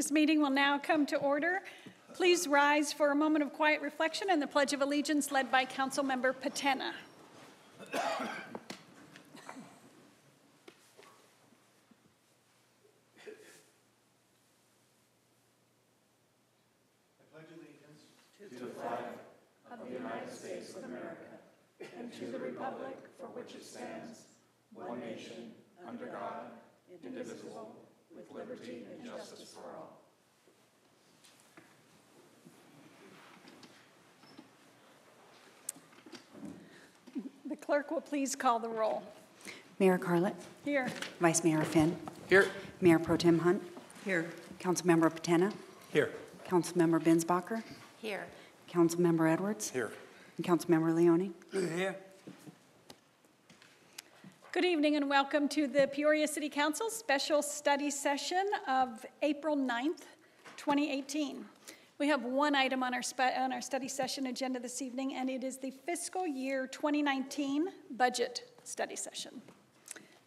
This meeting will now come to order. Please rise for a moment of quiet reflection and the Pledge of Allegiance led by Councilmember Patena. I pledge allegiance to the flag of the United States of America and to the republic for which it stands, one nation, under God, indivisible, with liberty and justice for all. The clerk will please call the roll. Mayor Carlett. Here. Vice Mayor Finn. Here. Mayor Pro Tem Hunt. Here. Councilmember Patena. Here. Councilmember Binsbacher. Here. Councilmember Edwards. Here. And Councilmember Leone. Here. Good evening and welcome to the Peoria City Council special study session of April 9th, 2018. We have one item on our study session agenda this evening, and it is the fiscal year 2019 budget study session.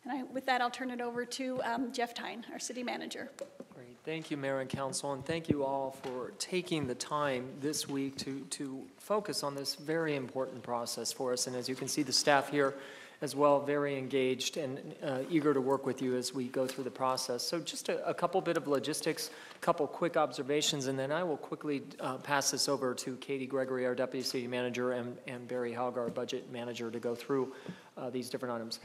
And with that, I'll turn it over to Jeff Tyne, our city manager. Great. Thank you, Mayor and Council, and thank you all for taking the time this week to focus on this very important process for us. And as you can see, the staff here as well, very engaged and eager to work with you as we go through the process. So just a couple bit of logistics, a couple quick observations, and then I will quickly pass this over to Katie Gregory, our Deputy City Manager, and Barry Haug, our Budget Manager, to go through these different items.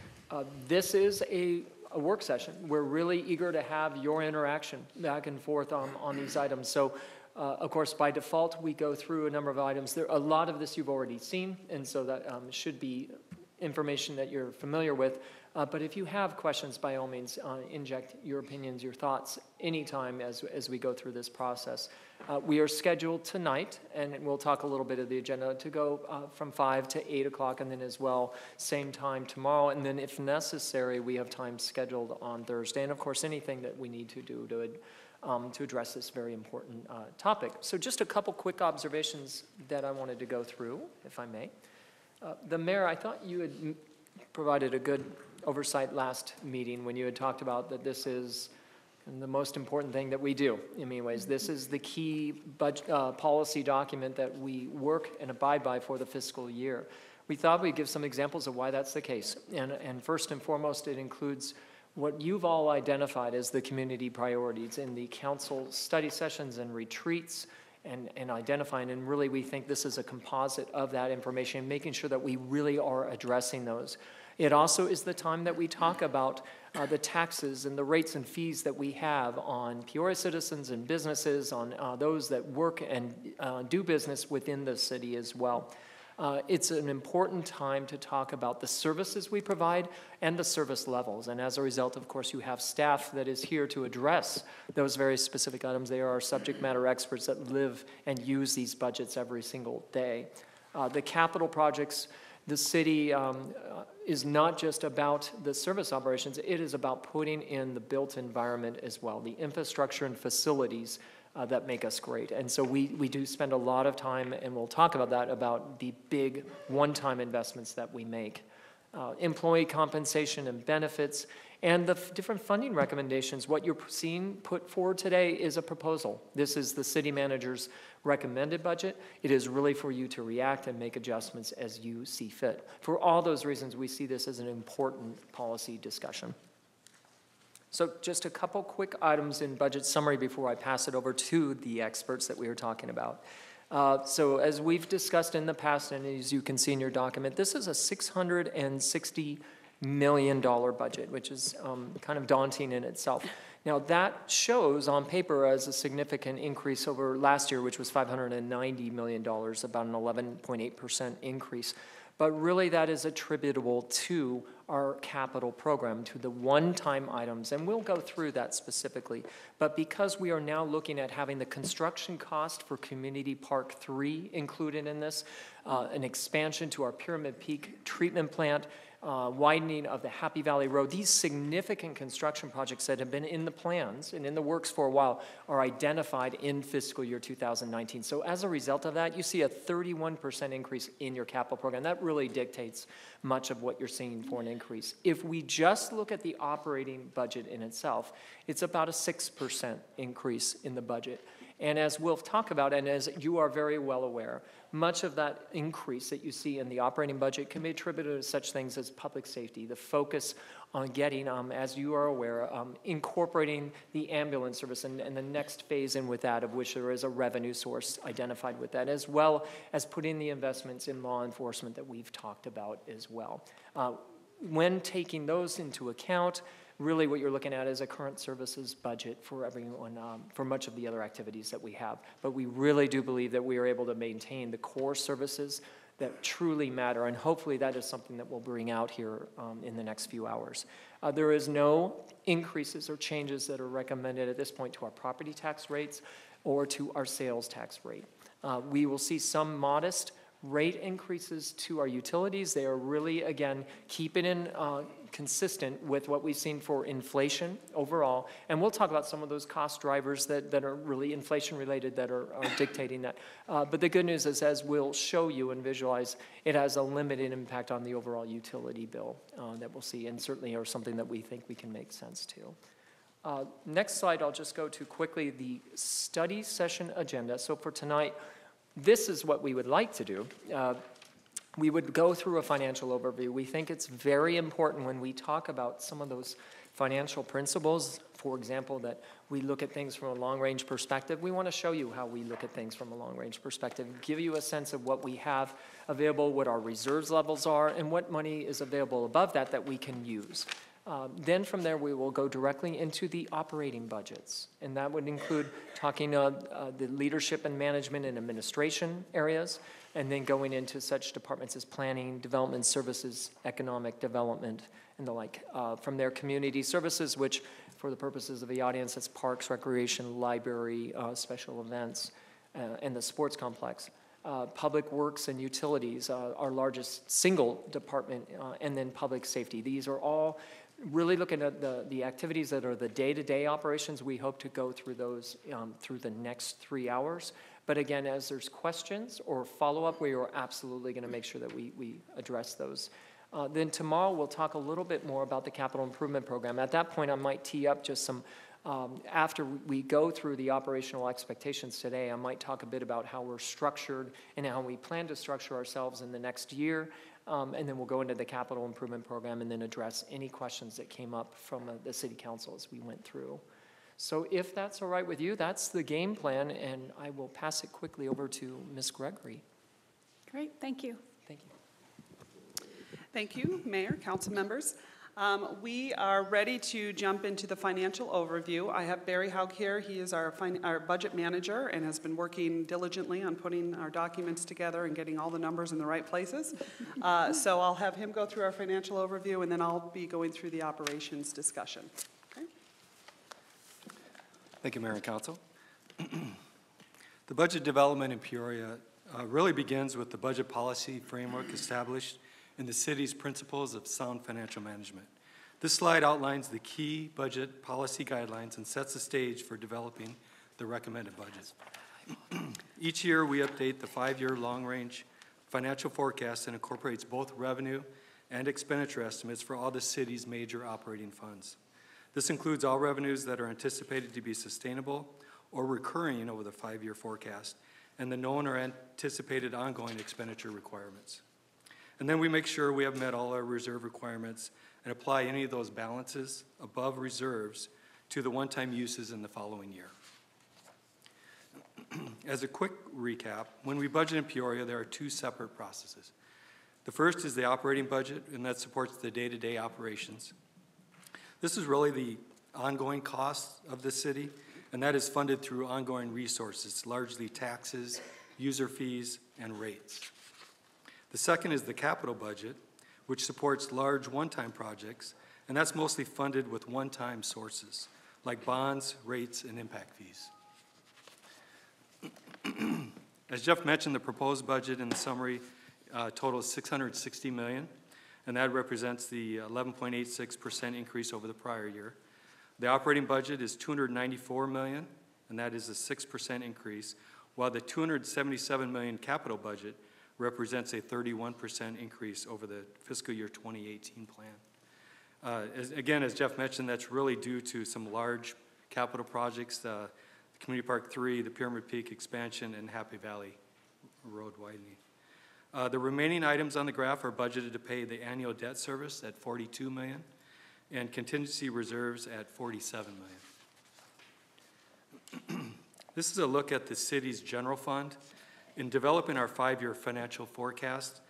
This is a work session. We're really eager to have your interaction back and forth on these items. So of course, by default, we go through a number of items. A lot of this you've already seen, and so that should be information that you're familiar with, but if you have questions, by all means, inject your opinions, your thoughts anytime as we go through this process. We are scheduled tonight, and we'll talk a little bit of the agenda, to go from 5 to 8 o'clock, and then as well, same time tomorrow, and then if necessary, we have time scheduled on Thursday, and of course, anything that we need to do to address this very important topic. So just a couple quick observations that I wanted to go through, if I may. The mayor, I thought you had provided a good oversight last meeting when you had talked about that this is the most important thing that we do in many ways. This is the key policy document that we work and abide by for the fiscal year. We thought we'd give some examples of why that's the case. And first and foremost, it includes what you've all identified as the community priorities in the council study sessions and retreats, and identifying, and really we think this is a composite of that information, making sure that we really are addressing those. It also is the time that we talk about the taxes and the rates and fees that we have on Peoria citizens and businesses, on those that work and do business within the city as well. It's an important time to talk about the services we provide and the service levels. And as a result, of course, you have staff that is here to address those very specific items. They are our subject matter experts that live and use these budgets every single day. The capital projects, the city is not just about the service operations, it is about putting in the built environment as well, the infrastructure and facilities that make us great. And so we do spend a lot of time, and we'll talk about that, about the big one-time investments that we make. Employee compensation and benefits, and the different funding recommendations. What you're seeing put forward today is a proposal. This is the city manager's recommended budget. It is really for you to react and make adjustments as you see fit. For all those reasons, we see this as an important policy discussion. So just a couple quick items in budget summary before I pass it over to the experts that we were talking about. So as we've discussed in the past, and as you can see in your document, this is a $660 million budget, which is kind of daunting in itself. Now that shows on paper as a significant increase over last year, which was $590 million, about an 11.8% increase. But really that is attributable to our capital program, to the one-time items, and we'll go through that specifically. But because we are now looking at having the construction cost for Community Park 3 included in this, an expansion to our Pyramid Peak treatment plant, widening of the Happy Valley Road. These significant construction projects that have been in the plans and in the works for a while are identified in fiscal year 2019. So as a result of that, you see a 31% increase in your capital program. That really dictates much of what you're seeing for an increase. If we just look at the operating budget in itself, it's about a 6% increase in the budget. And as we'll talk about, and as you are very well aware, much of that increase that you see in the operating budget can be attributed to such things as public safety, the focus on getting, as you are aware, incorporating the ambulance service and the next phase in with that, of which there is a revenue source identified with that, as well as putting the investments in law enforcement that we've talked about as well. When taking those into account, really what you're looking at is a current services budget for everyone, for much of the other activities that we have. But we really do believe that we are able to maintain the core services that truly matter, and hopefully that is something that we'll bring out here in the next few hours. There is no increases or changes that are recommended at this point to our property tax rates or to our sales tax rate. We will see some modest rate increases to our utilities. They are really, again, keeping in consistent with what we've seen for inflation overall. And we'll talk about some of those cost drivers that are really inflation related that are dictating that. But the good news is, as we'll show you and visualize, it has a limited impact on the overall utility bill that we'll see, and certainly are something that we think we can make sense to. Next slide, I'll just go to quickly the study session agenda. So for tonight, this is what we would like to do. We would go through a financial overview. We think it's very important when we talk about some of those financial principles, for example, that we look at things from a long-range perspective. We want to show you how we look at things from a long-range perspective, give you a sense of what we have available, what our reserves levels are, and what money is available above that that we can use. Then from there, we will go directly into the operating budgets, and that would include talking the leadership and management and administration areas, and then going into such departments as planning, development services, economic development, and the like. From there, community services, which for the purposes of the audience, that's parks, recreation, library, special events, and the sports complex. Public works and utilities, our largest single department, and then public safety. These are all really looking at the activities that are the day-to-day operations. We hope to go through those through the next 3 hours. But again, as there's questions or follow-up, we are absolutely going to make sure that we address those. Then tomorrow, we'll talk a little bit more about the capital improvement program. At that point, I might tee up just some, after we go through the operational expectations today, I might talk a bit about how we're structured and how we plan to structure ourselves in the next year. And then we'll go into the capital improvement program and then address any questions that came up from the city council as we went through. So if that's all right with you, that's the game plan, and I will pass it quickly over to Ms. Gregory. Great, thank you. Thank you. Thank you, Mayor, council members. We are ready to jump into the financial overview. I have Barry Haug here. He is our budget manager and has been working diligently on putting our documents together and getting all the numbers in the right places. So I'll have him go through our financial overview, and then I'll be going through the operations discussion. Okay? Thank you, Mayor and Council. The budget development in Peoria really begins with the budget policy framework established in the city's principles of sound financial management. This slide outlines the key budget policy guidelines and sets the stage for developing the recommended budget. Each year, we update the 5-year long-range financial forecast and incorporates both revenue and expenditure estimates for all the city's major operating funds. This includes all revenues that are anticipated to be sustainable or recurring over the 5-year forecast, and the known or anticipated ongoing expenditure requirements. And then we make sure we have met all our reserve requirements and apply any of those balances above reserves to the one-time uses in the following year. As a quick recap, when we budget in Peoria, there are 2 separate processes. The first is the operating budget, and that supports the day-to-day operations. This is really the ongoing cost of the city, and that is funded through ongoing resources, largely taxes, user fees, and rates. The second is the capital budget, which supports large one-time projects, and that's mostly funded with one-time sources, like bonds, rates, and impact fees. As Jeff mentioned, the proposed budget in the summary totals $660 million. and that represents the 11.86% increase over the prior year. The operating budget is $294 million, and that is a 6% increase, while the $277 million capital budget represents a 31% increase over the fiscal year 2018 plan. Again, as Jeff mentioned, that's really due to some large capital projects, the Community Park 3, the Pyramid Peak expansion, and Happy Valley Road widening. The remaining items on the graph are budgeted to pay the annual debt service at $42 million and contingency reserves at $47 million. This is a look at the city's general fund. In developing our 5-year financial forecast,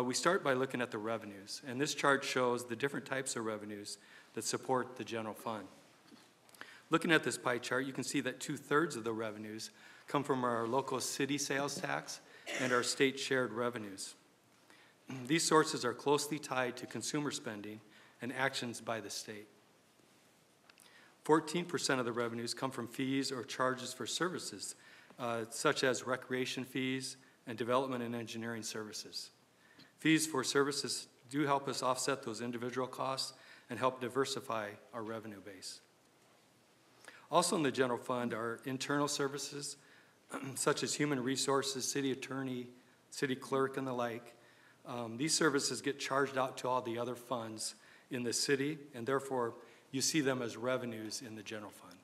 we start by looking at the revenues, and this chart shows the different types of revenues that support the general fund. Looking at this pie chart, you can see that 2/3 of the revenues come from our local city sales tax and our state shared revenues. These sources are closely tied to consumer spending and actions by the state. 14% of the revenues come from fees or charges for services, such as recreation fees and development and engineering services. Fees for services do help us offset those individual costs and help diversify our revenue base. Also in the general fund are internal services, such as human resources, city attorney, city clerk, and the like. These services get charged out to all the other funds in the city, and therefore you see them as revenues in the general fund.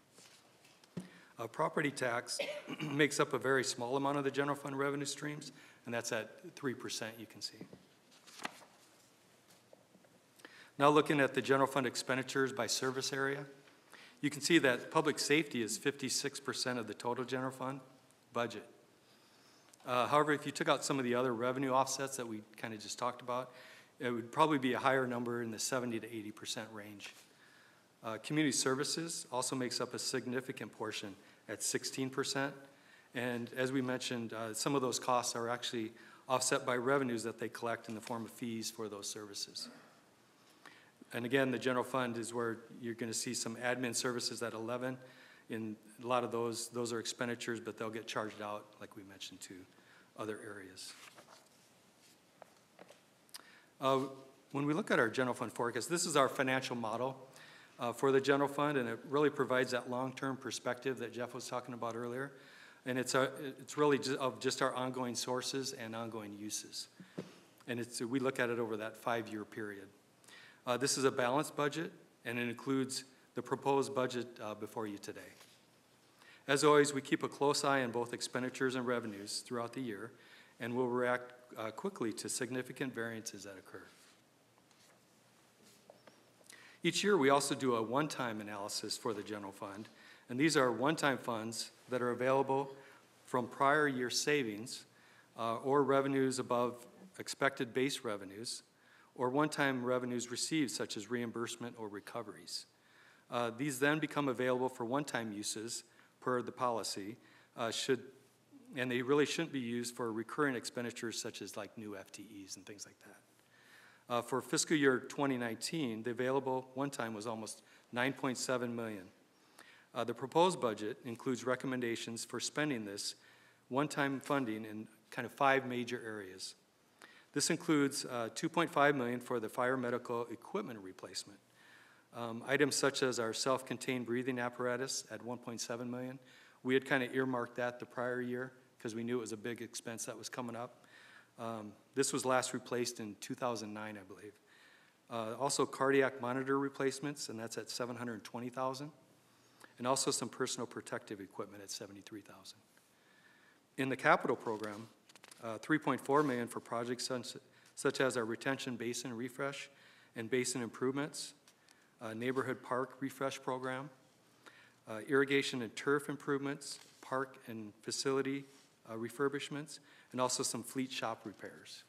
Property tax makes up a very small amount of the general fund revenue streams, and that's at 3%, you can see. Now looking at the general fund expenditures by service area, you can see that public safety is 56% of the total general fund budget. However, if you took out some of the other revenue offsets that we kind of just talked about, it would probably be a higher number in the 70 to 80% range. Community services also makes up a significant portion at 16%. And as we mentioned, some of those costs are actually offset by revenues that they collect in the form of fees for those services. And again, the general fund is where you're going to see some admin services at 11. In a lot of those are expenditures, but they'll get charged out, like we mentioned, to other areas. When we look at our general fund forecast, this is our financial model for the general fund, and it really provides that long-term perspective that Jeff was talking about earlier. And it's really just our ongoing sources and ongoing uses. And we look at it over that 5-year period. This is a balanced budget, and it includes the proposed budget before you today. As always, we keep a close eye on both expenditures and revenues throughout the year, and we'll react quickly to significant variances that occur. Each year, we also do a one-time analysis for the general fund, and these are one-time funds that are available from prior year savings or revenues above expected base revenues, or one-time revenues received, such as reimbursement or recoveries. These then become available for one-time uses per the policy, and they really shouldn't be used for recurring expenditures such as like new FTEs and things like that. For fiscal year 2019, the available one-time was almost $9.7 million. The proposed budget includes recommendations for spending this one-time funding in kind of 5 major areas. This includes $2.5 million for the fire medical equipment replacement. Items such as our self-contained breathing apparatus at $1.7 million. We had kind of earmarked that the prior year because we knew it was a big expense that was coming up. This was last replaced in 2009, I believe. Also cardiac monitor replacements, and that's at $720,000. And also some personal protective equipment at $73,000. In the capital program, $3.4 million for projects such as our retention basin refresh and basin improvements, neighborhood park refresh program, irrigation and turf improvements, park and facility refurbishments, and also some fleet shop repairs.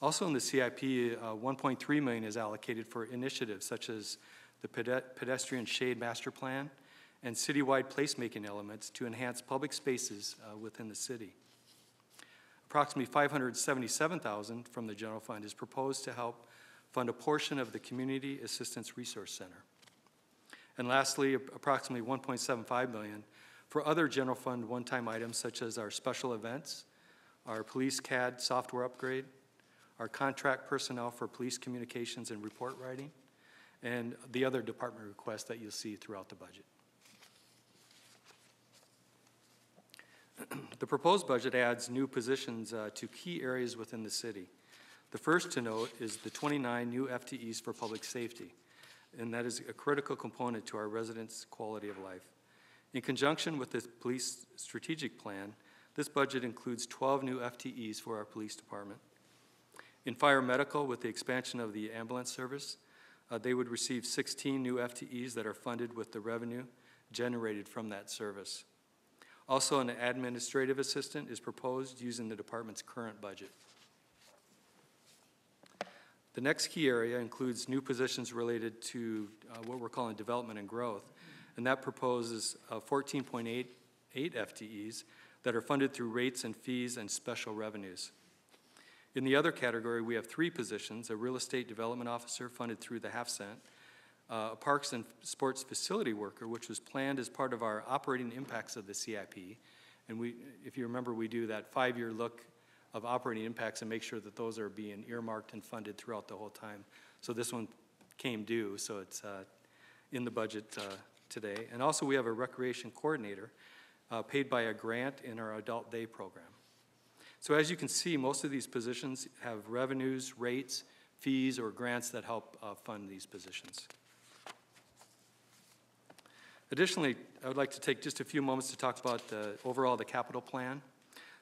Also in the CIP, $1.3 million is allocated for initiatives such as the pedestrian shade master plan and citywide placemaking elements to enhance public spaces within the city. Approximately $577,000 from the general fund is proposed to help fund a portion of the Community Assistance Resource Center. And lastly, approximately $1.75 million for other general fund one-time items such as our special events, our police CAD software upgrade, our contract personnel for police communications and report writing, and the other department requests that you'll see throughout the budget. The proposed budget adds new positions to key areas within the city. The first to note is the 29 new FTEs for public safety, and that is a critical component to our residents' quality of life. In conjunction with the police strategic plan, this budget includes 12 new FTEs for our police department. In fire medical, with the expansion of the ambulance service, they would receive 16 new FTEs that are funded with the revenue generated from that service. Also, an administrative assistant is proposed using the department's current budget. The next key area includes new positions related to what we're calling development and growth, and that proposes 14.88 FTEs that are funded through rates and fees and special revenues. In the other category, we have 3 positions: a real estate development officer funded through the half cent, a parks and sports facility worker, which was planned as part of our operating impacts of the CIP. And we, if you remember, we do that 5-year look of operating impacts and make sure that those are being earmarked and funded throughout the whole time. So this one came due, so it's in the budget today. And also we have a recreation coordinator paid by a grant in our adult day program. So as you can see, most of these positions have revenues, rates, fees, or grants that help fund these positions. Additionally, I would like to take just a few moments to talk about overall the capital plan.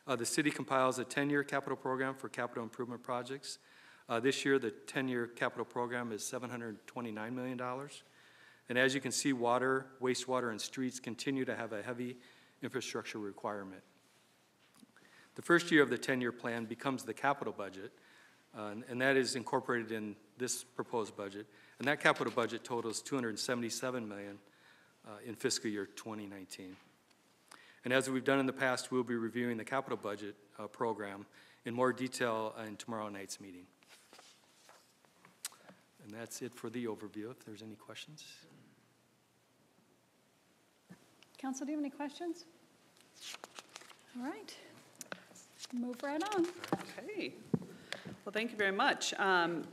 The city compiles a 10-year capital program for capital improvement projects. This year, the 10-year capital program is $729 million. And as you can see, water, wastewater, and streets continue to have a heavy infrastructure requirement. The first year of the 10-year plan becomes the capital budget, and that is incorporated in this proposed budget. And that capital budget totals $277 million in fiscal year 2019. And as we've done in the past, we'll be reviewing the capital budget program in more detail in tomorrow night's meeting. And that's it for the overview, if there's any questions. Council, do you have any questions? All right. Move right on. Okay. Well, thank you very much.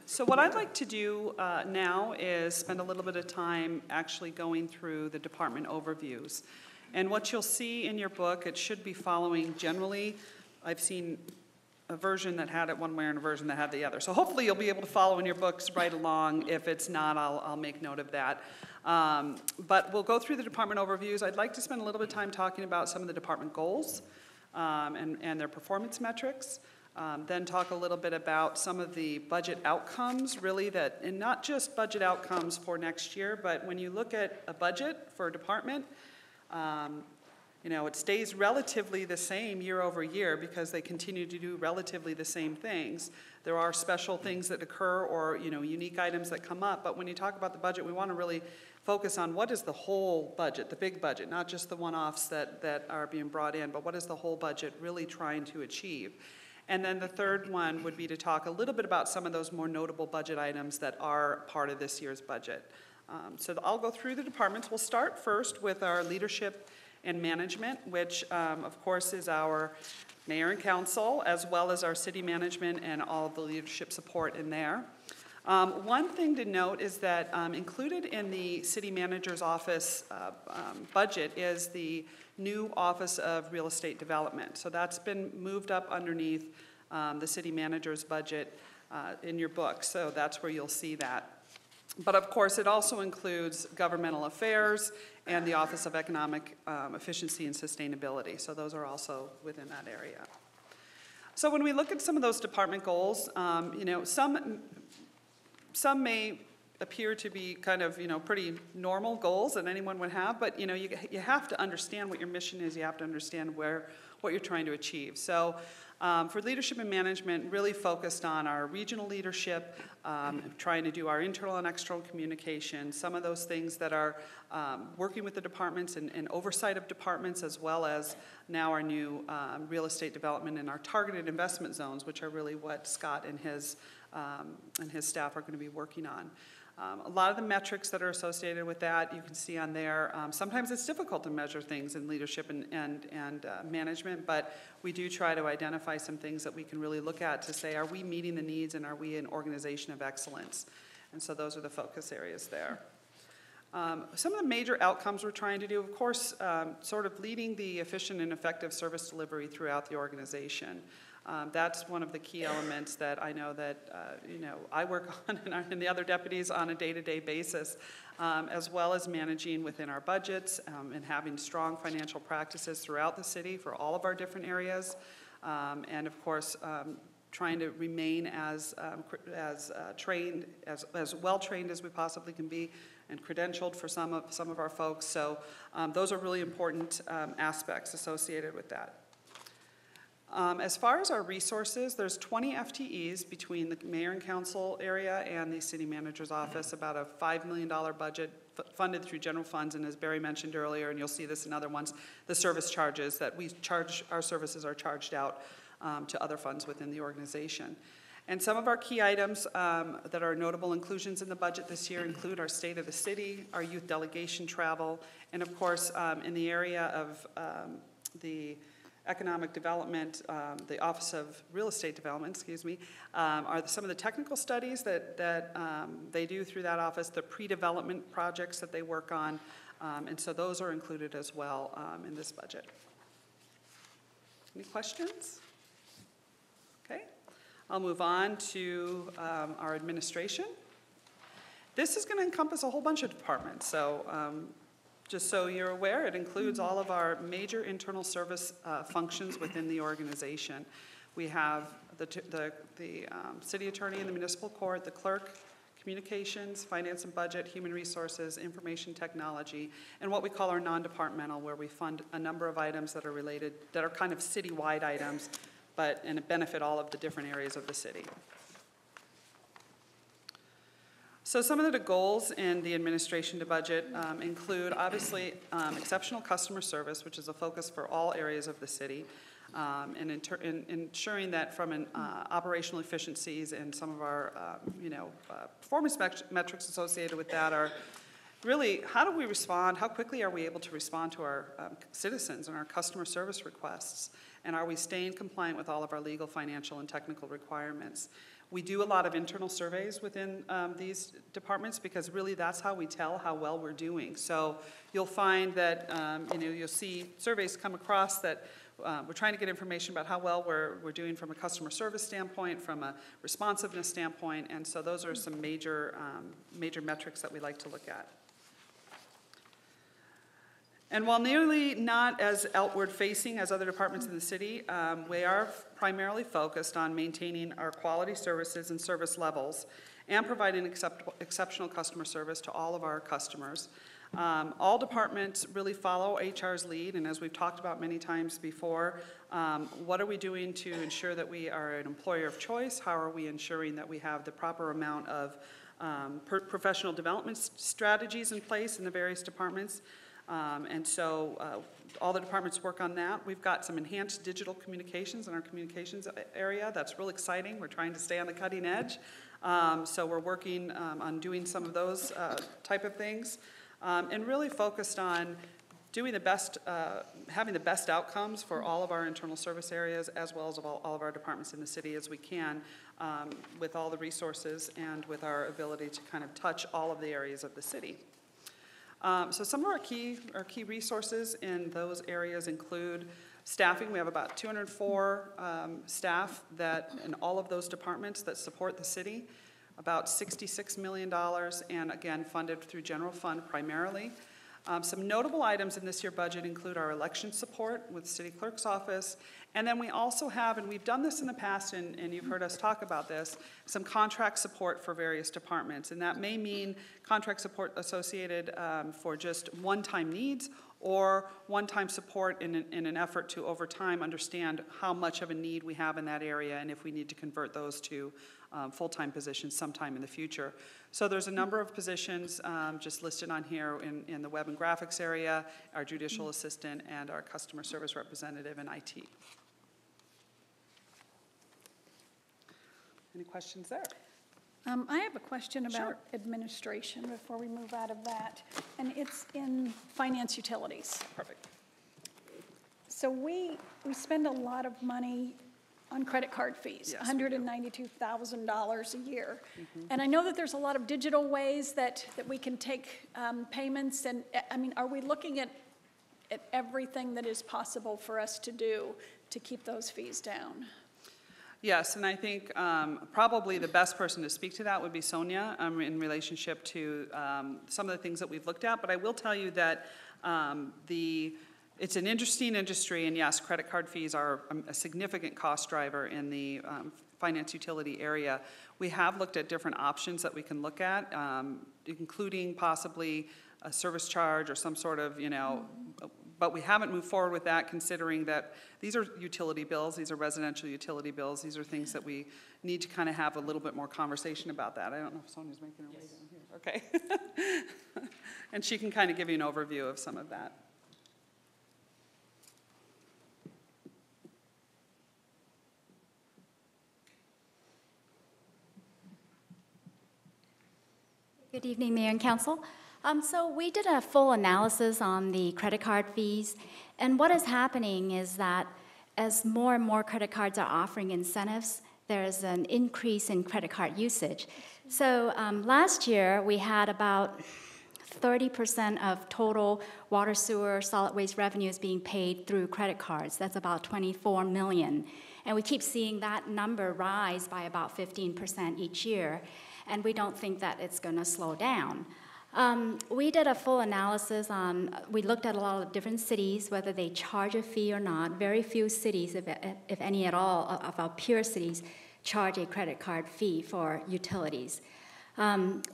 So what I'd like to do now is spend a little bit of time actually going through the department overviews. And what you'll see in your book, it should be following generally. I've seen a version that had it one way and a version that had the other. So hopefully you'll be able to follow in your books right along. If it's not, I'll make note of that. But we'll go through the department overviews. I'd like to spend a little bit of time talking about some of the department goals and their performance metrics. Then talk a little bit about some of the budget outcomes, really, and not just budget outcomes for next year, but when you look at a budget for a department, it stays relatively the same year over year because they continue to do relatively the same things. There are special things that occur or, unique items that come up, but when you talk about the budget, we want to really focus on what is the whole budget, the big budget, not just the one-offs that are being brought in, but what is the whole budget really trying to achieve. And then the third one would be to talk a little bit about some of those more notable budget items that are part of this year's budget. So I'll go through the departments. We'll start first with our leadership and management, which of course is our mayor and council, as well as our city management and all of the leadership support in there. One thing to note is that included in the city manager's office budget is the new Office of Real Estate Development. So that's been moved up underneath the city manager's budget in your book. So that's where you'll see that. But of course, it also includes governmental affairs and the Office of Economic Efficiency and Sustainability. So those are also within that area. So when we look at some of those department goals, some may appear to be kind of, pretty normal goals that anyone would have, but, you have to understand what your mission is. You have to understand what you're trying to achieve. So for leadership and management, really focused on our regional leadership, trying to do our internal and external communication, some of those things that are working with the departments and oversight of departments, as well as now our new real estate development and our targeted investment zones, which are really what Scott and his staff are going to be working on. A lot of the metrics that are associated with that, you can see on there. Sometimes it's difficult to measure things in leadership and management, but we do try to identify some things that we can really look at to say, are we meeting the needs and are we an organization of excellence? And so those are the focus areas there. Some of the major outcomes we're trying to do, of course, sort of leading the efficient and effective service delivery throughout the organization. That's one of the key elements that I know that, I work on and the other deputies on a day-to-day basis, as well as managing within our budgets and having strong financial practices throughout the city for all of our different areas. And of course, trying to remain as trained, as well-trained as we possibly can be and credentialed for some of our folks. So those are really important aspects associated with that. As far as our resources, there's 20 FTEs between the mayor and council area and the city manager's office, about a $5 million budget funded through general funds, and as Barry mentioned earlier, and you'll see this in other ones, the service charges that we charge, our services are charged out to other funds within the organization. And some of our key items that are notable inclusions in the budget this year include our State of the City, our youth delegation travel, and of course, in the area of the Economic Development, the Office of Real Estate Development, are some of the technical studies that they do through that office, the pre-development projects that they work on, and so those are included as well in this budget. Any questions? Okay, I'll move on to our administration. This is going to encompass a whole bunch of departments, so just so you're aware, it includes all of our major internal service functions within the organization. We have the city attorney and the municipal court, the clerk, communications, finance and budget, human resources, information technology, and what we call our non-departmental, where we fund a number of items that are related, that are kind of citywide items, and benefit all of the different areas of the city. So some of the goals in the administration to budget include, obviously, exceptional customer service, which is a focus for all areas of the city, and ensuring that from an operational efficiencies and some of our, performance metrics associated with that are really, how do we respond, how quickly are we able to respond to our citizens and our customer service requests, and are we staying compliant with all of our legal, financial, and technical requirements? We do a lot of internal surveys within these departments because really that's how we tell how well we're doing. So you'll find that, you'll see surveys come across that we're trying to get information about how well we're doing from a customer service standpoint, from a responsiveness standpoint, and so those are some major metrics that we like to look at. And while nearly not as outward-facing as other departments in the city, we are primarily focused on maintaining our quality services and service levels and providing exceptional customer service to all of our customers. All departments really follow HR's lead, and as we've talked about many times before, what are we doing to ensure that we are an employer of choice? How are we ensuring that we have the proper amount of professional development strategies in place in the various departments? And so all the departments work on that. We've got some enhanced digital communications in our communications area. That's real exciting. We're trying to stay on the cutting edge. So we're working on doing some of those type of things and really focused on doing the best, having the best outcomes for all of our internal service areas as well as all of our departments in the city as we can with all the resources and with our ability to kind of touch all of the areas of the city. So some of our key resources in those areas include staffing. We have about 204 staff that in all of those departments that support the city, about $66 million, and again, funded through general fund primarily. Some notable items in this year's budget include our election support with the city clerk's office, and then we also have, and we've done this in the past, and you've heard us talk about this, some contract support for various departments, and that may mean contract support associated for just one-time needs or one-time support in an effort to over time understand how much of a need we have in that area and if we need to convert those to full-time positions sometime in the future. So there's a number of positions just listed on here in the web and graphics area, our judicial assistant, and our customer service representative in IT. Any questions there? I have a question Sure. about administration before we move out of that, and it's in finance utilities. Perfect. So we spend a lot of money on credit card fees, Yes, we do. $192,000 a year. And I know that there's a lot of digital ways that we can take payments, and, I mean, are we looking at everything that is possible for us to do to keep those fees down? Yes, and I think probably the best person to speak to that would be Sonia in relationship to some of the things that we've looked at. But I will tell you that it's an interesting industry, and yes, credit card fees are a significant cost driver in the finance utility area. We have looked at different options that we can look at, including possibly a service charge or some sort of, but we haven't moved forward with that, considering that these are utility bills, these are residential utility bills, these are things that we need to kind of have a little bit more conversation about that. I don't know if Sonia's making her way down here. Okay. And she can kind of give you an overview of some of that. Good evening, Mayor and Council. So we did a full analysis on the credit card fees, and what is happening is that as more and more credit cards are offering incentives, there's an increase in credit card usage. So last year, we had about 30% of total water, sewer, solid waste revenues being paid through credit cards. That's about 24 million. And we keep seeing that number rise by about 15% each year, and we don't think that it's going to slow down. We did a full analysis we looked at a lot of different cities, whether they charge a fee or not. Very few cities, if any at all, of our peer cities charge a credit card fee for utilities.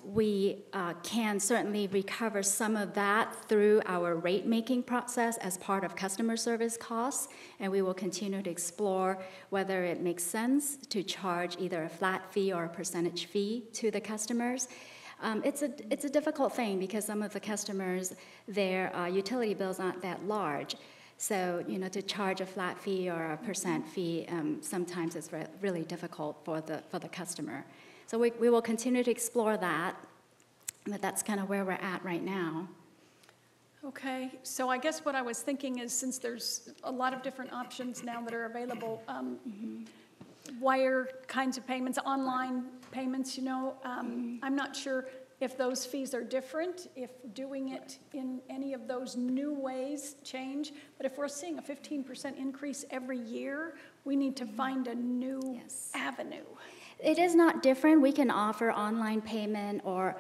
We can certainly recover some of that through our rate-making process as part of customer service costs, and we will continue to explore whether it makes sense to charge either a flat fee or a percentage fee to the customers. It's a difficult thing because some of the customers, their utility bills aren't that large. So, to charge a flat fee or a percent fee, sometimes it's really difficult for the customer. So we will continue to explore that, but that's kind of where we're at right now. Okay, so I guess what I was thinking is, since there's a lot of different options now that are available, wire kinds of payments, online payments, I'm not sure if those fees are different, if doing it in any of those new ways change. But if we're seeing a 15% increase every year, we need to find a new avenue. It is not different. We can offer online payment or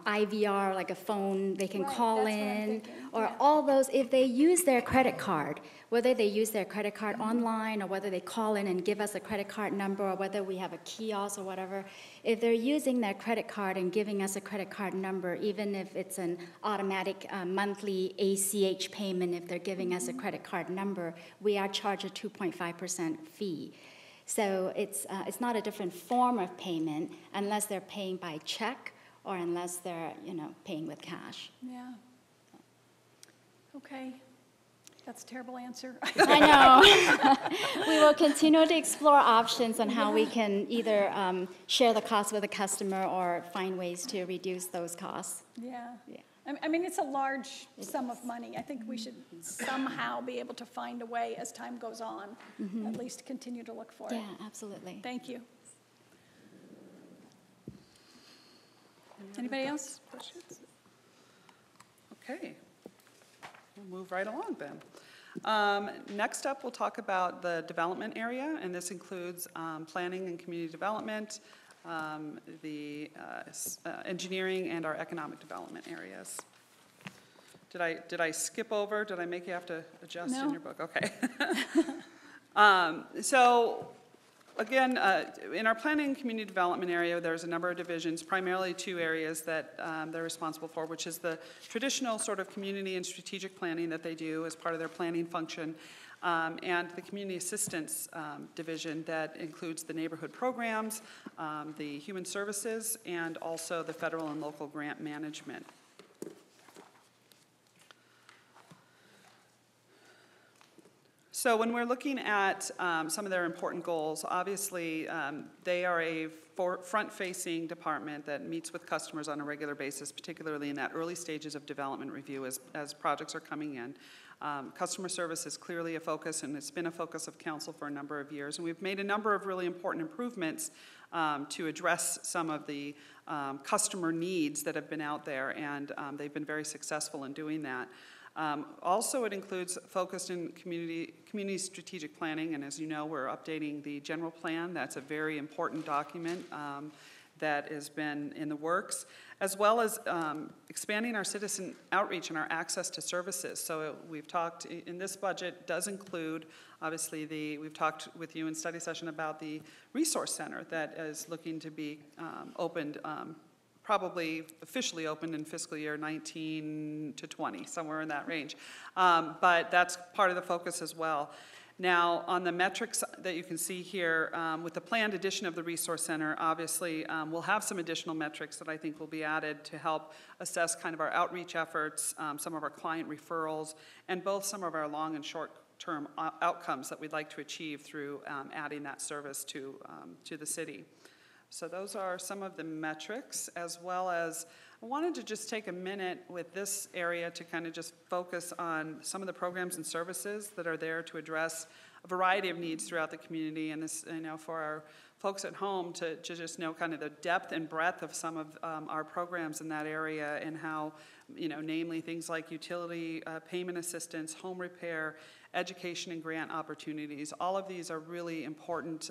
IVR, like a phone. They can call in, or all those. If they use their credit card, whether they use their credit card online or whether they call in and give us a credit card number or whether we have a kiosk or whatever, if they're using their credit card and giving us a credit card number, even if it's an automatic monthly ACH payment, if they're giving us a credit card number, we are charged a 2.5% fee. So it's not a different form of payment unless they're paying by check or unless they're, paying with cash. Yeah. Okay. That's a terrible answer. I know. We will continue to explore options on how we can either share the cost with the customer or find ways to reduce those costs. Yeah. I mean, it's a large sum of money. I think we should somehow be able to find a way as time goes on, at least continue to look for it. Yeah, absolutely. Thank you. Anybody else? Questions? Okay. We'll move right along then. Next up, we'll talk about the development area, and this includes planning and community development, the engineering, and our economic development areas. Did I skip over? Did I make you have to adjust in your book? Okay. So again, in our planning and community development area, there's a number of divisions, primarily two areas that they're responsible for, which is the traditional sort of community and strategic planning that they do as part of their planning function, and the community assistance division that includes the neighborhood programs, the human services, and also the federal and local grant management. So when we're looking at some of their important goals, obviously they are a front-facing department that meets with customers on a regular basis, particularly in that early stages of development review as projects are coming in. Customer service is clearly a focus, and it's been a focus of council for a number of years. And we've made a number of really important improvements to address some of the customer needs that have been out there, and they've been very successful in doing that. Also, it includes focused in community strategic planning, and as you know, we're updating the general plan. That's a very important document that has been in the works, as well as expanding our citizen outreach and our access to services. So we've talked, in this budget does include, obviously, we've talked with you in study session about the resource center that is looking to be opened, probably officially opened in fiscal year 19 to 20, somewhere in that range. But that's part of the focus as well. Now, on the metrics that you can see here, with the planned addition of the Resource Center, obviously, we'll have some additional metrics that I think will be added to help assess kind of our outreach efforts, some of our client referrals, and both some of our long and short-term outcomes that we'd like to achieve through adding that service to the city. So those are some of the metrics, as well as I wanted to just take a minute with this area to kind of just focus on some of the programs and services that are there to address a variety of needs throughout the community. And this, you know, for our folks at home to just know kind of the depth and breadth of some of our programs in that area, and how, you know, namely things like utility payment assistance, home repair, education and grant opportunities. All of these are really important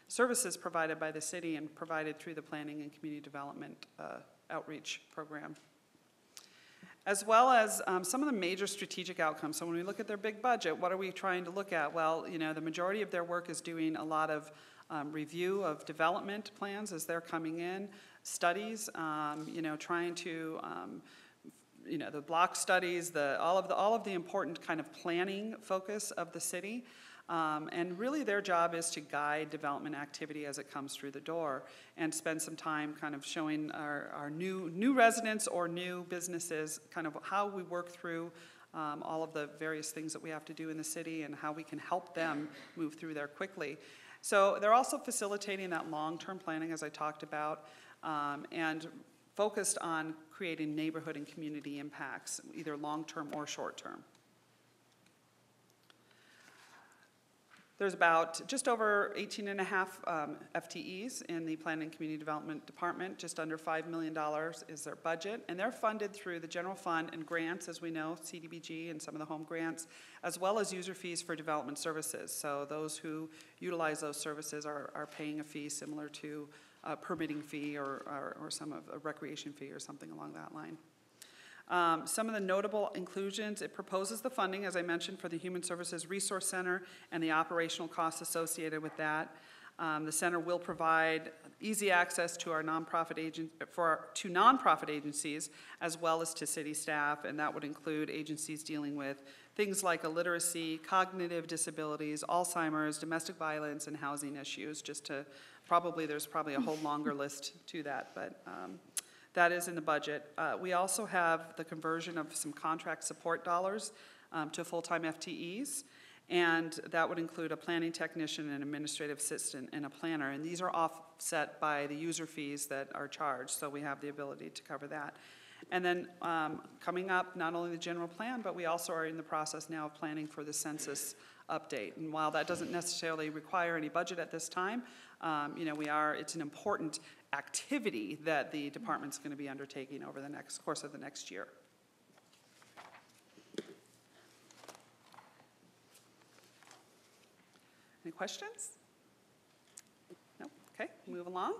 services provided by the city and provided through the Planning and Community Development Outreach Program. As well as some of the major strategic outcomes. So when we look at their big budget, what are we trying to look at? Well, you know, the majority of their work is doing a lot of review of development plans as they're coming in, studies, you know, trying to you know, the block studies, all of the important kind of planning focus of the city. And really their job is to guide development activity as it comes through the door, and spend some time kind of showing our new residents or new businesses kind of how we work through all of the various things that we have to do in the city and how we can help them move through there quickly. So they're also facilitating that long-term planning, as I talked about, and focused on creating neighborhood and community impacts, either long-term or short-term. There's about just over 18 and a half FTEs in the Planning and Community Development Department. Just under $5 million is their budget, and they're funded through the general fund and grants, as we know, CDBG and some of the home grants, as well as user fees for development services. So those who utilize those services are paying a fee similar to a permitting fee or some of a recreation fee or something along that line. Some of the notable inclusions: it proposes the funding, as I mentioned, for the Human Services Resource Center and the operational costs associated with that. The center will provide easy access to our nonprofit agencies, as well as to city staff, and that would include agencies dealing with things like illiteracy, cognitive disabilities, Alzheimer's, domestic violence, and housing issues. There's probably a whole longer list to that, but that is in the budget. We also have the conversion of some contract support dollars to full-time FTEs, and that would include a planning technician, an administrative assistant, and a planner. And these are offset by the user fees that are charged, so we have the ability to cover that. And then coming up, not only the general plan, but we also are in the process now of planning for the census update. And while that doesn't necessarily require any budget at this time, you know, it's an important activity that the department's going to be undertaking over the course of the next year. Any questions? No? Okay, move along.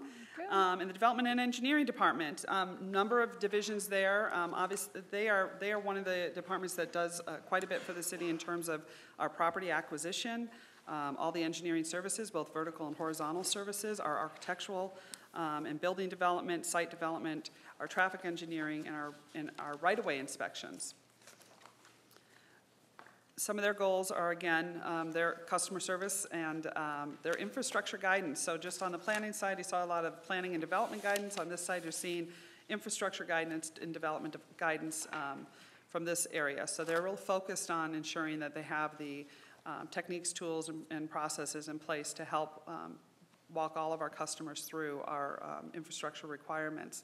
In the Development and Engineering Department, number of divisions there. Obviously, they are one of the departments that does quite a bit for the city in terms of our property acquisition, all the engineering services, both vertical and horizontal services, our architectural and building development, site development, our traffic engineering, and our right-of-way inspections. Some of their goals are, again, their customer service and their infrastructure guidance. So just on the planning side, you saw a lot of planning and development guidance. On this side, you're seeing infrastructure guidance and development guidance from this area. So they're real focused on ensuring that they have the techniques, tools, and processes in place to help walk all of our customers through our infrastructure requirements.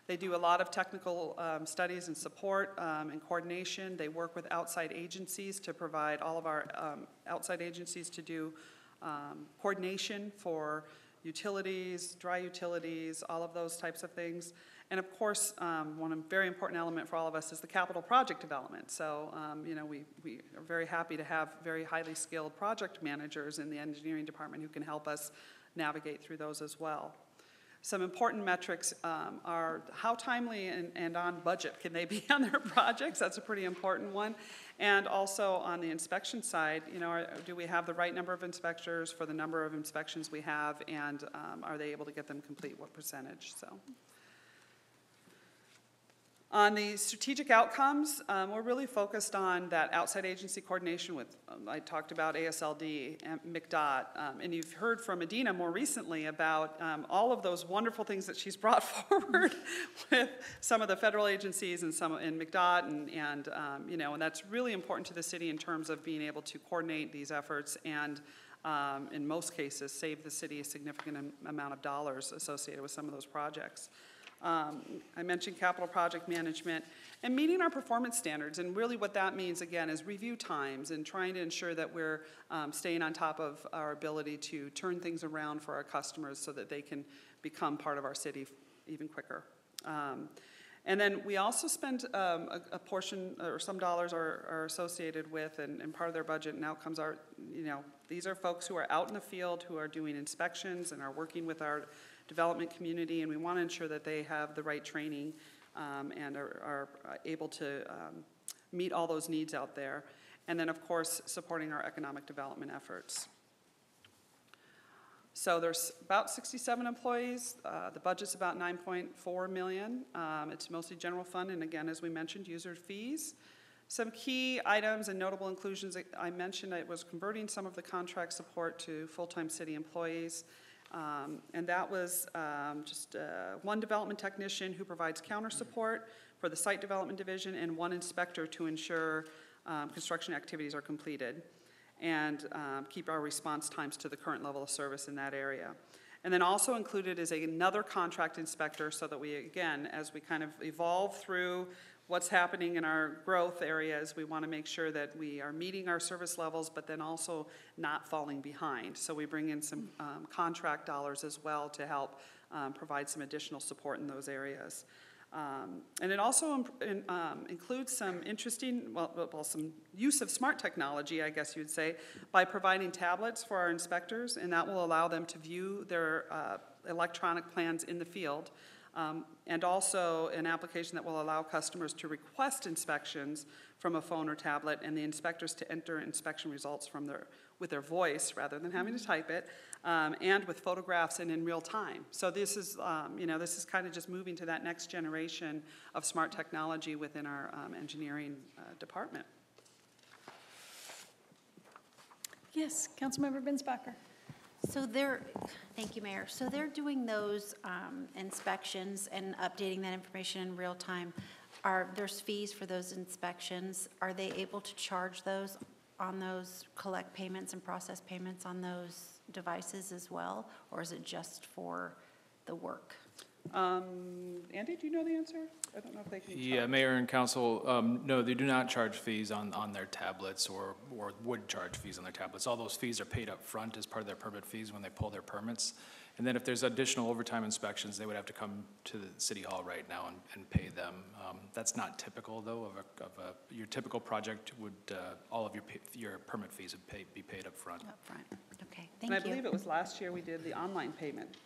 They do a lot of technical studies and support and coordination. They work with outside agencies to provide all of our outside agencies to do coordination for utilities, dry utilities, all of those types of things. And of course, one very important element for all of us is the capital project development. So, you know, we are very happy to have very highly skilled project managers in the engineering department who can help us navigate through those as well. Some important metrics are how timely and on budget can they be on their projects. That's a pretty important one. And also on the inspection side, you know, do we have the right number of inspectors for the number of inspections we have, and are they able to get them complete, what percentage? So. On the strategic outcomes, we're really focused on that outside agency coordination with, I talked about ASLD and McDOT, and you've heard from Adina more recently about all of those wonderful things that she's brought forward with some of the federal agencies and some in McDOT, and you know, and that's really important to the city in terms of being able to coordinate these efforts and in most cases save the city a significant amount of dollars associated with some of those projects. I mentioned capital project management and meeting our performance standards, and really what that means again is review times and trying to ensure that we're staying on top of our ability to turn things around for our customers so that they can become part of our city even quicker. And then we also spend a portion, or some dollars are associated with, and part of their budget and outcomes are, you know, these are folks who are out in the field who are doing inspections and are working with our development community, and we want to ensure that they have the right training and are able to meet all those needs out there. And then, of course, supporting our economic development efforts. So there's about 67 employees. The budget's about $9.4 million. It's mostly general fund, and again, as we mentioned, user fees. Some key items and notable inclusions I mentioned, it was converting some of the contract support to full-time city employees. And that was just one development technician who provides counter support for the site development division and one inspector to ensure construction activities are completed and keep our response times to the current level of service in that area. And then also included is another contract inspector so that we, again, as we kind of evolve through what's happening in our growth areas, we want to make sure that we are meeting our service levels, but then also not falling behind. So we bring in some contract dollars as well to help provide some additional support in those areas. And it also includes some interesting, well, some use of smart technology, I guess you'd say, by providing tablets for our inspectors, and that will allow them to view their electronic plans in the field. And also an application that will allow customers to request inspections from a phone or tablet, and the inspectors to enter inspection results from with their voice rather than having to type it, and with photographs and in real time. So this is, you know, this is kind of just moving to that next generation of smart technology within our engineering department. Yes, Councilmember Binsbacher. So thank you, Mayor. So they're doing those inspections and updating that information in real time. There's fees for those inspections. Are they able to charge those on those, collect payments and process payments on those devices as well? Or is it just for the work? Andy, do you know the answer? I don't know if they can charge. Yeah, Mayor and Council, no, they do not charge fees on their tablets or would charge fees on their tablets. All those fees are paid up front as part of their permit fees when they pull their permits. And then if there's additional overtime inspections, they would have to come to the City Hall right now and pay them. That's not typical, though, your typical project would, all of your permit fees would be paid up front. Up front, okay, thank And you. I believe it was last year we did the online payment,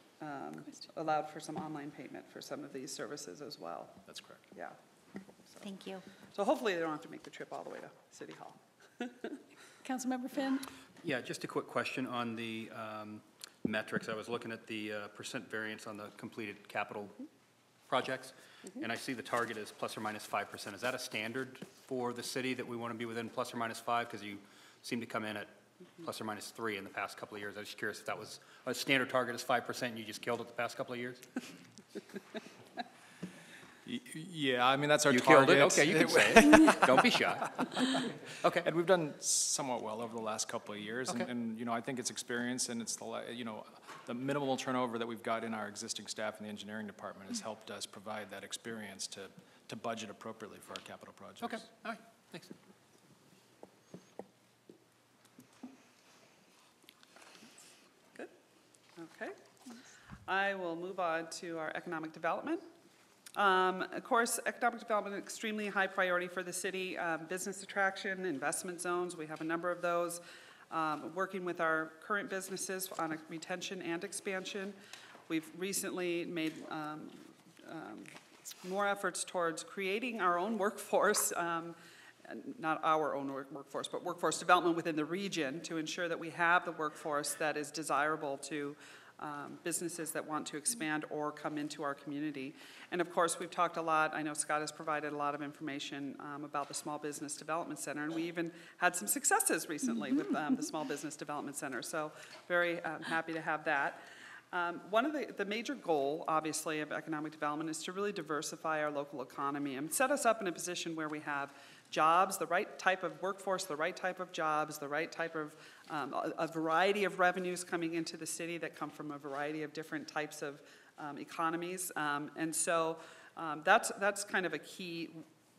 allowed for some online payment for some of these services as well. That's correct. Yeah. Thank you. So hopefully they don't have to make the trip all the way to City Hall. Councilmember Finn. Yeah, just a quick question on the metrics. I was looking at the percent variance on the completed capital projects, and I see the target is plus or minus 5%. Is that a standard for the city that we want to be within plus or minus 5? Because you seem to come in at plus or minus 3 in the past couple of years. I was just curious if that was a standard target is 5% and you just killed it the past couple of years? Yeah, I mean, that's our You target. killed it? Okay, you can say it. Don't be shy. Okay. And we've done somewhat well over the last couple of years. Okay. And, you know, I think it's experience and it's the minimal turnover that we've got in our existing staff in the engineering department has helped us provide that experience to budget appropriately for our capital projects. Okay, all right, thanks. Good, okay. I will move on to our economic development. Of course, economic development is extremely high priority for the city. Business attraction, investment zones, we have a number of those. Working with our current businesses on a retention and expansion. We've recently made more efforts towards creating our own workforce, not our own workforce, but workforce development within the region to ensure that we have the workforce that is desirable to businesses that want to expand or come into our community. And of course, we've talked a lot, I know Scott has provided a lot of information about the Small Business Development Center, and we even had some successes recently with the Small Business Development Center, so very happy to have that. One of the major goal, obviously, of economic development is to really diversify our local economy and set us up in a position where we have jobs, the right type of workforce, the right type of jobs, the right type of, a variety of revenues coming into the city that come from a variety of different types of economies. And so that's kind of a key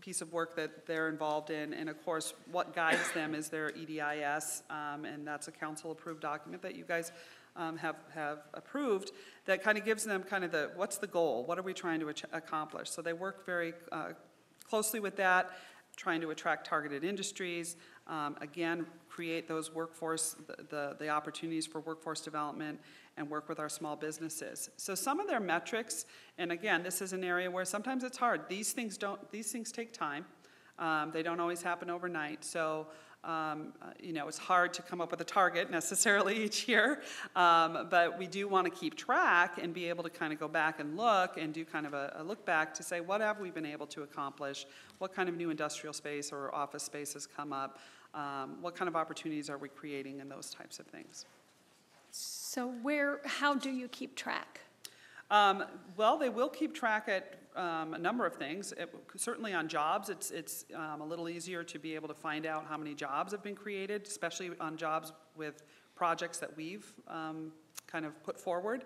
piece of work that they're involved in. And of course, what guides them is their EDIS, and that's a council-approved document that you guys have approved that kind of gives them kind of what's the goal? What are we trying to accomplish? So they work very closely with that, trying to attract targeted industries, again, create those workforce, the opportunities for workforce development, and work with our small businesses. So some of their metrics, and again, this is an area where sometimes it's hard. These things take time. They don't always happen overnight. So it's hard to come up with a target necessarily each year, but we do want to keep track and be able to kind of go back and look and do kind of a look back to say, what have we been able to accomplish? What kind of new industrial space or office space has come up? What kind of opportunities are we creating and those types of things? So how do you keep track? Well, they will keep track at a number of things. Certainly on jobs, it's a little easier to be able to find out how many jobs have been created, especially on jobs with projects that we've kind of put forward.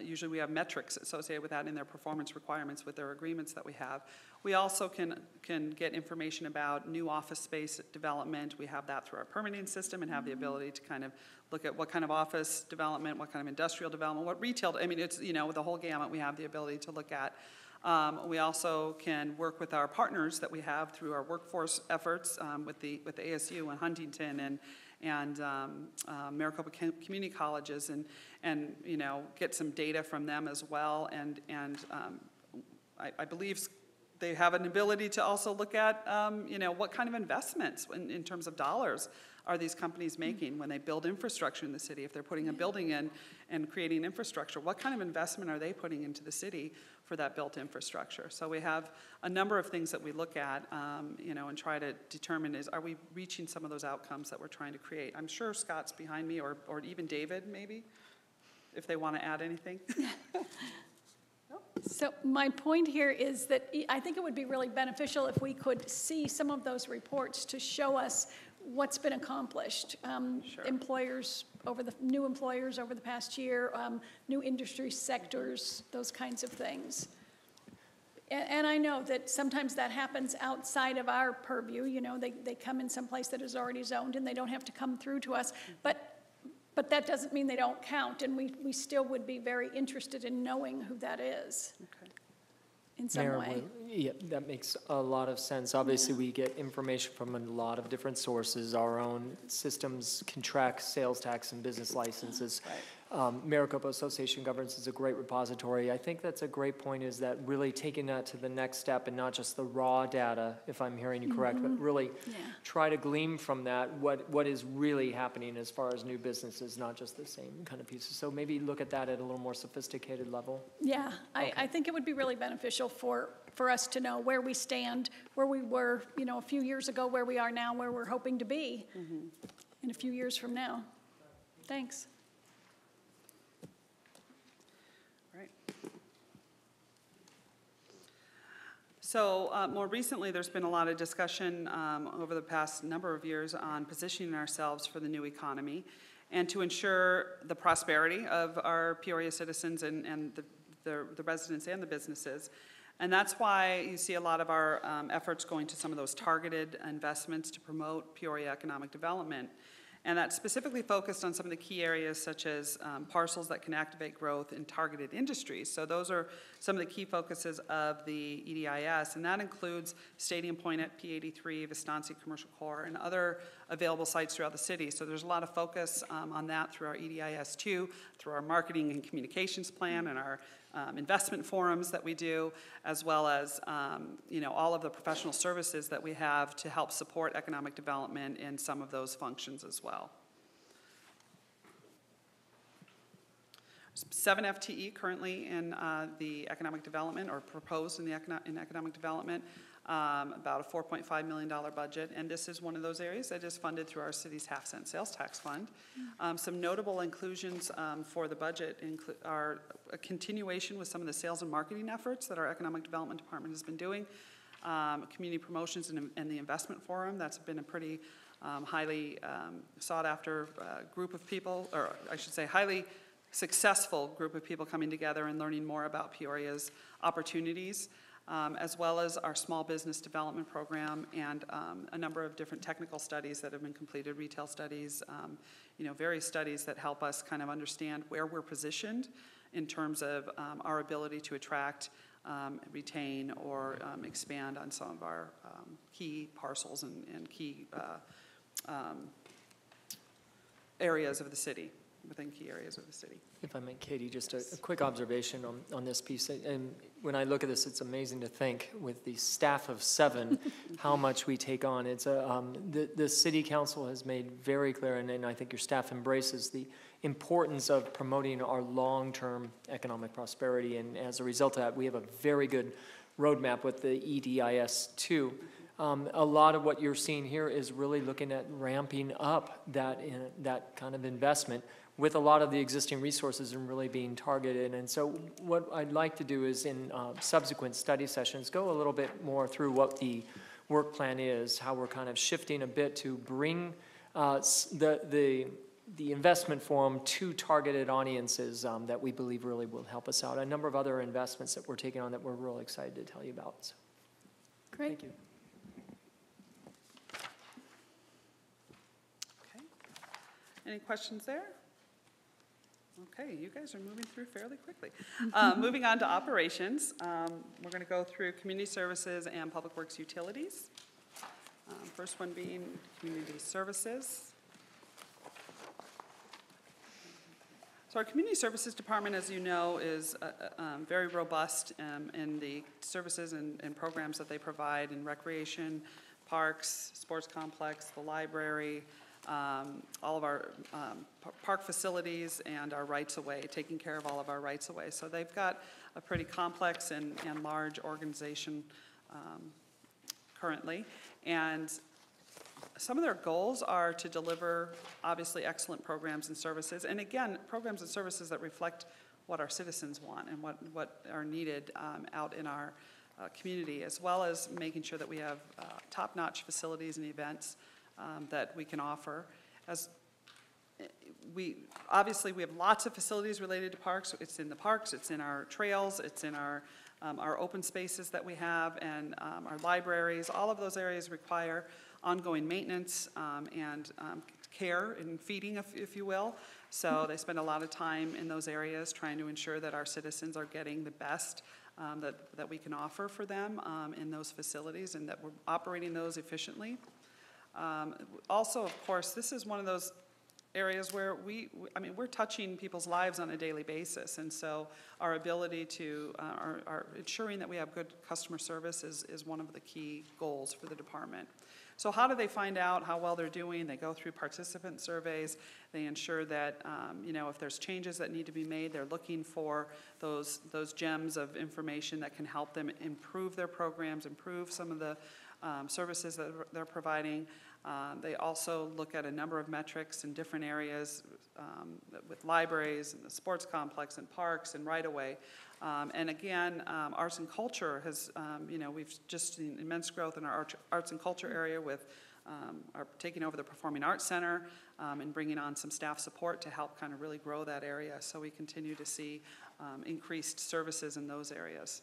Usually we have metrics associated with that in their performance requirements with their agreements that we have. We also can get information about new office space development. We have that through our permitting system and have the ability to kind of look at what kind of office development, what kind of industrial development, what retail, I mean, it's, with the whole gamut we have the ability to look at. We also can work with our partners that we have through our workforce efforts with the ASU and Huntington and Maricopa Community Colleges and get some data from them as well. And I believe they have an ability to also look at, what kind of investments in terms of dollars are these companies making when they build infrastructure in the city? If they're putting a building in and creating infrastructure, what kind of investment are they putting into the city for that built infrastructure? So we have a number of things that we look at, and try to determine are we reaching some of those outcomes that we're trying to create? I'm sure Scott's behind me, or even David, maybe, if they want to add anything. So my point here is that I think it would be really beneficial if we could see some of those reports to show us what's been accomplished. Sure. New employers over the past year, new industry sectors, those kinds of things. And I know that sometimes that happens outside of our purview. They come in someplace that is already zoned and they don't have to come through to us. But that doesn't mean they don't count, and we still would be very interested in knowing who that is. Okay. In some Mayor, way. yeah, that makes a lot of sense. Obviously, we get information from a lot of different sources. Our own systems can track sales tax and business licenses. Right. Maricopa Association of Governments is a great repository. I think that's a great point, is that really taking that to the next step and not just the raw data, if I'm hearing you correct, but really try to glean from that what is really happening as far as new businesses, not just the same kind of pieces. So maybe look at that at a little more sophisticated level. Yeah, I think it would be really beneficial for us to know where we stand, where we were, a few years ago, where we are now, where we're hoping to be in a few years from now. Thanks. So more recently, there's been a lot of discussion over the past number of years on positioning ourselves for the new economy and to ensure the prosperity of our Peoria citizens and the residents and the businesses. And that's why you see a lot of our efforts going to some of those targeted investments to promote Peoria economic development. And that's specifically focused on some of the key areas such as parcels that can activate growth in targeted industries. So those are some of the key focuses of the EDIS, and that includes Stadium Point at P83, Vistancy Commercial Core, and other available sites throughout the city. So there's a lot of focus on that through our EDIS 2, through our marketing and communications plan and our investment forums that we do, as well as all of the professional services that we have to help support economic development in some of those functions as well. 7 FTE currently in the economic development, or proposed in the economic development. About a $4.5 million budget, and this is one of those areas that is funded through our city's half-cent sales tax fund. Some notable inclusions for the budget are a continuation with some of the sales and marketing efforts that our economic development department has been doing, community promotions and the investment forum. That's been a pretty highly sought after group of people, or I should say highly successful group of people coming together and learning more about Peoria's opportunities. As well as our small business development program and a number of different technical studies that have been completed, retail studies, various studies that help us kind of understand where we're positioned in terms of our ability to attract, retain, or expand on some of our key parcels and key areas of the city, within key areas of the city. If I may, Katie, just a quick observation on this piece. And when I look at this, it's amazing to think with the staff of 7, how much we take on. It's the city council has made very clear, and I think your staff embraces the importance of promoting our long-term economic prosperity. And as a result of that, we have a very good roadmap with the EDIS 2. A lot of what you're seeing here is really looking at ramping up that kind of investment with a lot of the existing resources and really being targeted. And so what I'd like to do is in subsequent study sessions, go a little bit more through what the work plan is, how we're kind of shifting a bit to bring the investment forum to targeted audiences that we believe really will help us out. A number of other investments that we're taking on that we're really excited to tell you about. So, great. Thank you. Okay. Any questions there? Okay, you guys are moving through fairly quickly. Moving on to operations, we're going to go through community services and public works utilities. First one being community services. So our community services department, as you know, is very robust in the services and programs that they provide in recreation, parks, sports complex, the library, all of our park facilities and our rights-of-way, taking care of all of our rights-of-way. So they've got a pretty complex and large organization currently. And some of their goals are to deliver, obviously, excellent programs and services. And again, programs and services that reflect what our citizens want and what are needed out in our community, as well as making sure that we have top-notch facilities and events that we can offer. As we have lots of facilities related to parks. It's in the parks, it's in our trails, it's in our open spaces that we have, and our libraries. All of those areas require ongoing maintenance and care and feeding, if you will. So they spend a lot of time in those areas trying to ensure that our citizens are getting the best that we can offer for them in those facilities, and that we're operating those efficiently. Also, of course, this is one of those areas where we're touching people's lives on a daily basis, and so our ability to, our ensuring that we have good customer service is one of the key goals for the department. So how do they find out how well they're doing? They go through participant surveys. They ensure that, if there's changes that need to be made, they're looking for those gems of information that can help them improve their programs, improve some of the services that they're providing. They also look at a number of metrics in different areas, with libraries and the sports complex and parks and right-of-way. And again, arts and culture has, we've just seen immense growth in our arts and culture area with our taking over the Performing Arts Center and bringing on some staff support to help kind of really grow that area. So we continue to see increased services in those areas.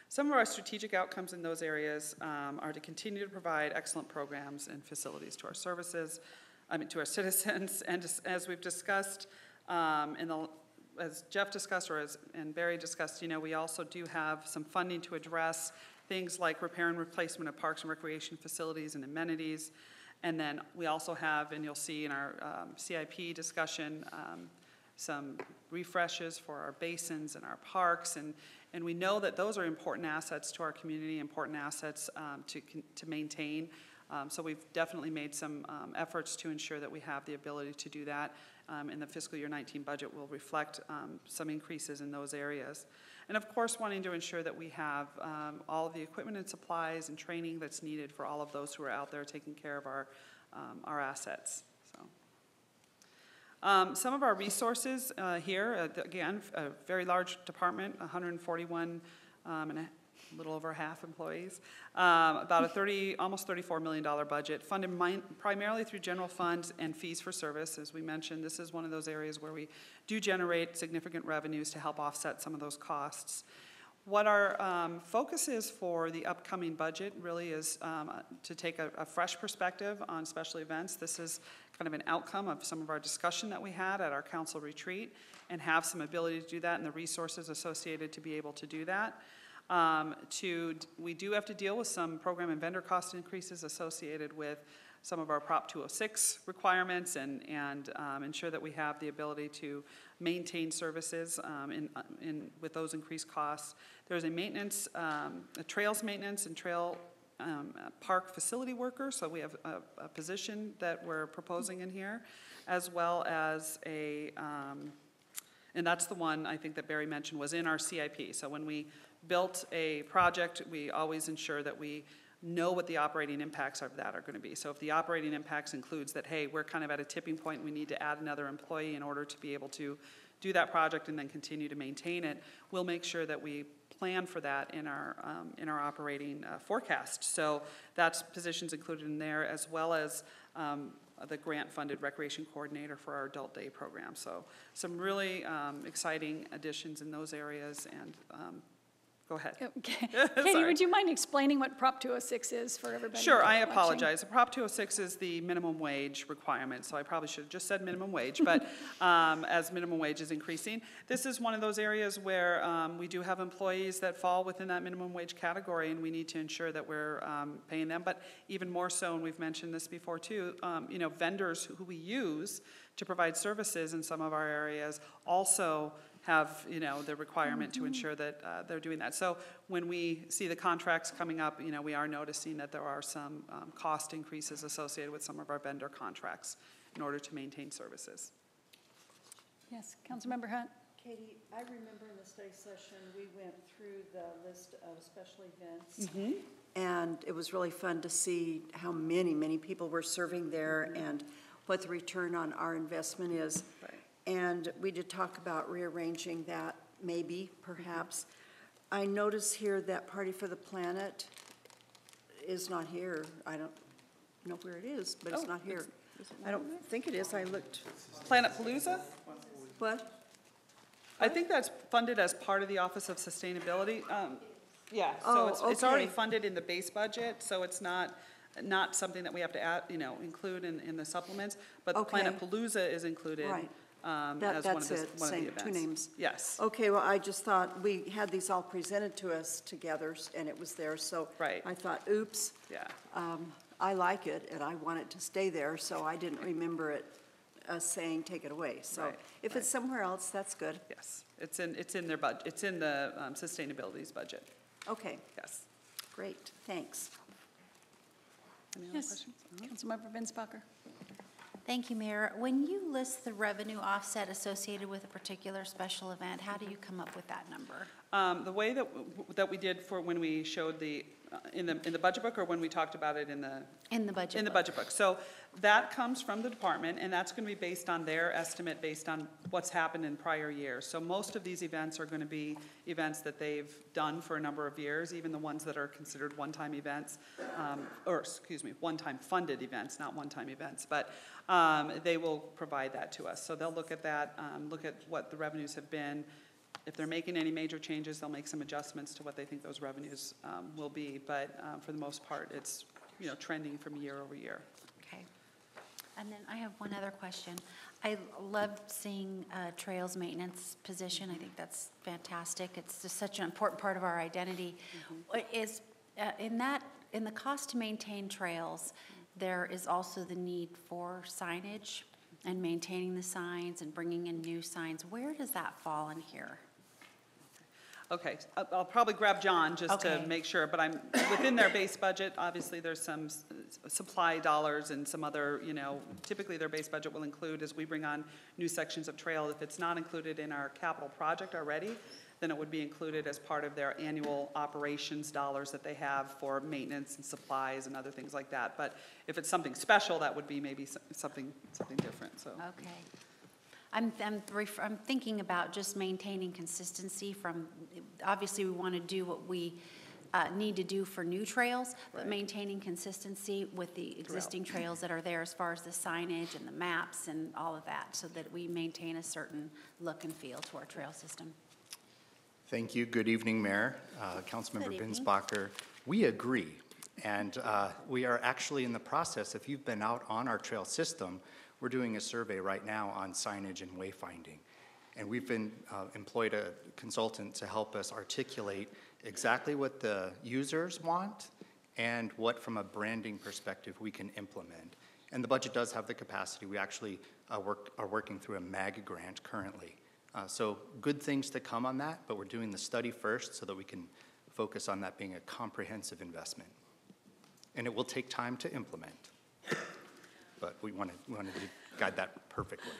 Some of our strategic outcomes in those areas are to continue to provide excellent programs and facilities to our to our citizens. And as we've discussed, as Jeff discussed and Barry discussed, we also do have some funding to address things like repair and replacement of parks and recreation facilities and amenities. And then we also have, and you'll see in our CIP discussion, some refreshes for our basins and our parks. And we know that those are important assets to our community, important assets to maintain. So we've definitely made some efforts to ensure that we have the ability to do that. In the fiscal year 19 budget will reflect some increases in those areas. And of course, wanting to ensure that we have all of the equipment and supplies and training that's needed for all of those who are out there taking care of our assets. Some of our resources here, again, a very large department, 141 and a little over half employees, about almost $34 million budget, funded primarily through general funds and fees for service. As we mentioned, this is one of those areas where we do generate significant revenues to help offset some of those costs. What our focus is for the upcoming budget really is to take a fresh perspective on special events. This is kind of an outcome of some of our discussion that we had at our council retreat, and have some ability to do that and the resources associated to be able to do that. We do have to deal with some program and vendor cost increases associated with some of our Prop 206 requirements and ensure that we have the ability to maintain services with those increased costs. There's a trails maintenance and trail park facility worker, so we have a position that we're proposing in here, as well as and that's the one I think that Barry mentioned was in our CIP. So when we built a project, we always ensure that we know what the operating impacts of that are going to be. So if the operating impacts includes that, hey, we're kind of at a tipping point, we need to add another employee in order to be able to do that project and then continue to maintain it, we'll make sure that we plan for that in our operating forecast. So that's positions included in there, as well as the grant-funded recreation coordinator for our adult day program. So some really exciting additions in those areas. And go ahead. Okay. Katie, would you mind explaining what Prop 206 is for everybody? Sure, I watching? apologize. Prop 206 is the minimum wage requirement, so I probably should have just said minimum wage, but as minimum wage is increasing. This is one of those areas where we do have employees that fall within that minimum wage category, and we need to ensure that we're paying them. But even more so, and we've mentioned this before too, vendors who we use to provide services in some of our areas also have, the requirement to ensure that they're doing that. So when we see the contracts coming up, we are noticing that there are some cost increases associated with some of our vendor contracts in order to maintain services. Yes, Councilmember Hunt. Katie, I remember in the study session, we went through the list of special events. And it was really fun to see how many people were serving there and what the return on our investment is. Right. And we did talk about rearranging that, maybe, perhaps. I notice here that Party for the Planet is not here. I don't know where it is, but it's not here. I don't think it is. I looked. Planet Palooza? What? I think that's funded as part of the Office of Sustainability. Yeah, so it's already funded in the base budget, so it's not something that we have to add, include in the supplements. But the Planet Palooza is included. Right. As one of the events. Two names. Yes. Okay, well, I just thought we had these all presented to us together, and it was there, so Right. I thought, oops. Yeah. I like it, and I want it to stay there, so I didn't remember it saying take it away. So Right, if it's somewhere else, that's good. Yes, it's in their budget. It's in the sustainability's budget. Okay, Yes. great, thanks. Any other Yes, questions? Councilmember Binsbacher. Thank you, Mayor. When you list the revenue offset associated with a particular special event, how do you come up with that number? The way that we did for when we showed the in the budget book, or when we talked about it in the? In the budget In the book. budget book. So that comes from the department, and that's going to be based on their estimate, based on what's happened in prior years. So most of these events are going to be events that they've done for a number of years, even the ones that are considered one-time events, one-time funded events, not one-time events. But they will provide that to us. So they'll look at that, look at what the revenues have been. If they're making any major changes, they'll make some adjustments to what they think those revenues will be. But for the most part, it's trending from year over year. Okay. And then I have one other question. I love seeing trails maintenance position. I think that's fantastic. It's just such an important part of our identity. What is in the cost to maintain trails, there is also the need for signage and maintaining the signs and bringing in new signs. Where does that fall in here? Okay, I'll probably grab John just to Okay. make sure, but I'm, within their base budget, obviously there's some supply dollars and some other, typically their base budget will include, as we bring on new sections of trail, if it's not included in our capital project already, then it would be included as part of their annual operations dollars that they have for maintenance and supplies and other things like that. But if it's something special, that would be maybe something different, so. Okay. I'm thinking about just maintaining consistency from, obviously we want to do what we need to do for new trails, but Right. maintaining consistency with the existing trails that are there as far as the signage and the maps and all of that, so that we maintain a certain look and feel to our trail system. Thank you. Good evening, Mayor, Councilmember Good evening. Binsbacher. We agree, and we are actually in the process, if you've been out on our trail system, we're doing a survey right now on signage and wayfinding. And we've been employed a consultant to help us articulate exactly what the users want and what, from a branding perspective, we can implement. And the budget does have the capacity. We actually are working through a MAG grant currently. So good things to come on that, but we're doing the study first so that we can focus on that being a comprehensive investment. And it will take time to implement, but we wanted to guide that perfectly.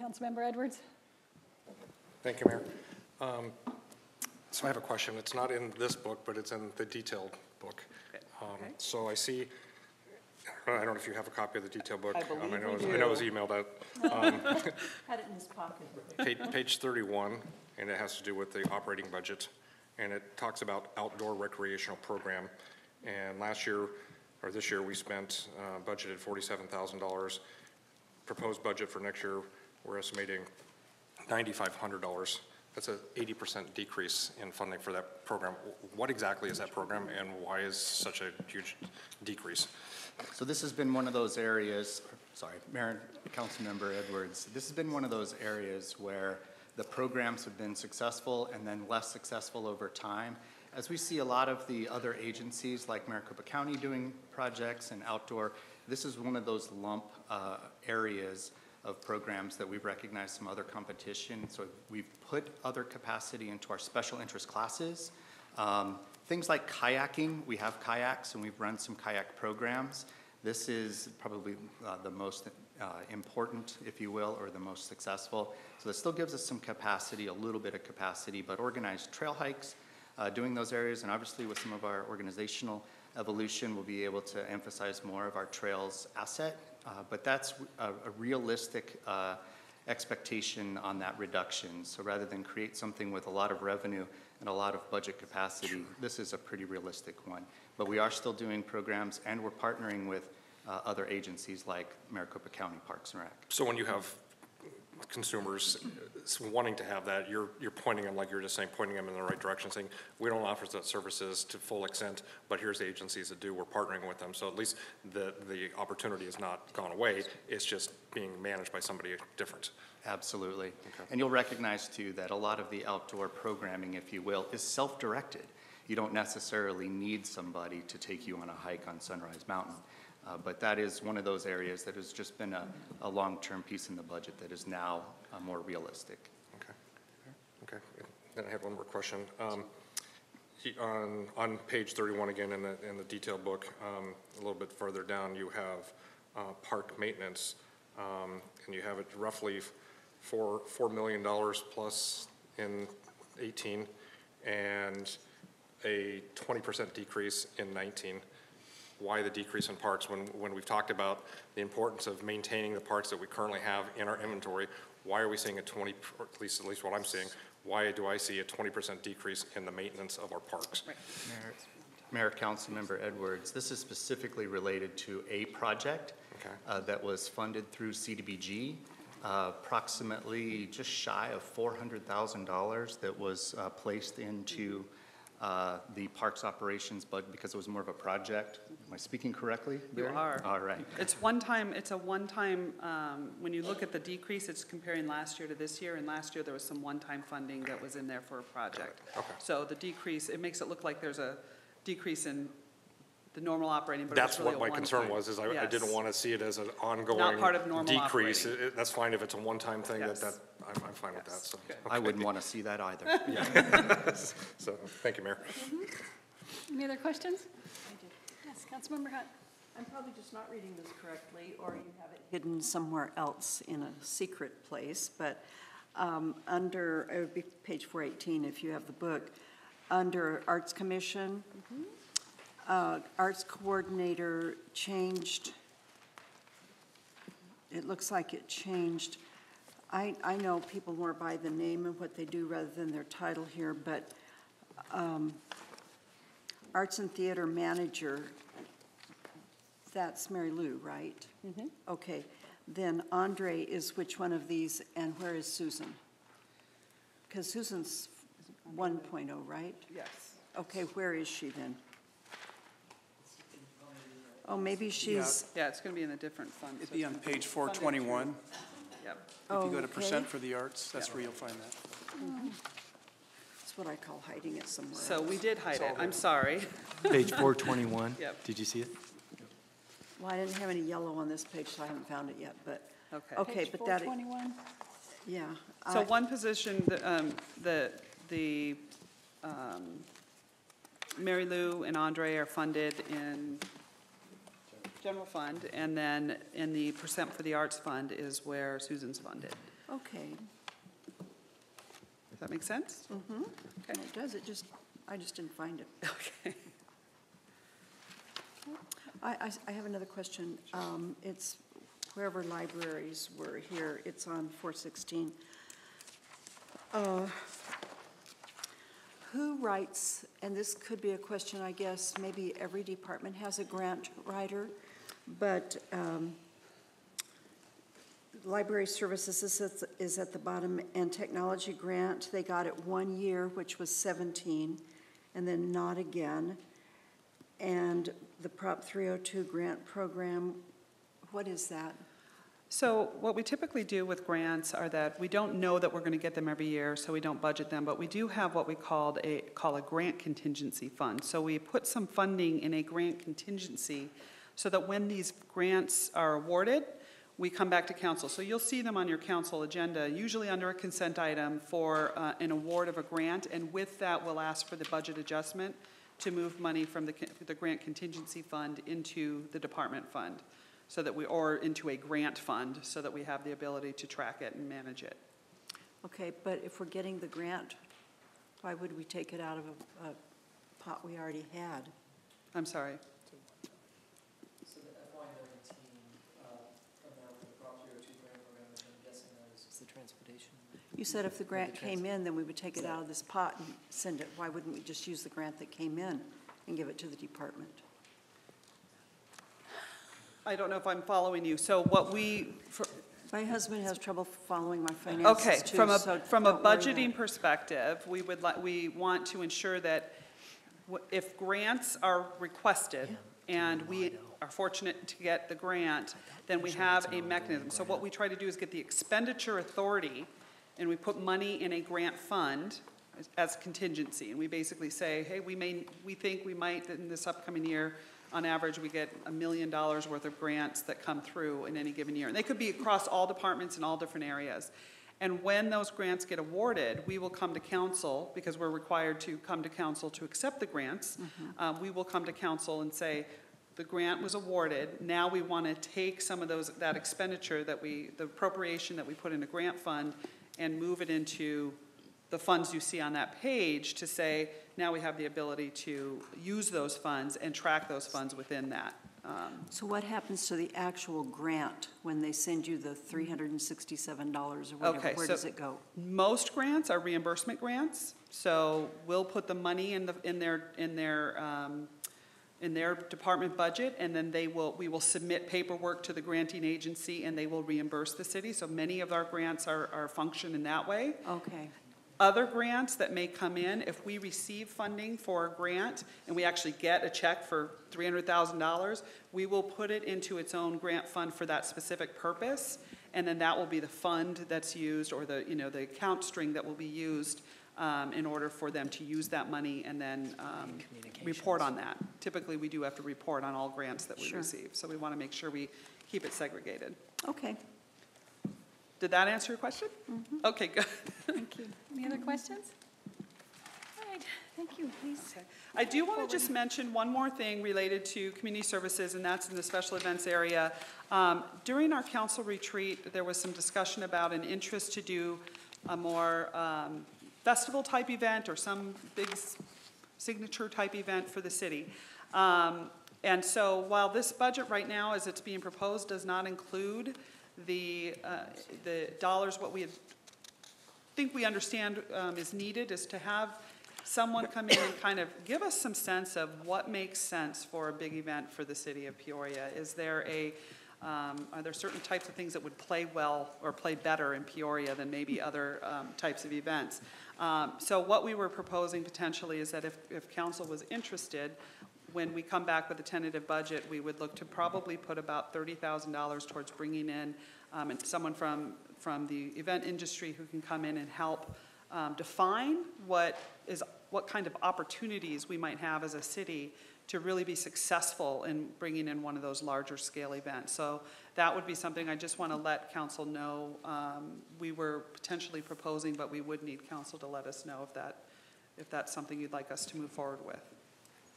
Councilmember Edwards? Thank you, Mayor. So I have a question. It's not in this book, but it's in the detailed book. So I see, I don't know if you have a copy of the detailed book. I believe know we I know it was do. emailed out. Had it in his pocket. Page 31, and it has to do with the operating budget. And it talks about outdoor recreational program. And this year, we spent, budgeted $47,000. Proposed budget for next year, we're estimating $9,500. That's an 80% decrease in funding for that program. What exactly is that program, and why is such a huge decrease? So this has been one of those areas, Mayor, Councilmember Edwards, this has been one of those areas where the programs have been successful and then less successful over time. As we see a lot of the other agencies like Maricopa County doing projects and outdoor, this is one of those lump areas of programs that we've recognized some other competition. So we've put other capacity into our special interest classes. Things like kayaking, we have kayaks and we've run some kayak programs. This is probably the most important, if you will, or the most successful. So this still gives us some capacity, a little bit of capacity, but organized trail hikes, doing those areas, and obviously with some of our organizational evolution, we'll be able to emphasize more of our trails asset. But that's a realistic expectation on that reduction. So rather than create something with a lot of revenue and a lot of budget capacity, this is a pretty realistic one. But we are still doing programs, and we're partnering with other agencies like Maricopa County Parks and Rec. So when you have consumers wanting to have that, you're pointing them, like you're just saying, pointing them in the right direction, saying, we don't offer that services to full extent, but here's the agencies that do, we're partnering with them. So at least the opportunity has not gone away, it's just being managed by somebody different. Absolutely. Okay. And you'll recognize too that a lot of the outdoor programming, if you will, is self-directed. You don't necessarily need somebody to take you on a hike on Sunrise Mountain. But that is one of those areas that has just been a long-term piece in the budget that is now more realistic. Okay. Then I have one more question. On page 31 again in the detailed book, a little bit further down, you have park maintenance, and you have it roughly $4 million plus in 18, and a 20% decrease in 19. Why the decrease in parks when we've talked about the importance of maintaining the parks that we currently have in our inventory? Why are we seeing a 20, or at least what I'm seeing, why do I see a 20% decrease in the maintenance of our parks? Right. Mayor, Councilmember Edwards, this is specifically related to a project that was funded through CDBG, approximately just shy of $400,000 that was placed into the parks operations budget because it was more of a project. Am I speaking correctly? You Barry? are. All right. It's a one-time, when you look at the decrease, it's comparing last year to this year, and last year there was some one-time funding that was in there for a project. Okay. So the decrease, it makes it look like there's a decrease in the normal operating, but That's it's really a what my concern one-time. was, is I Yes. didn't want to see it as an ongoing Not part of normal decrease. operating. That's fine if it's a one-time thing, Yes. I'm fine with that, Yes. so. Okay. I wouldn't want to see that either. So, thank you, Mayor. Any other questions? Yes, Councilmember Hunt. I'm probably just not reading this correctly, or you have it hidden somewhere else in a secret place, but under, it would be page 418 if you have the book, under Arts Commission, Arts Coordinator changed, it looks like it changed. I know people more by the name of what they do rather than their title here, but Arts and Theater Manager, that's Mary Lou, right? Mm-hmm. Okay, then Andre is which one of these, and where is Susan? Because Susan's 1.0, right? Yes. Okay, where is she then? Oh, maybe she's, Yeah, it's going to be in a different fund. so It'd be it's on gonna be page funded 421. through- Yep. If you go to okay. percent for the arts, that's where you'll find that. That's what I call hiding it somewhere So else. we did hide it, I'm sorry. Page 421. Yep. Did you see it? Well, I didn't have any yellow on this page, so I haven't found it yet, but, Okay. okay, Page but that, 421. yeah. So I- one position, the Mary Lou and Andre are funded in general fund, and then in the percent for the arts fund is where Susan's funded. Okay, Does that make sense? mm-hmm, Okay. it does, I just didn't find it. Okay. I have another question. It's wherever libraries were here, it's on 416. Who writes, and this could be a question, I guess, maybe every department has a grant writer, but library services is at the bottom, and technology grant, they got it 1 year, which was 17, and then not again. And the Prop 302 grant program, what is that? So what we typically do with grants are that we don't know that we're going to get them every year, so we don't budget them, but we do have what we call a grant contingency fund. So we put some funding in a grant contingency so that when these grants are awarded, we come back to council. So you'll see them on your council agenda, usually under a consent item for an award of a grant, and with that, we'll ask for the budget adjustment to move money from the grant contingency fund into the department fund, so that or into a grant fund, so that we have the ability to track it and manage it. Okay, but if we're getting the grant, why would we take it out of a pot we already had? I'm sorry. So the FY19 amount for the Prop 302 grant program, which I'm guessing is the transportation. You said if the grant came in, then we would take it out of this pot and send it. Why wouldn't we just use the grant that came in and give it to the department? I don't know if I'm following you. So what My husband has trouble following my okay, finances too, so from a don't worry budgeting about it. perspective, we want to ensure that if grants are requested and we are fortunate to get the grant, then we have a mechanism. So what we try to do is get the expenditure authority, and we put money in a grant fund as contingency. And we basically say, hey, we think we might, in this upcoming year, on average, we get $1 million worth of grants that come through in any given year. And they could be across all departments in all different areas. And when those grants get awarded, we will come to council, because we're required to come to council to accept the grants. We will come to council and say, the grant was awarded, now we want to take some of that expenditure the appropriation that we put in a grant fund and move it into the funds you see on that page to say, now we have the ability to use those funds and track those funds within that. So what happens to the actual grant when they send you the $367 or whatever? Okay, Where so does it go? most grants are reimbursement grants, so we'll put the money in their department budget, and then we will submit paperwork to the granting agency, and they will reimburse the city. So many of our grants are function in that way. Okay. Other grants that may come in, if we receive funding for a grant and we actually get a check for $300,000, we will put it into its own grant fund for that specific purpose, and then that will be the fund that's used, or the account string that will be used in order for them to use that money and then report on that. Typically, we do have to report on all grants that we receive, so we want to make sure we keep it segregated. Okay. Did that answer your question? Mm-hmm. Okay, good. Thank you. Any other questions? All right, thank you, please. Okay. I do want to just mention one more thing related to community services, and that's in the special events area. During our council retreat, there was some discussion about an interest to do a more festival-type event or some big signature-type event for the city. And so while this budget right now, as it's being proposed, does not include the dollars, what we think we understand is needed is to have someone come in and kind of give us some sense of what makes sense for a big event for the city of Peoria. Is there are there certain types of things that would play well or play better in Peoria than maybe other types of events? So what we were proposing potentially is that if council was interested, when we come back with a tentative budget, we would look to probably put about $30,000 towards bringing in someone from the event industry who can come in and help define what kind of opportunities we might have as a city to really be successful in bringing in one of those larger scale events. So that would be something I just want to let council know we were potentially proposing, but we would need council to let us know if that's something you'd like us to move forward with.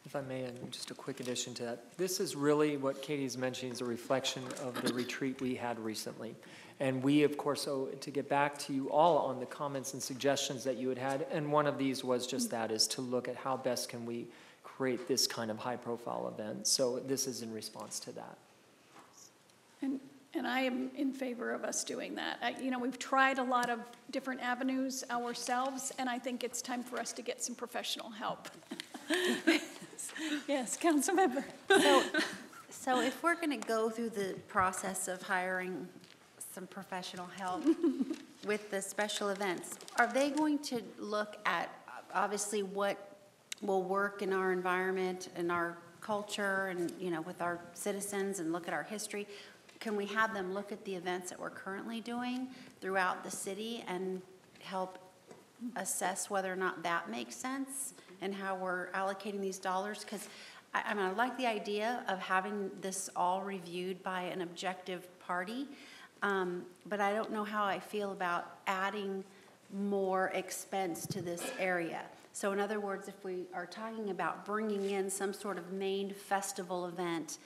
If I may, and just a quick addition to that, this is really what Katie's mentioning is a reflection of the retreat we had recently. And we, of course, owe to get back to you all on the comments and suggestions that you had, and one of these was just that, is to look at how best can we create this kind of high-profile event. So this is in response to that. And I am in favor of us doing that. We've tried a lot of different avenues ourselves, and I think it's time for us to get some professional help. Yes, Councilmember. So if we're going to go through the process of hiring some professional help with the special events, are they going to look at, obviously, what will work in our environment and our culture and, with our citizens, and look at our history? Can we have them look at the events that we're currently doing throughout the city and help assess whether or not that makes sense and how we're allocating these dollars? Because I like the idea of having this all reviewed by an objective party, but I don't know how I feel about adding more expense to this area. So in other words, if we are talking about bringing in some sort of main festival event,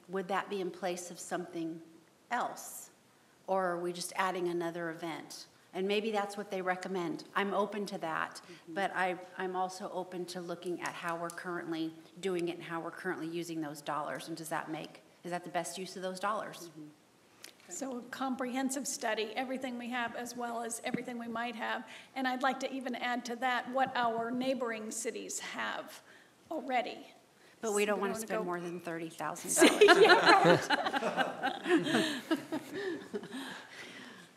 would that be in place of something else? Or are we just adding another event? And maybe that's what they recommend. I'm open to that, but I'm also open to looking at how we're currently doing it and how we're currently using those dollars. And is that the best use of those dollars? So a comprehensive study, everything we have as well as everything we might have. And I'd like to even add to that what our neighboring cities have already. But we don't want to spend more than $30,000. Yeah, right.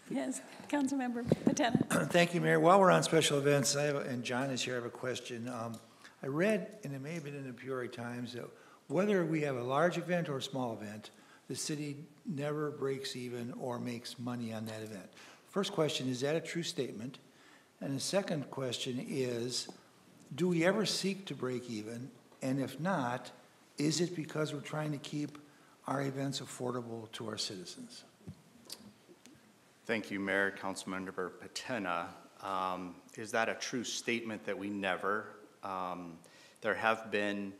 Yes, Councilmember Patena. Thank you, Mayor. While we're on special events, and John is here, I have a question. I read, and it may have been in the Peoria Times, that whether we have a large event or a small event, the city never breaks even or makes money on that event. First question, is that a true statement? And the second question is, do we ever seek to break even? And if not, is it because we're trying to keep our events affordable to our citizens? Thank you, Mayor, Councilmember Patena. Is that a true statement that we never? There have been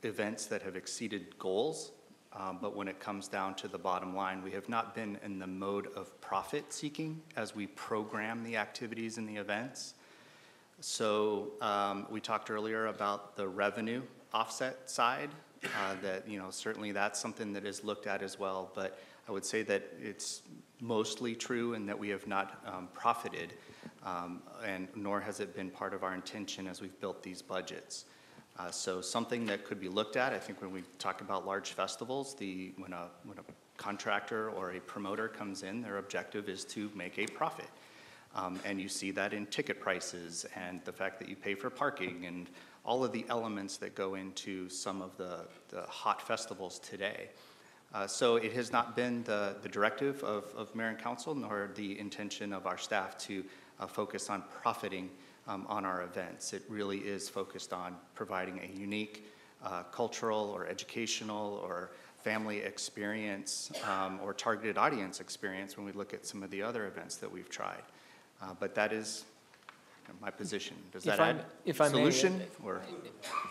events that have exceeded goals, But when it comes down to the bottom line, we have not been in the mode of profit seeking as we program the activities and the events. So we talked earlier about the revenue offset side, that, certainly that's something that is looked at as well. But I would say that it's mostly true and that we have not profited, and nor has it been part of our intention as we've built these budgets. So something that could be looked at, I think when we talk about large festivals, when a contractor or a promoter comes in, their objective is to make a profit. And you see that in ticket prices and the fact that you pay for parking and all of the elements that go into some of the hot festivals today. So it has not been the directive of Mayor and Council nor the intention of our staff to focus on profiting on our events. It really is focused on providing a unique cultural or educational or family experience or targeted audience experience when we look at some of the other events that we've tried. But that is my position. Does that add solution?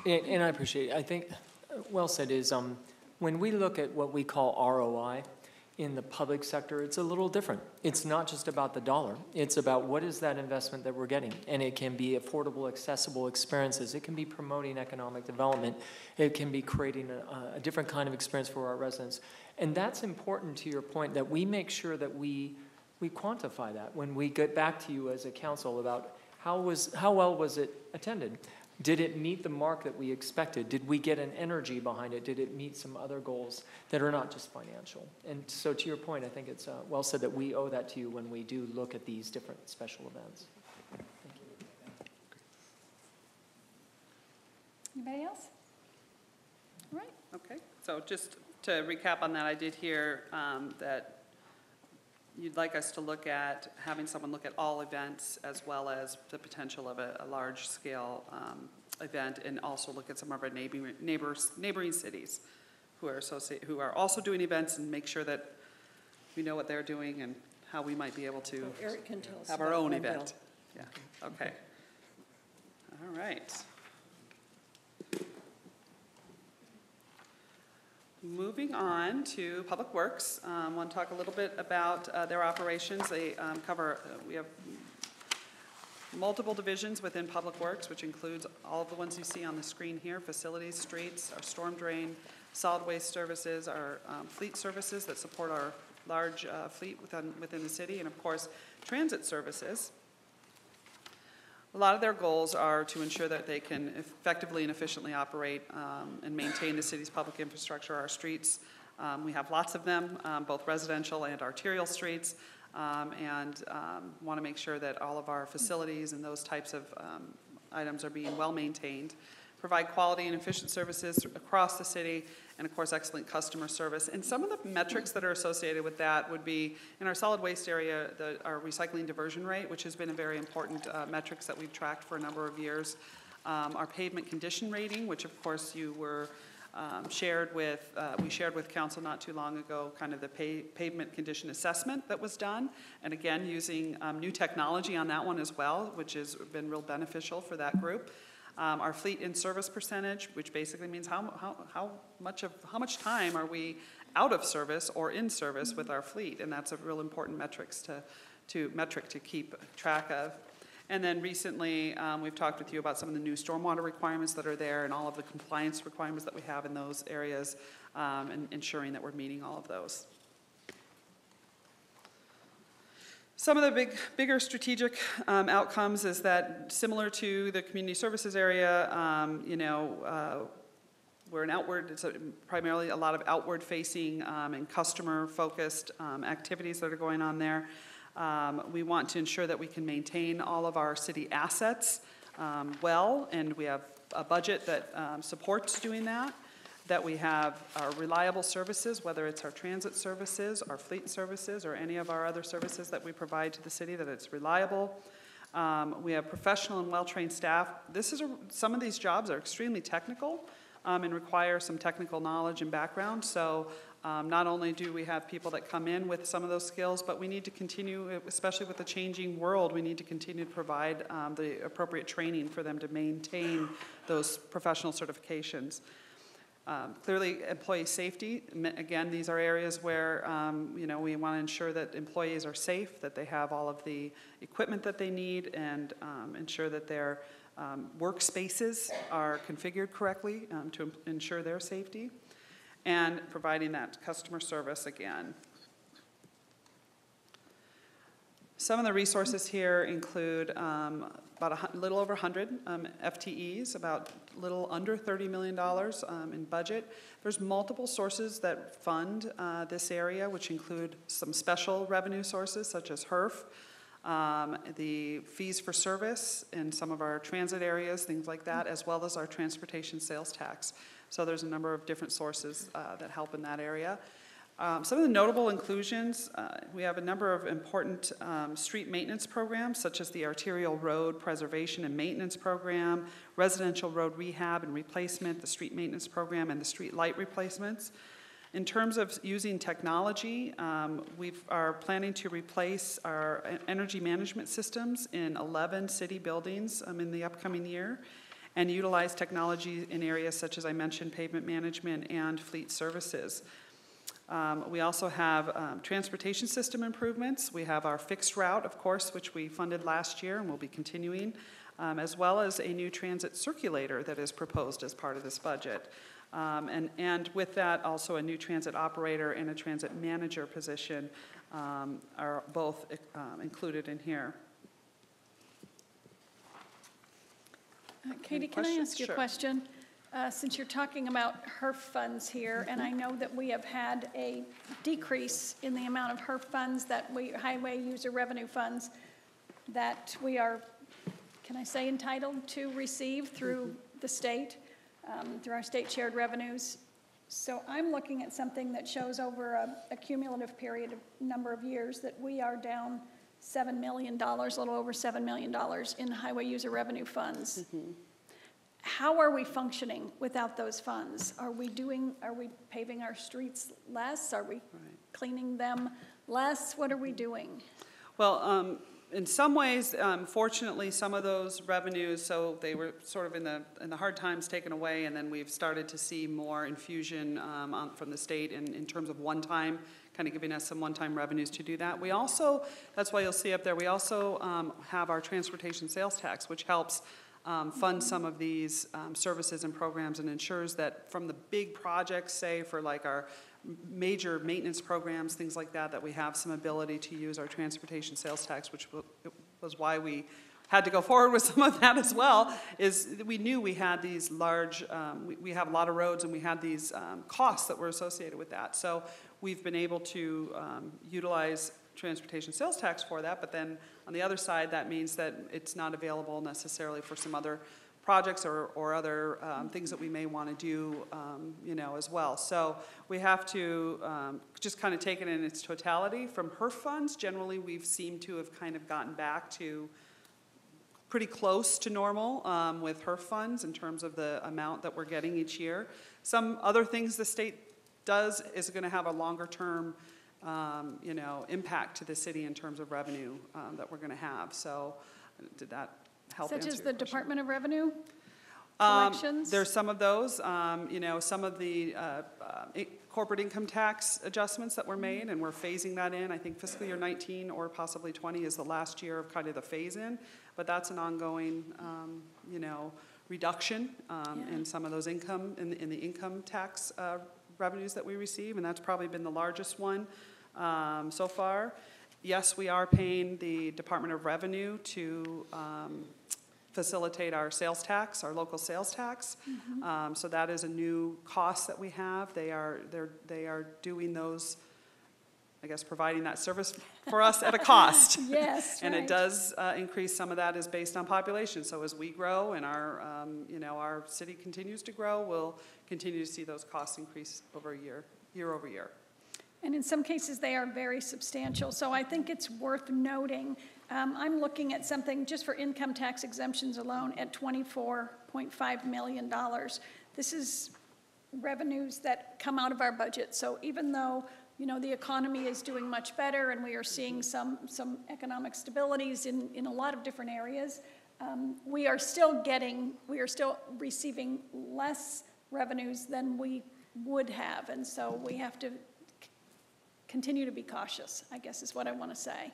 And I appreciate it. I think, well said, is when we look at what we call ROI in the public sector, it's a little different. It's not just about the dollar. It's about what is that investment that we're getting. And it can be affordable, accessible experiences. It can be promoting economic development. It can be creating a different kind of experience for our residents. And that's important to your point, that we make sure that we quantify that when we get back to you as a council about how well was it attended? Did it meet the mark that we expected? Did we get an energy behind it? Did it meet some other goals that are not just financial? And so to your point, I think it's well said that we owe that to you when we do look at these different special events. Thank you. Anybody else? All right. Okay, so just to recap on that, I did hear that you'd like us to look at having someone look at all events as well as the potential of a large-scale event, and also look at some of our neighboring cities who are also doing events, and make sure that we know what they're doing and how we might be able to Eric can tell us have our about own Glenville. event. Yeah, okay. All right. Moving on to Public Works, I want to talk a little bit about their operations. They we have multiple divisions within Public Works, which includes all of the ones you see on the screen here: facilities, streets, our storm drain, solid waste services, our fleet services that support our large fleet within the city, and of course, transit services. A lot of their goals are to ensure that they can effectively and efficiently operate and maintain the city's public infrastructure, our streets. We have lots of them, both residential and arterial streets, and want to make sure that all of our facilities and those types of items are being well maintained. Provide quality and efficient services across the city, and of course, excellent customer service. And some of the metrics that are associated with that would be, in our solid waste area, our recycling diversion rate, which has been a very important metrics that we've tracked for a number of years. Our pavement condition rating, which of course you were we shared with council not too long ago, kind of the pavement condition assessment that was done. And again, using new technology on that one as well, which has been real beneficial for that group. Our fleet in service percentage, which basically means how much time are we out of service or in service with our fleet, and that's a real important metric to keep track of. And then recently, we've talked with you about some of the new stormwater requirements that are there, and all of the compliance requirements that we have in those areas, and ensuring that we're meeting all of those. Some of the bigger strategic outcomes is that, similar to the community services area, we're an outward, it's primarily a lot of outward-facing and customer-focused activities that are going on there. We want to ensure that we can maintain all of our city assets well, and we have a budget that supports doing that. That we have our reliable services, whether it's our transit services, our fleet services, or any of our other services that we provide to the city, that it's reliable. We have professional and well-trained staff. Some of these jobs are extremely technical and require some technical knowledge and background. So not only do we have people that come in with some of those skills, but we need to continue, especially with the changing world, we need to continue to provide the appropriate training for them to maintain those professional certifications. Clearly, employee safety, again, these are areas where, we want to ensure that employees are safe, that they have all of the equipment that they need, and ensure that their workspaces are configured correctly to ensure their safety, and providing that customer service again. Some of the resources here include about a little over 100 FTEs, about a little under $30 million in budget. There's multiple sources that fund this area, which include some special revenue sources such as HERF, the fees for service in some of our transit areas, things like that, as well as our transportation sales tax. So there's a number of different sources that help in that area. Some of the notable inclusions, we have a number of important street maintenance programs, such as the Arterial Road Preservation and Maintenance Program, Residential Road Rehab and Replacement, the Street Maintenance Program, and the Street Light Replacements. In terms of using technology, we are planning to replace our energy management systems in 11 city buildings in the upcoming year, and utilize technology in areas such as I mentioned, pavement management and fleet services. We also have transportation system improvements. We have our fixed route, of course, which we funded last year and will be continuing, as well as a new transit circulator that is proposed as part of this budget. And with that, also a new transit operator and a transit manager position are both included in here. Katie, can I ask you a question? Since you're talking about HERF funds here, and I know that we have had a decrease in the amount of HERF funds highway user revenue funds, that we are, can I say, entitled to receive through the state, through our state shared revenues. So I'm looking at something that shows over a cumulative period of number of years that we are down $7 million, a little over $7 million in highway user revenue funds. How are we functioning without those funds? Are we paving our streets less? Are we cleaning them less? What are we doing? Well, in some ways, fortunately, some of those revenues, so they were sort of in the hard times taken away, and then we've started to see more infusion from the state in terms of one-time, kind of giving us some one-time revenues to do that. We also, that's why you'll see up there, we also have our transportation sales tax, which helps fund some of these services and programs and ensures that from the big projects, say for like our major maintenance programs, things like that, that we have some ability to use our transportation sales tax, which was why we had to go forward with some of that as well, is we knew we had these large, we have a lot of roads and we had these costs that were associated with that. So we've been able to utilize transportation sales tax for that, but then on the other side, that means that it's not available necessarily for some other projects or other things that we may want to do, as well. So we have to just kind of take it in its totality. From HERF funds, generally we've seemed to have kind of gotten back to pretty close to normal with HERF funds in terms of the amount that we're getting each year. Some other things the state does is going to have a longer term impact to the city in terms of revenue that we're going to have. So did that help answer your question? Such as the Department of Revenue collections? There's some of those, some of the corporate income tax adjustments that were made, and we're phasing that in. I think fiscal year 19 or possibly 20 is the last year of kind of the phase-in, but that's an ongoing, reduction in some of those income, in the income tax revenues that we receive, and that's probably been the largest one so far. Yes, we are paying the Department of Revenue to facilitate our sales tax, our local sales tax. So that is a new cost that we have. They are doing those, I guess, providing that service for us at a cost. Yes, And right. it does increase. Some of that is based on population. So as we grow and our city continues to grow, we'll continue to see those costs increase year over year. And in some cases, they are very substantial. So I think it's worth noting. I'm looking at something just for income tax exemptions alone at $24.5 million. This is revenues that come out of our budget. So even though the economy is doing much better and we are seeing some economic stabilities in a lot of different areas, we are still receiving less revenues than we would have. And so we have to continue to be cautious, I guess is what I want to say.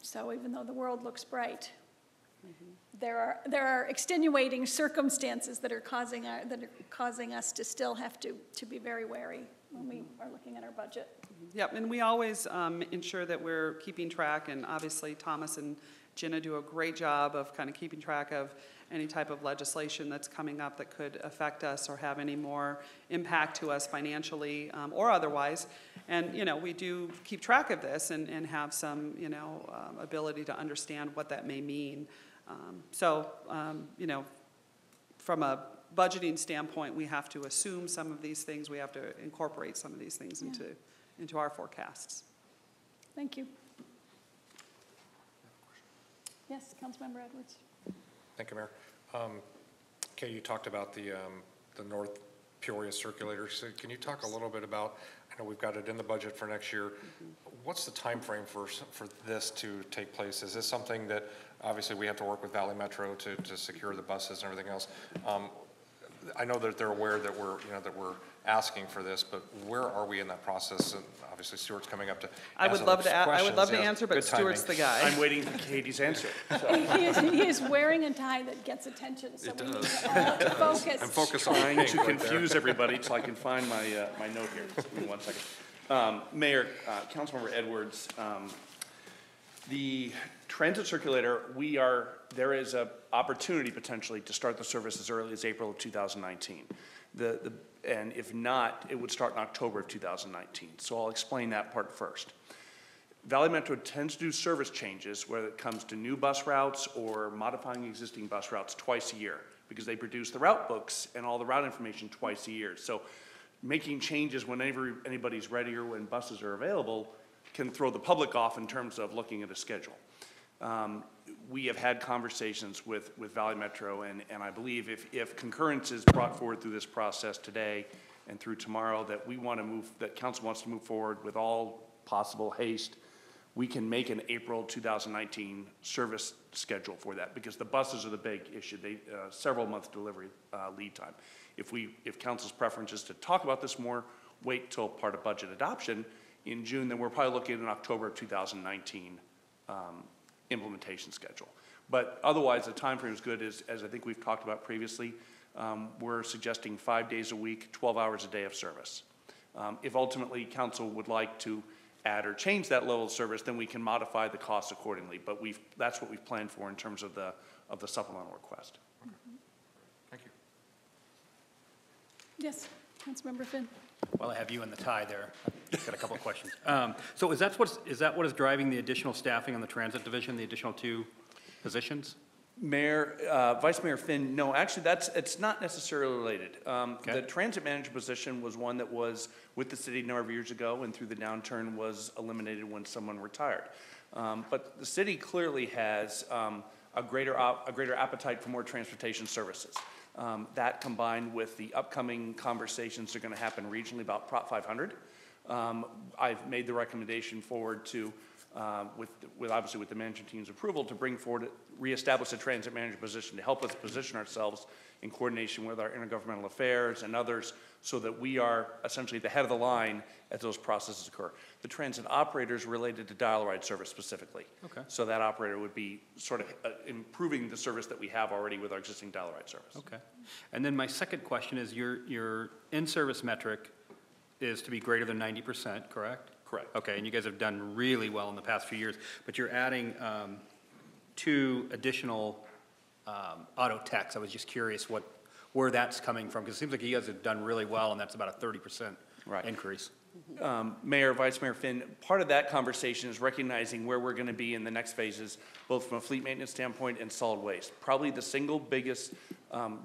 So even though the world looks bright, there are extenuating circumstances that are causing us to still have to be very wary when we are looking at our budget. Yep, and we always ensure that we're keeping track, and obviously Thomas and Jenna do a great job of kind of keeping track of any type of legislation that's coming up that could affect us or have any more impact to us financially or otherwise. And, you know, we do keep track of this and have some, you know, ability to understand what that may mean. You know, from a budgeting standpoint, we have to assume some of these things. We have to incorporate some of these things into our forecasts. Thank you. Yes, Councilmember Edwards. Thank you, Mayor. Kay, you talked about the North Peoria circulator. So can you talk a little bit about, I know we've got it in the budget for next year. What's the time frame for this to take place? Is this something that, obviously we have to work with Valley Metro to secure the buses and everything else? I know that they're aware that we're asking for this, but where are we in that process? And obviously Stuart's coming up to I would love to answer, but Stuart's the guy. I'm waiting for Katie's answer. So. He is wearing a tie that gets attention, so we need to focus. I'm focused on trying to confuse everybody so I can find my my note here. Just give me 1 second. Mayor, Councilmember Edwards, the transit circulator, there is an opportunity potentially to start the service as early as April of 2019. And if not, it would start in October of 2019. So I'll explain that part first. Valley Metro tends to do service changes, whether it comes to new bus routes or modifying existing bus routes, twice a year, because they produce the route books and all the route information twice a year. So making changes whenever anybody's ready or when buses are available can throw the public off in terms of looking at a schedule. We have had conversations with Valley Metro, and I believe if concurrence is brought forward through this process today and through tomorrow, that council wants to move forward with all possible haste, we can make an April 2019 service schedule for that, because the buses are the big issue. They several month delivery lead time. If council's preference is to talk about this more, wait till part of budget adoption in June, then we're probably looking at an October 2019 implementation schedule. But otherwise, the time frame is good, as I think we've talked about previously. We're suggesting 5 days a week, 12 hours a day of service. If ultimately council would like to add or change that level of service, then we can modify the cost accordingly. But that's what we've planned for in terms of the supplemental request. Thank you. Yes, Councilmember Finn. While I have you in the tie there, I've got a couple of questions. So is that what is driving the additional staffing on the transit division, the additional 2 positions? Mayor, Vice Mayor Finn, no, actually it's not necessarily related. The transit manager position was one that was with the city a number of years ago, and through the downturn was eliminated when someone retired. But the city clearly has a greater appetite for more transportation services. That combined with the upcoming conversations that are going to happen regionally about Prop 500. I've made the recommendation forward to, obviously with the management team's approval, to bring forward, reestablish a transit manager position to help us position ourselves in coordination with our intergovernmental affairs and others, so that we are essentially the head of the line as those processes occur. The transit operator is related to dial-a-ride service specifically. Okay. So that operator would be sort of improving the service that we have already with our existing dial-a-ride service. Okay. And then my second question is your in-service metric is to be greater than 90%, correct? Correct. Okay, and you guys have done really well in the past few years, but you're adding 2 additional auto techs. I was just curious where that's coming from, because it seems like you guys have done really well, and that's about a 30% increase. Mayor, Vice Mayor Finn, part of that conversation is recognizing where we're going to be in the next phases, both from a fleet maintenance standpoint and solid waste. Probably the single biggest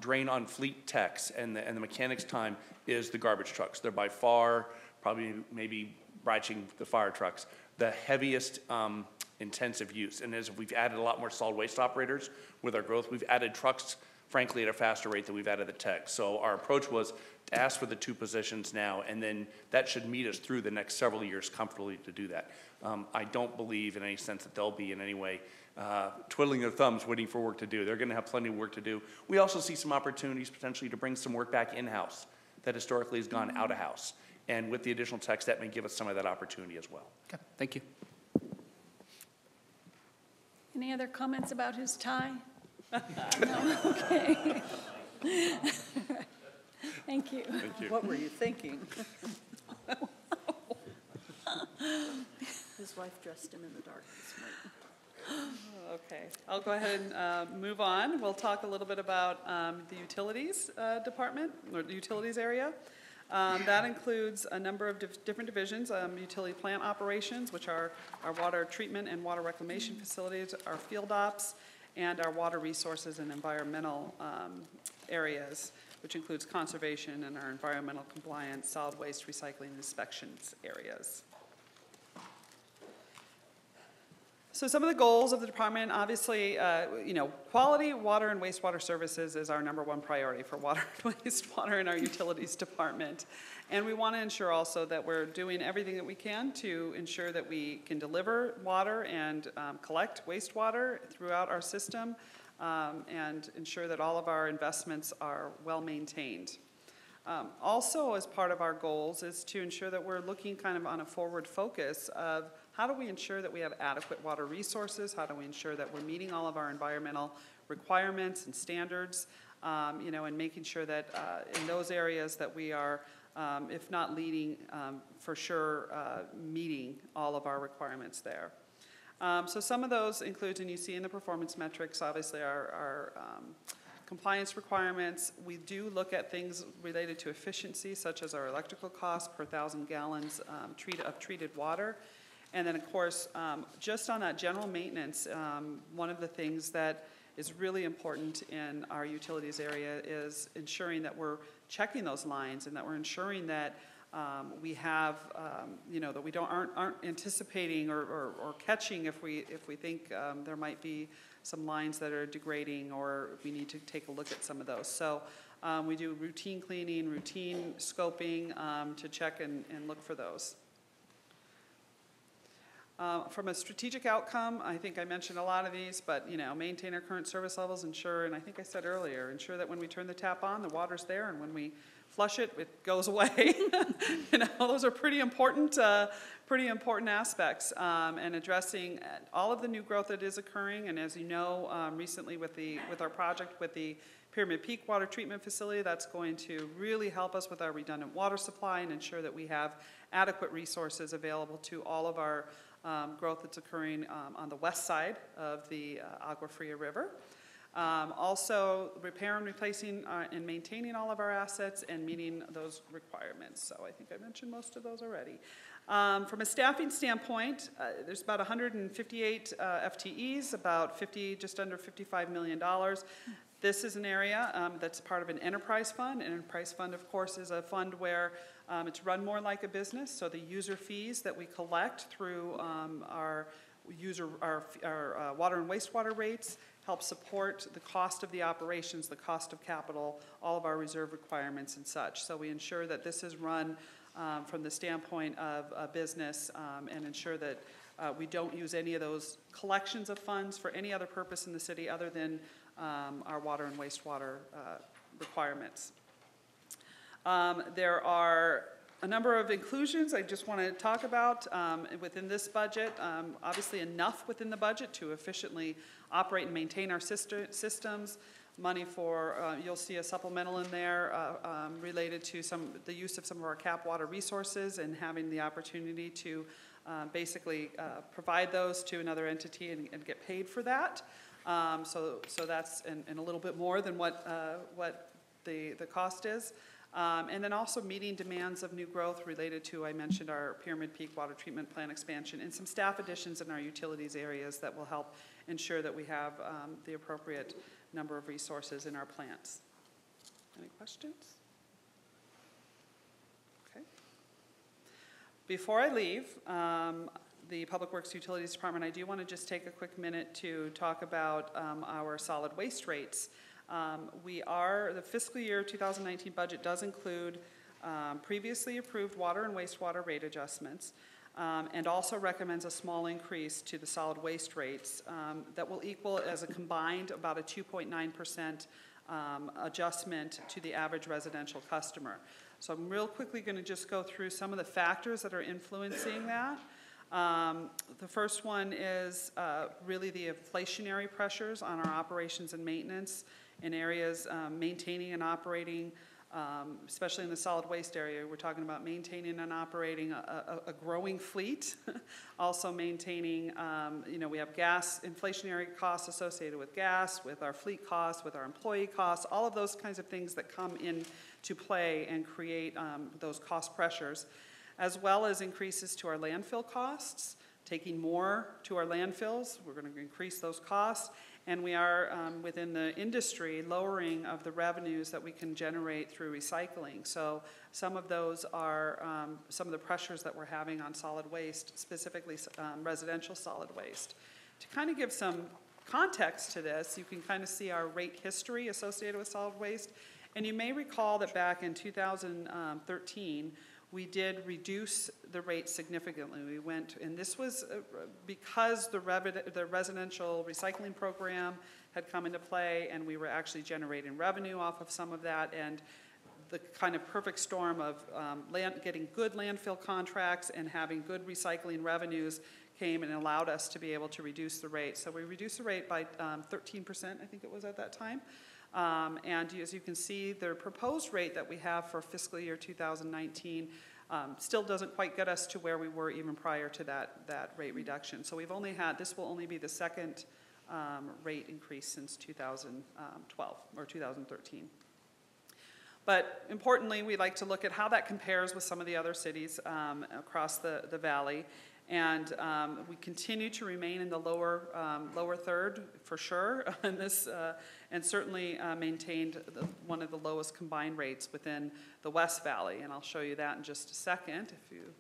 drain on fleet techs and the mechanics' time is the garbage trucks. They're by far, probably maybe bridging the fire trucks, the heaviest intensive use. And as we've added a lot more solid waste operators with our growth, we've added trucks, frankly, at a faster rate than we've added the techs. So our approach was ask for the 2 positions now, and then that should meet us through the next several years comfortably to do that. I don't believe in any sense that they'll be in any way twiddling their thumbs waiting for work to do. They're going to have plenty of work to do. We also see some opportunities potentially to bring some work back in-house that historically has gone out-of-house. And with the additional text, that may give us some of that opportunity as well. Okay, thank you. Any other comments about his tie? No, okay. Thank you. What were you thinking? His wife dressed him in the dark this morning. Okay, I'll go ahead and move on. We'll talk a little bit about the utilities department, or the utilities area. That includes a number of different divisions, utility plant operations, which are our water treatment and water reclamation facilities, our field ops, and our water resources and environmental areas, which includes conservation and our environmental compliance, solid waste recycling inspections areas. So some of the goals of the department, obviously, quality water and wastewater services is our #1 priority for water and wastewater in our utilities department. And we want to ensure also that we're doing everything that we can to ensure that we can deliver water and collect wastewater throughout our system and ensure that all of our investments are well maintained. Also, as part of our goals is to ensure that we're looking kind of on a forward focus of how do we ensure that we have adequate water resources? How do we ensure that we're meeting all of our environmental requirements and standards? And making sure that in those areas that we are, if not leading, for sure meeting all of our requirements there. So some of those include, and you see in the performance metrics, obviously our compliance requirements. We do look at things related to efficiency, such as our electrical costs per 1,000 gallons of treated water. And then, of course, just on that general maintenance, one of the things that is really important in our utilities area is ensuring that we're checking those lines and that we're ensuring that we have, that we aren't anticipating or catching if we think there might be some lines that are degrading or we need to take a look at some of those. So we do routine cleaning, routine scoping to check and look for those. From a strategic outcome, I think I mentioned a lot of these, but maintain our current service levels, ensure, and I think I said earlier, ensure that when we turn the tap on, the water's there, and when we flush it, it goes away. Those are pretty important aspects, and addressing all of the new growth that is occurring. And as you know, recently with our project with the Pyramid Peak Water Treatment Facility, that's going to really help us with our redundant water supply and ensure that we have adequate resources available to all of our growth that's occurring on the west side of the Agua Fria River. Also, repair and replacing and maintaining all of our assets and meeting those requirements. So I think I mentioned most of those already. From a staffing standpoint, there's about 158 FTEs, about just under $55 million. This is an area that's part of an enterprise fund. An enterprise fund, of course, is a fund where it's run more like a business. So the user fees that we collect through our water and wastewater rates help support the cost of the operations, the cost of capital, all of our reserve requirements and such. So we ensure that this is run from the standpoint of a business and ensure that we don't use any of those collections of funds for any other purpose in the city other than our water and wastewater requirements. There are a number of inclusions I just want to talk about within this budget. Obviously enough within the budget to efficiently operate and maintain our systems. Money for, you'll see a supplemental in there related to the use of some of our cap water resources and having the opportunity to basically provide those to another entity and get paid for that. So that's and a little bit more than what the cost is. And then also meeting demands of new growth related to, I mentioned, our Pyramid Peak Water Treatment Plant expansion and some staff additions in our utilities areas that will help ensure that we have the appropriate number of resources in our plants. Any questions? Okay. Before I leave the Public Works Utilities Department, I do want to just take a quick minute to talk about our solid waste rates. The fiscal year 2019 budget does include previously approved water and wastewater rate adjustments, and also recommends a small increase to the solid waste rates that will equal as a combined about a 2.9% adjustment to the average residential customer. So I'm real quickly going to just go through some of the factors that are influencing that. The first one is really the inflationary pressures on our operations and maintenance in areas maintaining and operating, especially in the solid waste area. We're talking about maintaining and operating a growing fleet. Also maintaining, we have gas, inflationary costs associated with gas, with our fleet costs, with our employee costs, all of those kinds of things that come into play and create those cost pressures, as well as increases to our landfill costs, taking more to our landfills. We're going to increase those costs. And we are, within the industry, lowering of the revenues that we can generate through recycling. So some of those are some of the pressures that we're having on solid waste, specifically residential solid waste. To kind of give some context to this, you can kind of see our rate history associated with solid waste. And you may recall that back in 2013, we did reduce the rate significantly. We went, and this was because the residential recycling program had come into play, and we were actually generating revenue off of some of that, and the kind of perfect storm of getting good landfill contracts and having good recycling revenues came and allowed us to be able to reduce the rate. So we reduced the rate by 13%, I think it was at that time. And as you can see, the proposed rate that we have for fiscal year 2019 still doesn't quite get us to where we were even prior to that rate reduction. So this will only be the second rate increase since 2012 or 2013. But importantly, we like to look at how that compares with some of the other cities across the valley. And we continue to remain in the lower third for sure in this, and certainly maintained one of the lowest combined rates within the West Valley. And I'll show you that in just a second if you're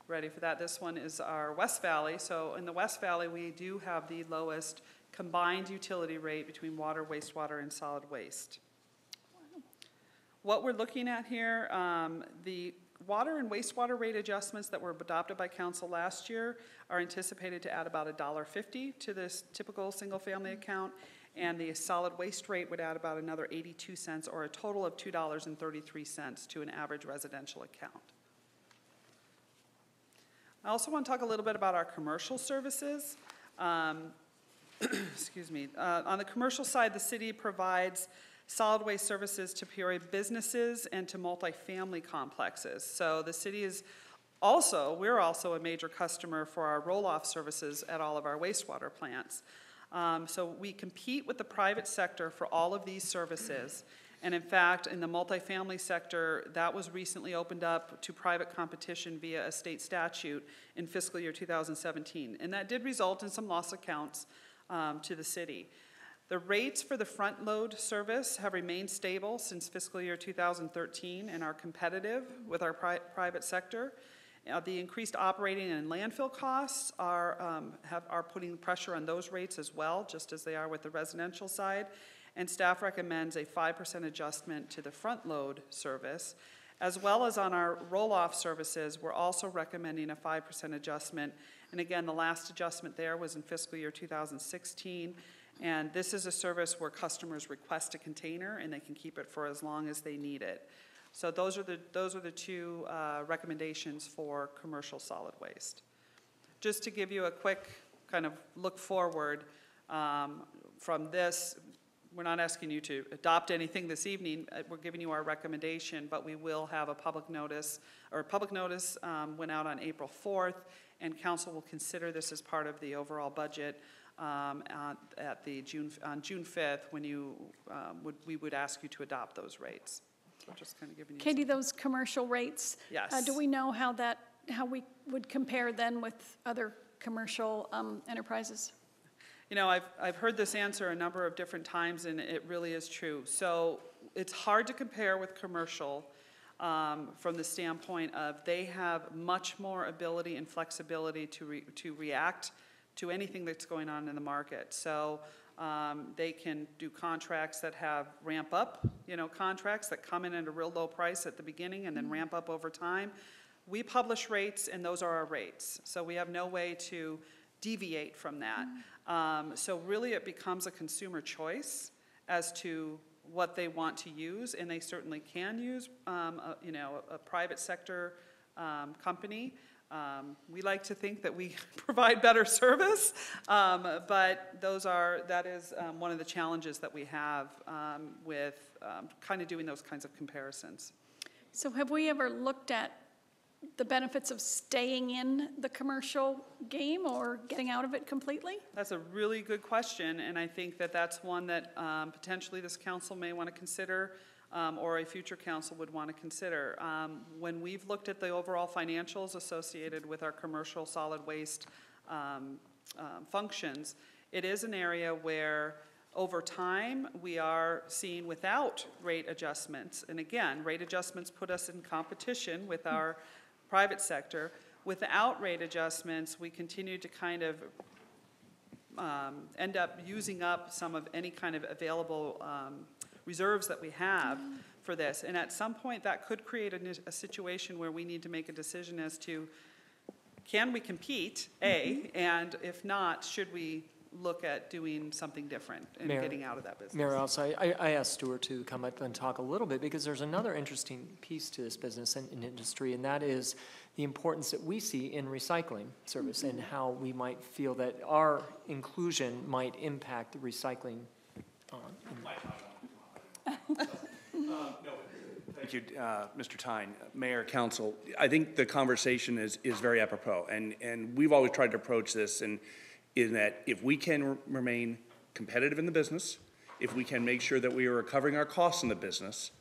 ready for that. This one is our West Valley. So in the West Valley, we do have the lowest combined utility rate between water, wastewater, and solid waste. What we're looking at here, the water and wastewater rate adjustments that were adopted by council last year are anticipated to add about $1.50 to this typical single-family account, and the solid waste rate would add about another 82 cents, or a total of $2.33 to an average residential account. I also want to talk a little bit about our commercial services. Excuse me. On the commercial side, the city provides solid waste services to Peoria businesses and to multifamily complexes. So the city is we're also a major customer for our roll-off services at all of our wastewater plants. So we compete with the private sector for all of these services. And in fact, in the multifamily sector, that was recently opened up to private competition via a state statute in fiscal year 2017. And that did result in some lost accounts to the city. The rates for the front load service have remained stable since fiscal year 2013 and are competitive with our private sector. The increased operating and landfill costs are putting pressure on those rates as well, just as they are with the residential side. And staff recommends a 5% adjustment to the front load service. As well as on our roll-off services, we're also recommending a 5% adjustment. And again, the last adjustment there was in fiscal year 2016. And this is a service where customers request a container and they can keep it for as long as they need it. So those are the two recommendations for commercial solid waste. Just to give you a quick kind of look forward from this, we're not asking you to adopt anything this evening. We're giving you our recommendation, but we will have a public notice, went out on April 4th, and council will consider this as part of the overall budget on June 5th, when we would ask you to adopt those rates. So just kind of giving you Katie, those commercial rates, yes. Do we know how we would compare then with other commercial enterprises? You know, I've heard this answer a number of different times, and it really is true. So it's hard to compare with commercial from the standpoint of they have much more ability and flexibility to react to anything that's going on in the market. So They can do contracts that have ramp up, contracts that come in at a real low price at the beginning and then ramp up over time. We publish rates, and those are our rates. So we have no way to deviate from that. So really it becomes a consumer choice as to what they want to use, and they certainly can use a private sector company. We like to think that we provide better service, but that is one of the challenges that we have with kind of doing those kinds of comparisons. So have we ever looked at the benefits of staying in the commercial game or getting out of it completely? That's a really good question, and I think that that's one that potentially this council may want to consider, or a future council would want to consider. When we've looked at the overall financials associated with our commercial solid waste functions, it is an area where over time we are seeing without rate adjustments, and again, rate adjustments put us in competition with our private sector. Without rate adjustments, we continue to kind of end up using up some of any kind of available reserves that we have for this. And at some point, that could create a situation where we need to make a decision as to, can we compete, A, and if not, should we look at doing something different and getting out of that business? Mayor, also, I asked Stuart to come up and talk a little bit, because there's another interesting piece to this business and industry, and that is the importance that we see in recycling service and how we might feel that our inclusion might impact the recycling. Thank you, Mr. Tyne. Mayor, Council, I think the conversation is very apropos, and we've always tried to approach this in that if we can remain competitive in the business, if we can make sure that we are recovering our costs in the business,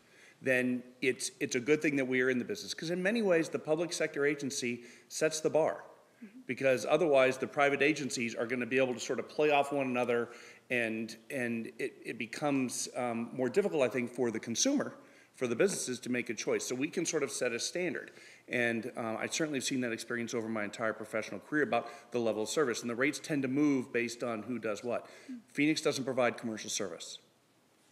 then it's a good thing that we are in the business. Because in many ways, the public sector agency sets the bar. Because otherwise, the private agencies are going to be able to sort of play off one another, and it becomes more difficult, I think, for the consumer, for the businesses to make a choice. So we can sort of set a standard. And I certainly have seen that experience over my entire professional career about the level of service. And the rates tend to move based on who does what. Phoenix doesn't provide commercial service.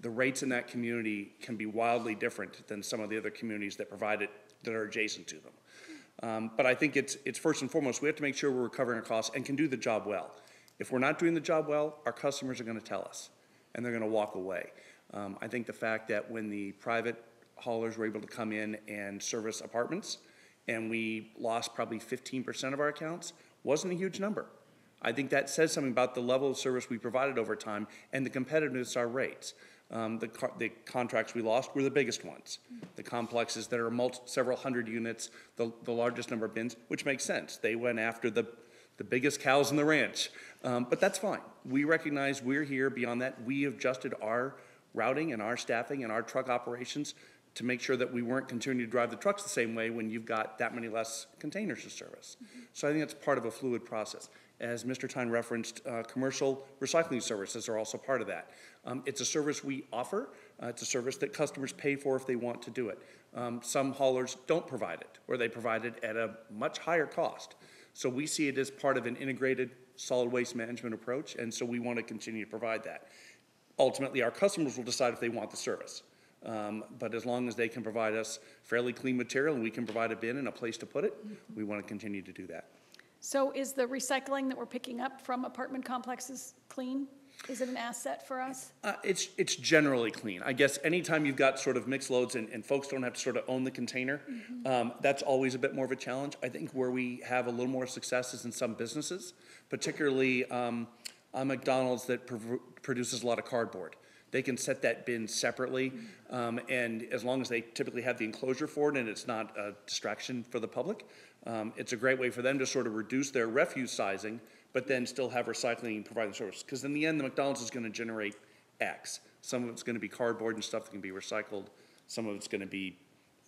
The rates in that community can be wildly different than some of the other communities that provide it, that are adjacent to them. But I think it's first and foremost, we have to make sure we're recovering our costs and can do the job well. If we're not doing the job well, our customers are going to tell us, and they're going to walk away. I think the fact that when the private haulers were able to come in and service apartments, and we lost probably 15% of our accounts, wasn't a huge number. I think that says something about the level of service we provided over time and the competitiveness of our rates. The contracts we lost were the biggest ones. The complexes that are several hundred units, the largest number of bins, which makes sense. They went after the biggest cows in the ranch. But that's fine. We recognize we're here. Beyond that, we have adjusted our routing and our staffing and our truck operations to make sure that we weren't continuing to drive the trucks the same way when you've got that many less containers to service. So I think that's part of a fluid process. As Mr. Tyne referenced, commercial recycling services are also part of that. It's a service we offer. It's a service that customers pay for if they want to do it. Some haulers don't provide it, or they provide it at a much higher cost. So we see it as part of an integrated solid waste management approach, and so we want to continue to provide that. Ultimately, our customers will decide if they want the service. But as long as they can provide us fairly clean material and we can provide a bin and a place to put it, we want to continue to do that. So is the recycling that we're picking up from apartment complexes clean? Is it an asset for us? It's generally clean. I guess anytime you've got sort of mixed loads and folks don't have to sort of own the container, that's always a bit more of a challenge. I think where we have a little more success is in some businesses, particularly McDonald's that produces a lot of cardboard. They can set that bin separately, and as long as they typically have the enclosure for it and it's not a distraction for the public, it's a great way for them to sort of reduce their refuse sizing, but then still have recycling and provide the service. Because in the end, the McDonald's is going to generate X. Some of it's going to be cardboard and stuff that can be recycled. Some of it's going to be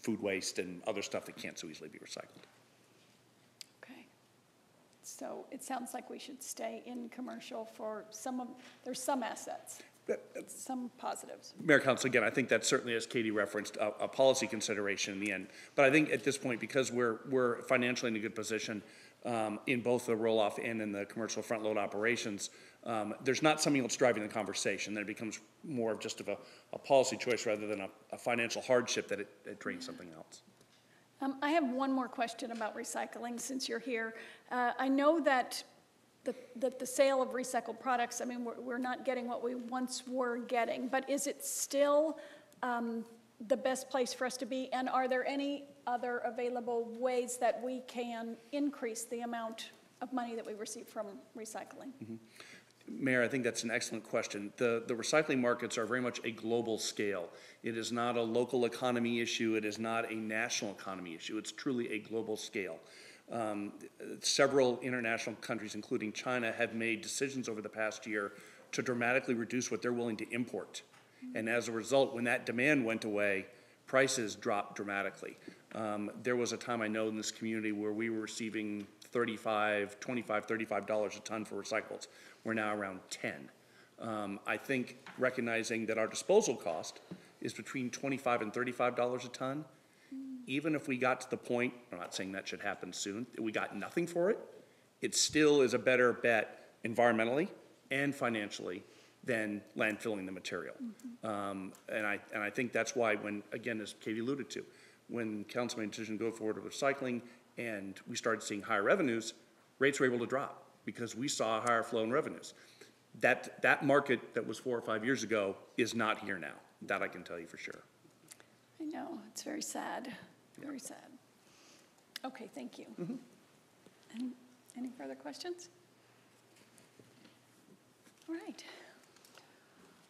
food waste and other stuff that can't so easily be recycled. Okay. So it sounds like we should stay in commercial for there's some assets. Some positives. Mayor, Council, again, I think that's certainly, as Katie referenced, a policy consideration in the end. But I think at this point, because we're financially in a good position, in both the roll-off and in the commercial front-load operations, there's not something else driving the conversation. Then it becomes more of just a policy choice rather than a financial hardship that it drains something else. I have one more question about recycling since you're here. I know that the sale of recycled products, I mean, we're not getting what we once were getting, but is it still the best place for us to be? And are there any other available ways that we can increase the amount of money that we receive from recycling? Mm-hmm. Mayor, I think that's an excellent question. The recycling markets are very much a global scale. It is not a local economy issue. It is not a national economy issue. It's truly a global scale. Several international countries, including China, have made decisions over the past year to dramatically reduce what they're willing to import. And as a result, when that demand went away, prices dropped dramatically. There was a time I know in this community where we were receiving $35 a ton for recyclables. We're now around 10. I think recognizing that our disposal cost is between $25 and $35 a ton, even if we got to the point, I'm not saying that should happen soon, that we got nothing for it, it still is a better bet environmentally and financially than landfilling the material. And I think that's why when, again, as Katie alluded to, when council made a decision to go forward with recycling and we started seeing higher revenues, rates were able to drop because we saw a higher flow in revenues. That market that was 4 or 5 years ago is not here now. That I can tell you for sure. I know, it's very sad, very sad. Okay, thank you. Any further questions? All right.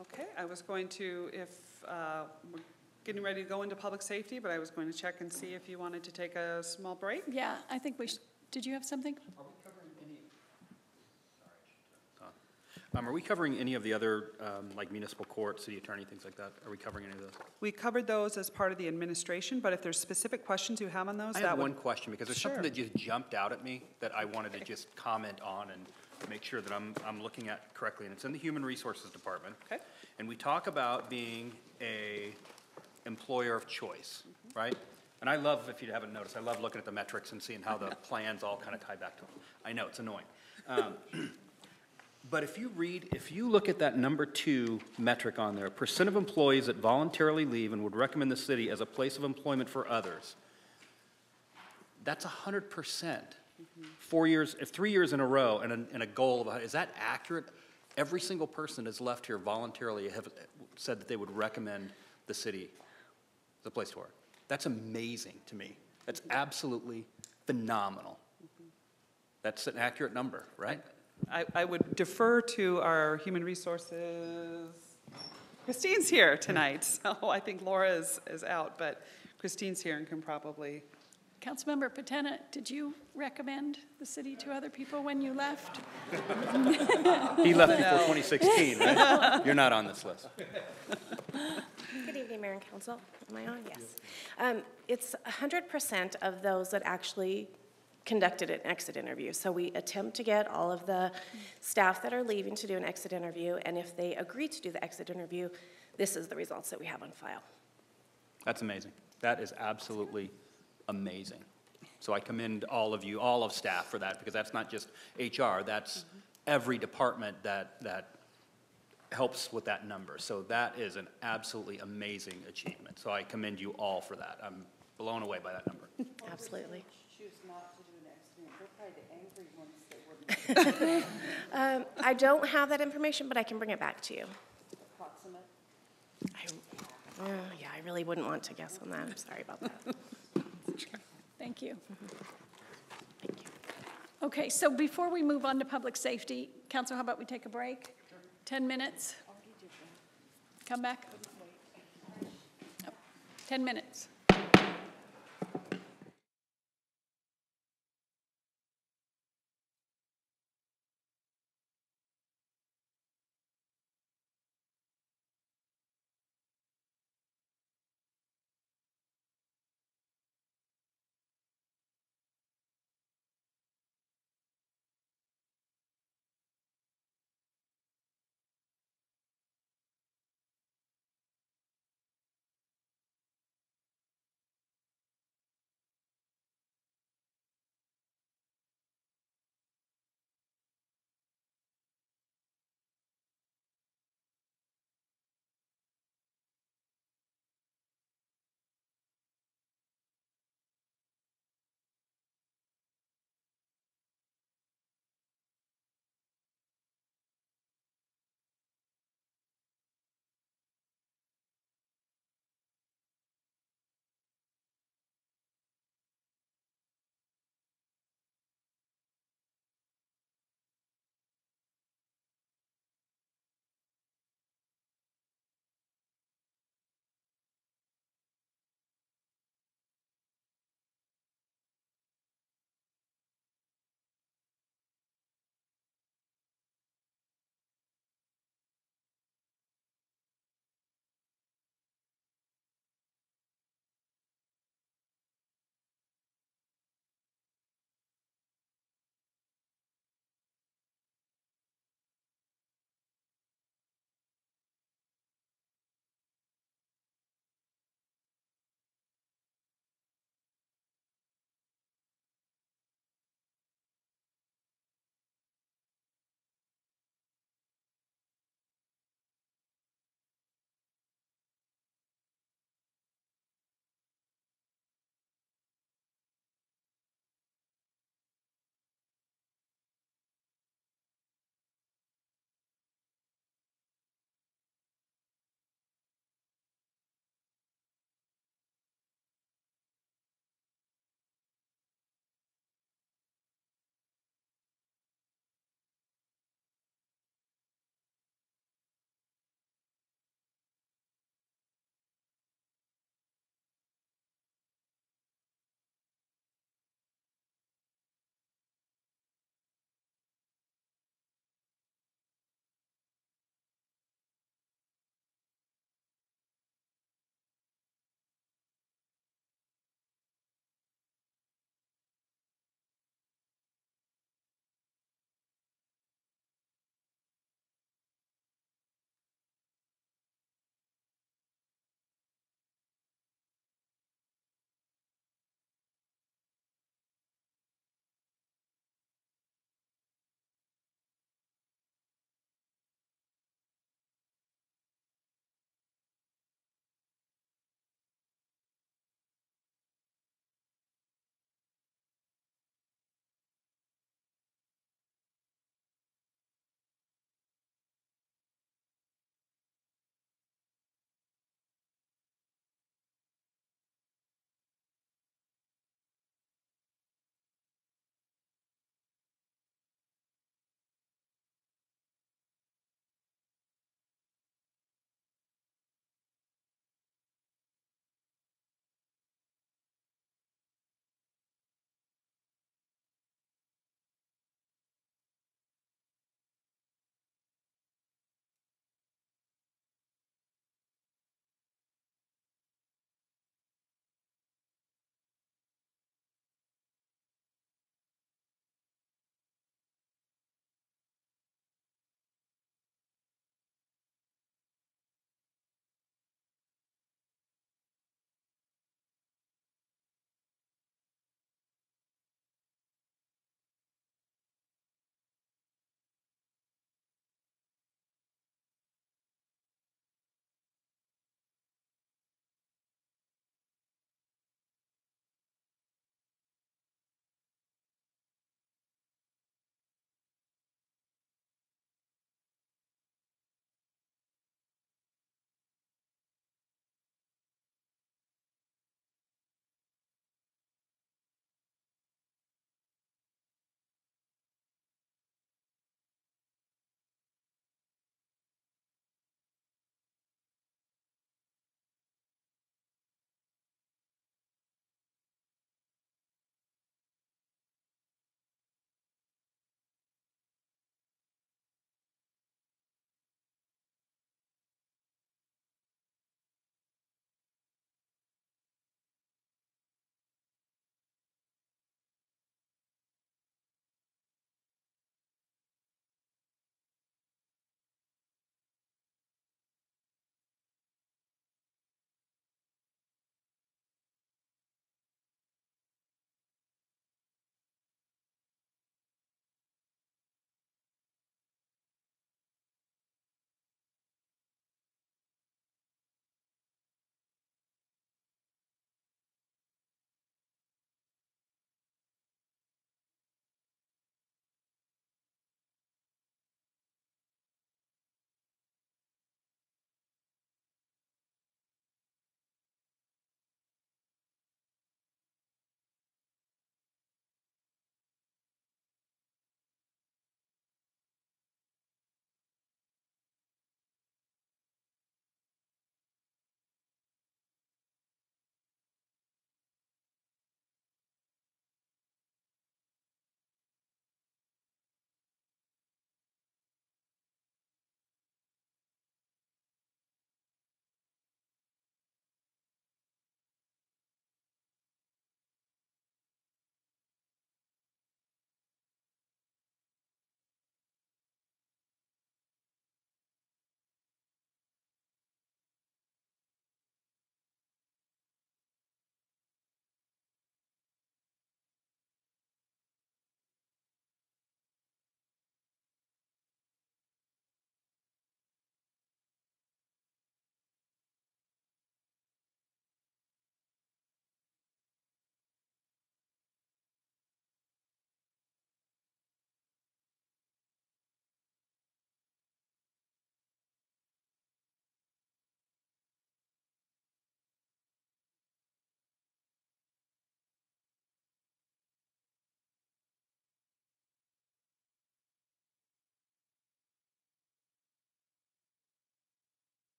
Okay, I was going to, if we're getting ready to go into public safety, but I was going to check and see if you wanted to take a small break. Yeah, I think we should. Did you have something? Are we covering any of the other, like municipal court, city attorney, things like that? Are we covering any of those? We covered those as part of the administration, but if there's specific questions you have on those, I that have would. one question, because there's something that just jumped out at me that I wanted to just comment on and make sure that I'm looking at correctly, and it's in the Human Resources Department. Okay. And we talk about being a employer of choice, right? And I love, if you haven't noticed, I love looking at the metrics and seeing how the plans all kind of tie back to them. I know, it's annoying. But if you look at that number 2 metric on there, percent of employees that voluntarily leave and would recommend the city as a place of employment for others, that's 100%. 4 years, if 3 years in a row and a goal of, is that accurate? Every single person that's left here voluntarily have said that they would recommend the city as a place to work. That's amazing to me. That's absolutely phenomenal. That's an accurate number, right? I would defer to our human resources. Christine's here tonight, so I think Laura is out, but Christine's here and can probably. Councilmember Patena, did you recommend the city to other people when you left? He left before 2016, right? You're not on this list. Good evening, Mayor and Council. Am I on? Yes. It's 100% of those that actually conducted an exit interview. So we attempt to get all of the staff that are leaving to do an exit interview, and if they agree to do the exit interview, this is the results that we have on file. That's amazing. That is absolutely amazing. So I commend all of you, all of staff for that, because that's not just HR, that's every department that helps with that number. So that is an absolutely amazing achievement. So I commend you all for that. I'm blown away by that number. Absolutely. Choose not to do an exit. They're probably the angry ones that wouldn't. I don't have that information, but I can bring it back to you. Approximate. Yeah, I really wouldn't want to guess on that. I'm sorry about that. Thank you. Thank you. Okay, so before we move on to public safety, Council, how about we take a break? 10 minutes? Come back? Oh, 10 minutes.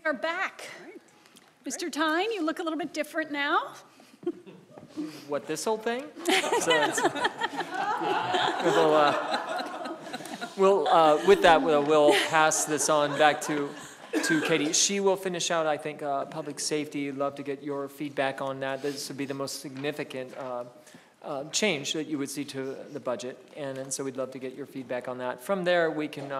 We're back. Mr. Tyne, you look a little bit different now. What, this whole thing? With that, we'll pass this on back to Katie. She will finish out, I think, public safety. Love to get your feedback on that. This would be the most significant change that you would see to the budget, and so we'd love to get your feedback on that. From there, we can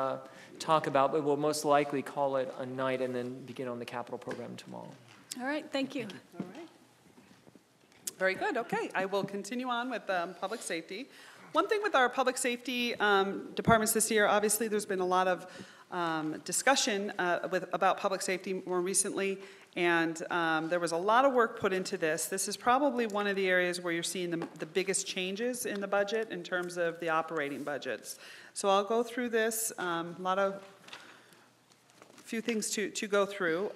talk about, but we'll most likely call it a night and then begin on the capital program tomorrow. All right, thank you. All right. Very good, okay. I will continue on with public safety. One thing with our public safety departments this year, obviously there's been a lot of discussion about public safety more recently, and there was a lot of work put into this. This is probably one of the areas where you're seeing the biggest changes in the budget in terms of the operating budgets. So I'll go through this, few things to go through.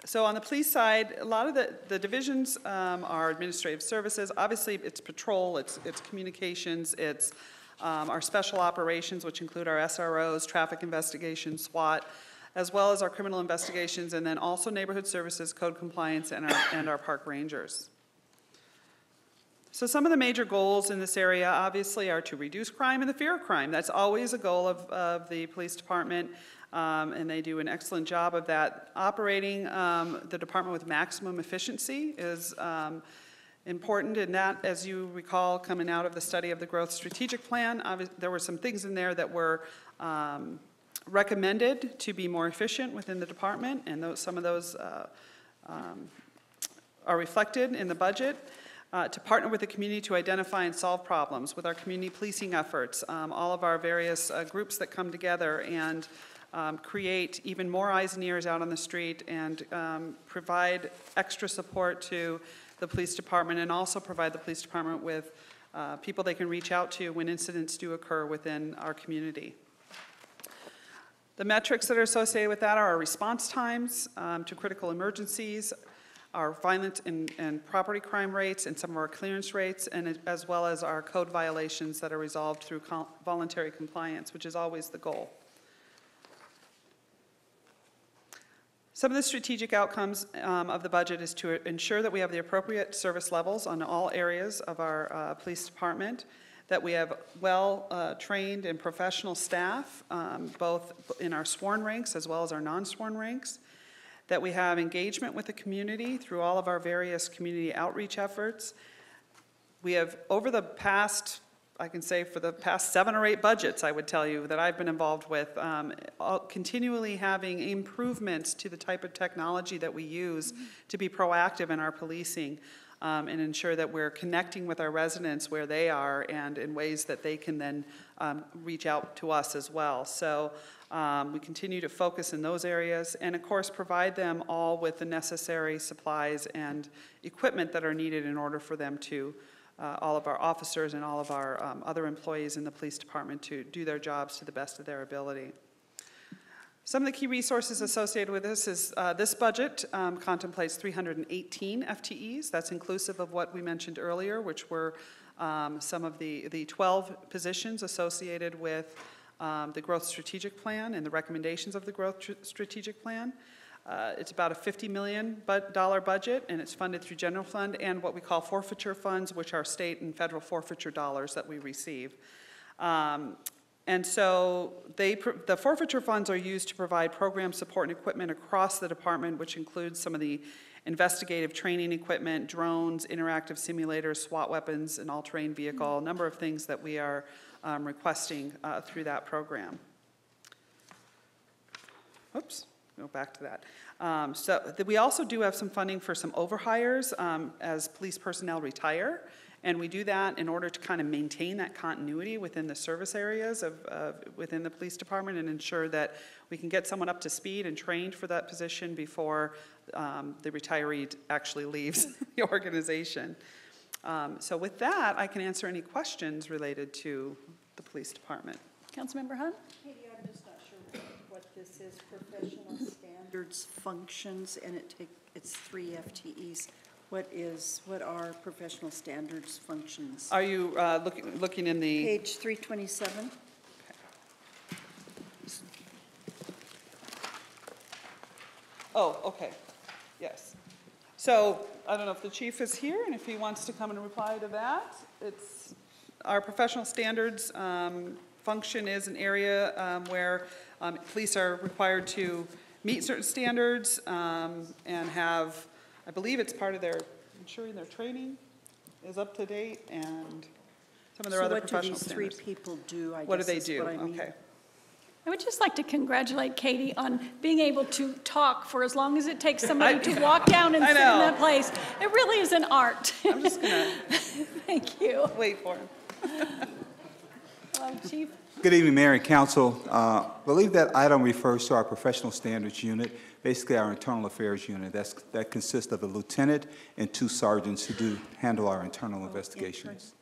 So on the police side, a lot of the divisions are administrative services. Obviously, it's patrol, it's communications, it's our special operations, which include our SROs, traffic investigations, SWAT, as well as our criminal investigations, and then also neighborhood services, code compliance, and our park rangers. So some of the major goals in this area, obviously, are to reduce crime and the fear of crime. That's always a goal of the police department. And they do an excellent job of that. Operating the department with maximum efficiency is important, and that, as you recall, coming out of the study of the growth strategic plan, there were some things in there that were recommended to be more efficient within the department, and some of those are reflected in the budget. To partner with the community to identify and solve problems with our community policing efforts, all of our various groups that come together and create even more eyes and ears out on the street, and provide extra support to the police department, and also provide the police department with people they can reach out to when incidents do occur within our community. The metrics that are associated with that are our response times to critical emergencies, our violent and property crime rates, and some of our clearance rates, and as well as our code violations that are resolved through voluntary compliance, which is always the goal. Some of the strategic outcomes of the budget is to ensure that we have the appropriate service levels on all areas of our police department, that we have well-trained and professional staff, both in our sworn ranks as well as our non-sworn ranks, that we have engagement with the community through all of our various community outreach efforts. We have, over the past, I can say for the past 7 or 8 budgets, I would tell you, that I've been involved with, continually having improvements to the type of technology that we use to be proactive in our policing, and ensure that we're connecting with our residents where they are and in ways that they can then reach out to us as well. So we continue to focus in those areas, and of course provide them all with the necessary supplies and equipment that are needed in order for them to all of our officers and all of our other employees in the police department to do their jobs to the best of their ability. Some of the key resources associated with this is this budget contemplates 318 FTEs. That's inclusive of what we mentioned earlier, which were some of the 12 positions associated with the growth strategic plan and the recommendations of the growth strategic plan. It's about a $50 million budget, and it's funded through general fund and what we call forfeiture funds, which are state and federal forfeiture dollars that we receive. And so the forfeiture funds are used to provide program support and equipment across the department, which includes some of the investigative training equipment, drones, interactive simulators, SWAT weapons, an all-terrain vehicle, a number of things that we are requesting through that program. Oops. Go back to that. We also do have some funding for some overhires as police personnel retire, and we do that in order to kind of maintain that continuity within the service areas within the police department, and ensure that we can get someone up to speed and trained for that position before the retiree actually leaves the organization. So with that, I can answer any questions related to the police department. Councilmember Hunt? Katie, I'm just not sure what this is, professional standards functions, and it's 3 FTEs. What are professional standards functions? Are you looking in the... Page 327. Oh, okay, yes. So I don't know if the chief is here and if he wants to come and reply to that. It's, our professional standards function is an area where police are required to meet certain standards and have, I believe it's part of their, ensuring their training is up to date and some of their other professional standards. So what do these three people do, I guess What do they is do? what I mean. Okay. I would just like to congratulate Katie on being able to talk for as long as it takes somebody to walk down and I sit in know. that place. It really is an art. I'm just gonna Thank you. wait for him. Hello, Chief. Good evening, Mayor and Council. I believe that item refers to our professional standards unit, basically our internal affairs unit. That consists of a lieutenant and 2 sergeants who handle our internal investigations.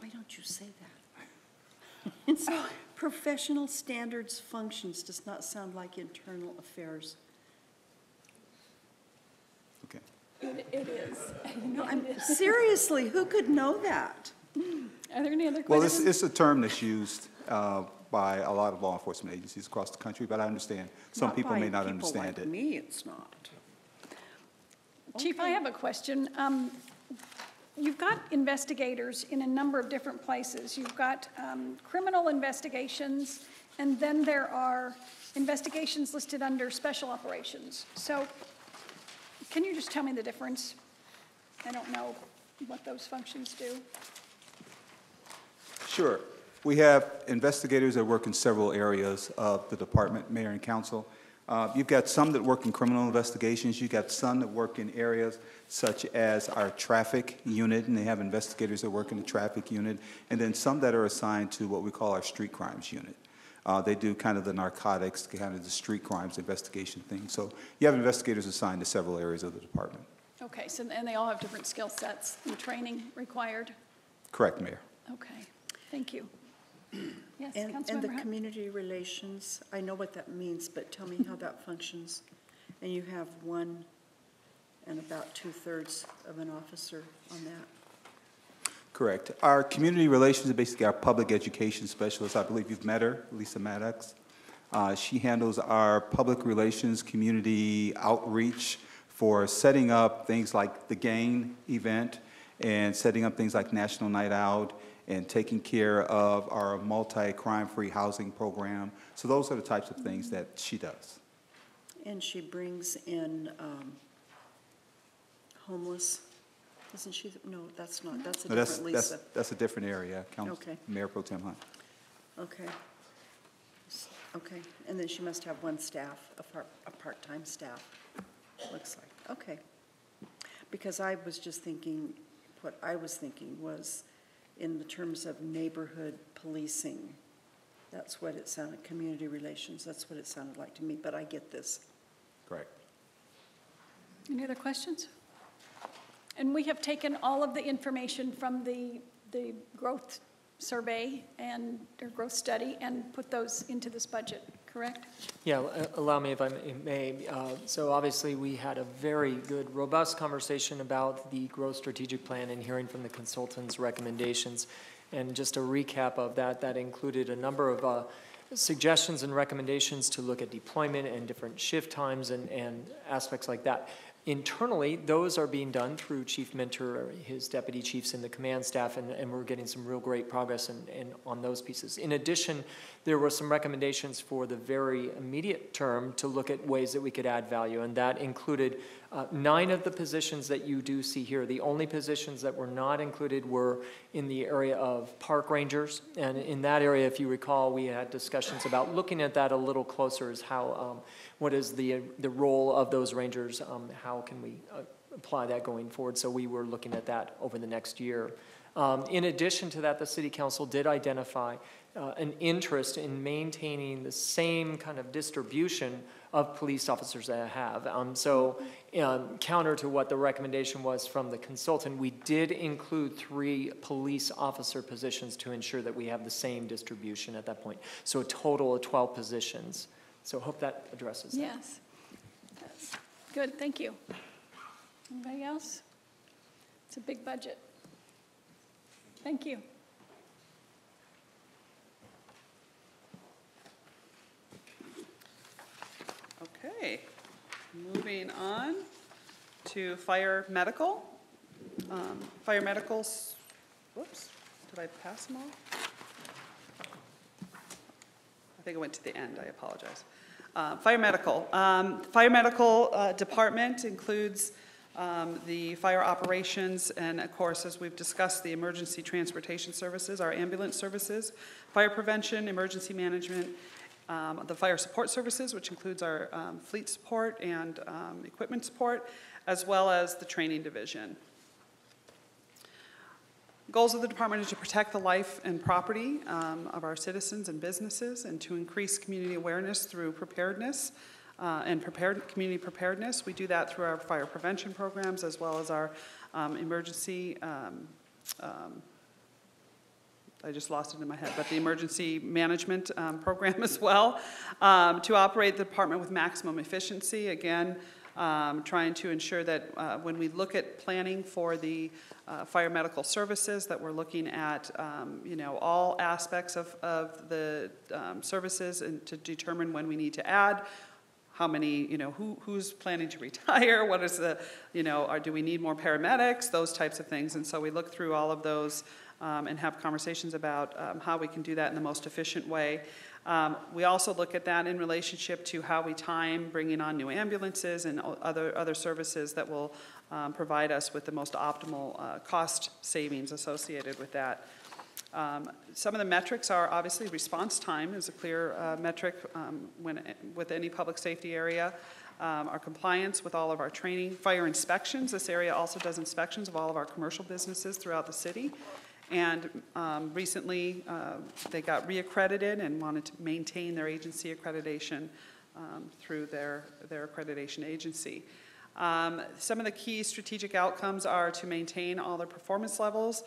Why don't you say that? So, professional standards functions does not sound like internal affairs. Okay. It is. No, seriously, who could know that? Are there any other Well, questions? it's a term that's used by a lot of law enforcement agencies across the country, but I understand some people may not understand By it. people like me, it's not. Chief, I have a question. You've got investigators in a number of different places. You've got criminal investigations, and then there are investigations listed under special operations. So can you just tell me the difference? I don't know what those functions do. Sure. We have investigators that work in several areas of the department, Mayor and Council. You've got some that work in criminal investigations. You've got some that work in areas such as our traffic unit, and they have investigators that work in the traffic unit, and then some that are assigned to what we call our street crimes unit. They do kind of the narcotics, kind of the street crimes investigation thing. So you have investigators assigned to several areas of the department. Okay, so, and they all have different skill sets and training required? Correct, Mayor. Okay, thank you. Yes, And the Councilmember Hunt? community relations, I know what that means, but tell me how that functions. And you have 1 and about 2/3 of an officer on that. Correct. Our community relations is basically our public education specialist. I believe you've met her, Lisa Maddox. She handles our public relations, community outreach for setting up things like the GAIN event and setting up things like National Night Out and taking care of our multi-crime-free housing program. So those are the types of things that she does. And she brings in homeless, isn't she? No, that's not, that's a No, different Lisa. That's a different area, Okay. Mayor Pro Tem Hunt. Okay. Okay, and then she must have 1 staff, a part-time staff, looks like. Okay. Because I was just thinking, what I was thinking was in the terms of neighborhood policing. That's what it sounded, community relations, that's what it sounded like to me, but I get this. Correct. Any other questions? And we have taken all of the information from the growth survey and, or growth study and put those into this budget, correct? Yeah, allow me if I may. So obviously, we had a very good, robust conversation about the growth strategic plan and hearing from the consultants' recommendations. And just a recap of that, that included a number of suggestions and recommendations to look at deployment and different shift times and aspects like that. Internally, those are being done through Chief Minter, his deputy chiefs, and the command staff, and we're getting some real great progress on those pieces. In addition, there were some recommendations for the very immediate term to look at ways that we could add value, and that included 9 of the positions that you do see here. The only positions that were not included were in the area of park rangers, and in that area, if you recall, we had discussions about looking at that a little closer as how, what is the role of those rangers, how can we apply that going forward? So we were looking at that over the next year. In addition to that, the City Council did identify an interest in maintaining the same kind of distribution of police officers that I have. So counter to what the recommendation was from the consultant, we did include 3 police officer positions to ensure that we have the same distribution at that point. So a total of 12 positions. So I hope that addresses that. Yes. Good, thank you. Anybody else? It's a big budget. Thank you. Okay. Moving on to fire medical. Fire medicals, whoops, did I pass them all? I think I went to the end, I apologize. Fire medical. Fire medical department includes the fire operations and, of course, as we've discussed, the emergency transportation services, our ambulance services, fire prevention, emergency management, the fire support services, which includes our fleet support and equipment support, as well as the training division. Goals of the department is to protect the life and property of our citizens and businesses and to increase community awareness through preparedness and community preparedness. We do that through our fire prevention programs as well as our emergency, I just lost it in my head, but the emergency management program as well. To operate the department with maximum efficiency, again, trying to ensure that when we look at planning for the fire medical services, that we're looking at, all aspects of the services and to determine when we need to add, how many, who's planning to retire, what is the, do we need more paramedics, those types of things. And so we look through all of those and have conversations about how we can do that in the most efficient way. We also look at that in relationship to how we time bringing on new ambulances and other services that will provide us with the most optimal cost savings associated with that. Some of the metrics are obviously response time is a clear metric with any public safety area. Our compliance with all of our training, fire inspections. This area also does inspections of all of our commercial businesses throughout the city. And recently, they got reaccredited and wanted to maintain their agency accreditation through their accreditation agency. Some of the key strategic outcomes are to maintain all their performance levels.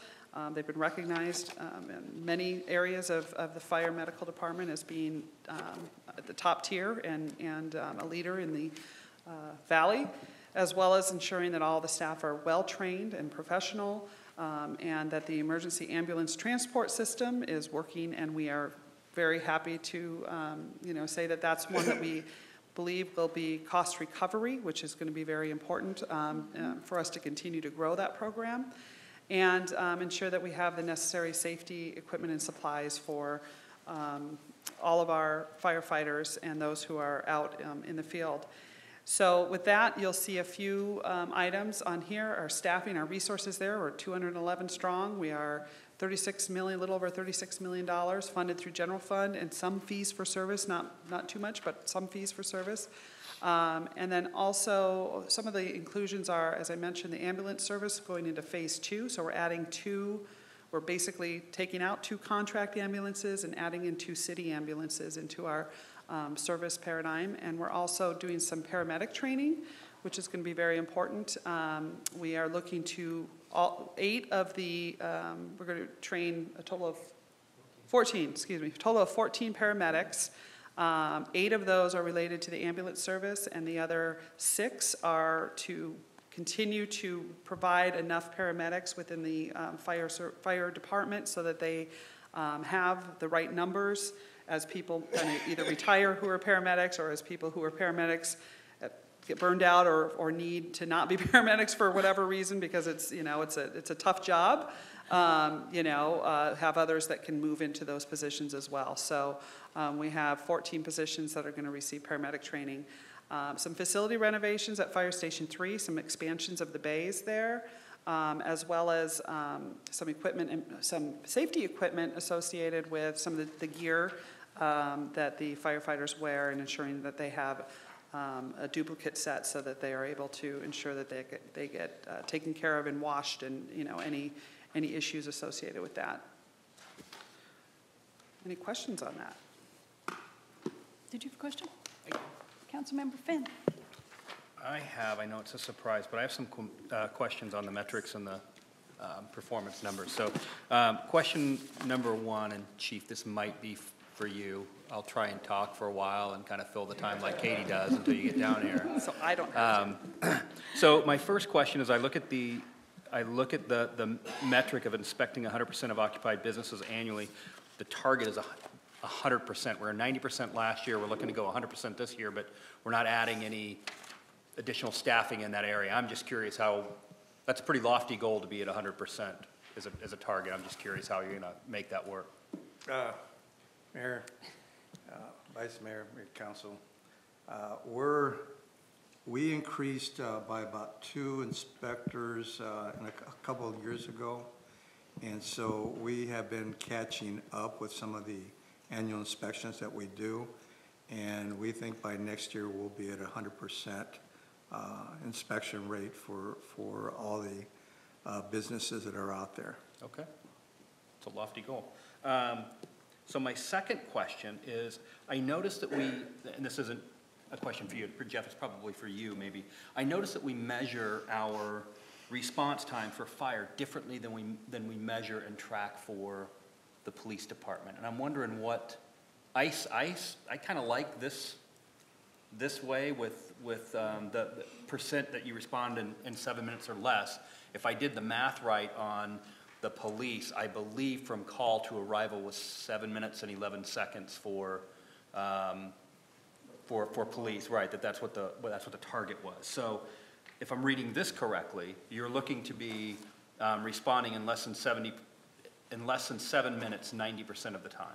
They've been recognized in many areas of the fire medical department as being at the top tier and a leader in the valley, as well as ensuring that all the staff are well-trained and professional, and that the emergency ambulance transport system is working, and we are very happy to say that that's one that we believe will be cost recovery, which is going to be very important for us to continue to grow that program, and ensure that we have the necessary safety equipment and supplies for all of our firefighters and those who are out in the field. So with that, you'll see a few items on here. Our staffing, our resources there, we're 211 strong. We are $36 million, a little over $36 million funded through general fund and some fees for service, not too much, but some fees for service. And then also some of the inclusions are, as I mentioned, the ambulance service going into phase 2. So we're adding 2, we're basically taking out 2 contract ambulances and adding in 2 city ambulances into our service paradigm. And we're also doing some paramedic training, which is going to be very important. We are looking to we're going to train a total of 14 paramedics. 8 of those are related to the ambulance service, and the other 6 are to continue to provide enough paramedics within the fire department so that they have the right numbers as people kind of either retire who are paramedics or as people who are paramedics get burned out or need to not be paramedics for whatever reason because it's a tough job. Have others that can move into those positions as well. So we have 14 positions that are going to receive paramedic training. Some facility renovations at Fire Station 3, some expansions of the bays there, as well as some equipment and some safety equipment associated with some of the gear that the firefighters wear and ensuring that they have a duplicate set so that they are able to ensure that they get taken care of and washed and any issues associated with that. Any questions on that? Did you have a question? Councilmember Finn. I know it's a surprise, but I have some questions on the metrics and the performance numbers. So question number 1, and Chief, this might be for you. I'll try and talk for a while and kind of fill the time like Katie does until you get down here. So I don't have to. So my first question is I look at the metric of inspecting 100% of occupied businesses annually. The target is 100%. We're at 90% last year. We're looking to go 100% this year, but we're not adding any additional staffing in that area. I'm just curious how, that's a pretty lofty goal to be at 100% as a target. I'm just curious how you're gonna make that work. Mayor, Vice Mayor, Mayor Council, we increased by about 2 inspectors a couple of years ago, and so we have been catching up with some of the annual inspections that we do, and we think by next year we'll be at 100% inspection rate for all the businesses that are out there. Okay, it's a lofty goal. So my second question is, I noticed that we, and this isn't a question for you, Jeff, it's probably for you maybe. I noticed that we measure our response time for fire differently than we measure and track for the police department. And I'm wondering what, I kind of like this way with the percent that you respond in 7 minutes or less. If I did the math right on the police, I believe from call to arrival was 7 minutes and 11 seconds for police, right? That's what the target was. So, if I'm reading this correctly, you're looking to be responding in less than 7 minutes, 90% of the time.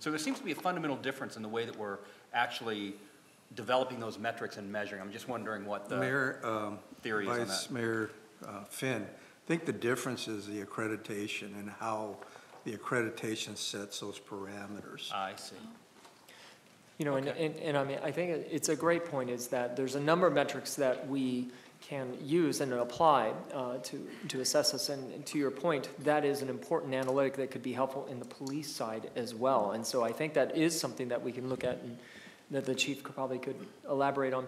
So there seems to be a fundamental difference in the way that we're actually developing those metrics and measuring. I'm just wondering what the theory is on that. Vice Mayor Finn, I think the difference is the accreditation and how the accreditation sets those parameters. I see. You know, Okay. and I mean, I think it's a great point is that there's a number of metrics that we can use and apply to assess us. And to your point, that is an important analytic that could be helpful in the police side as well. And so I think that is something that we can look at and that the chief probably could elaborate on.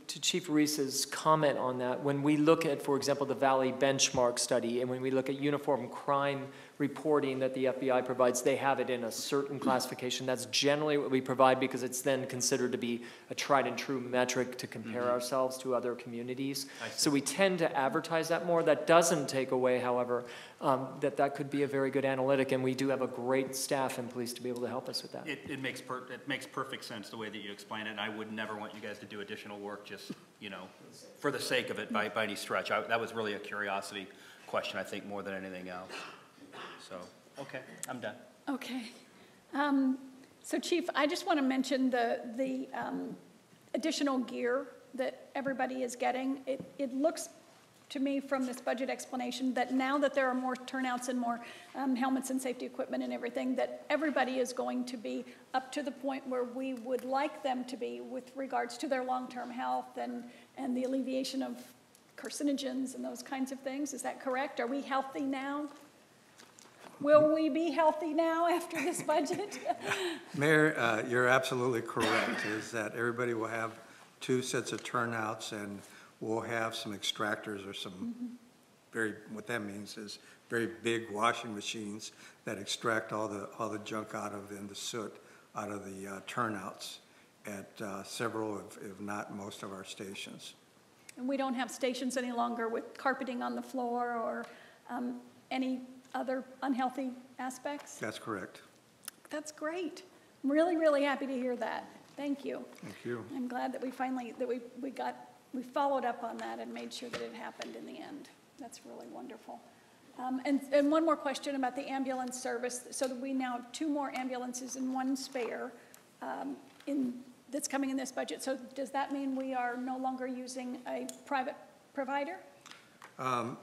To Chief Reese's comment on that, when we look at, for example, the Valley Benchmark Study, and when we look at uniform crime reporting that the FBI provides, they have it in a certain classification. That's generally what we provide because it's then considered to be a tried and true metric to compare ourselves to other communities. So we tend to advertise that more. That doesn't take away, however, that could be a very good analytic, and we do have a great staff in police to be able to help us with that. It makes perfect sense the way that you explain it, and I would never want you guys to do additional work just, you know, for the sake of it by any stretch. That was really a curiosity question, I think, more than anything else. So, okay, I'm done. Okay. So Chief, I just want to mention the additional gear that everybody is getting. It looks to me from this budget explanation that now that there are more turnouts and more helmets and safety equipment and everything, that everybody is going to be up to the point where we would like them to be with regards to their long-term health and the alleviation of carcinogens and those kinds of things. Is that correct? Are we healthy now? Will we be healthy now after this budget? Mayor, you're absolutely correct, is that everybody will have 2 sets of turnouts, and we'll have some extractors or some what that means is very big washing machines that extract all the junk out of and the soot out of the turnouts at several, if not most of our stations. And we don't have stations any longer with carpeting on the floor or any other unhealthy aspects? That's correct. That's great. I'm really, really happy to hear that. Thank you. Thank you. I'm glad that we finally, we followed up on that and made sure that it happened in the end. That's really wonderful. And one more question about the ambulance service. So that we now have 2 more ambulances and 1 spare that's coming in this budget. So does that mean we are no longer using a private provider?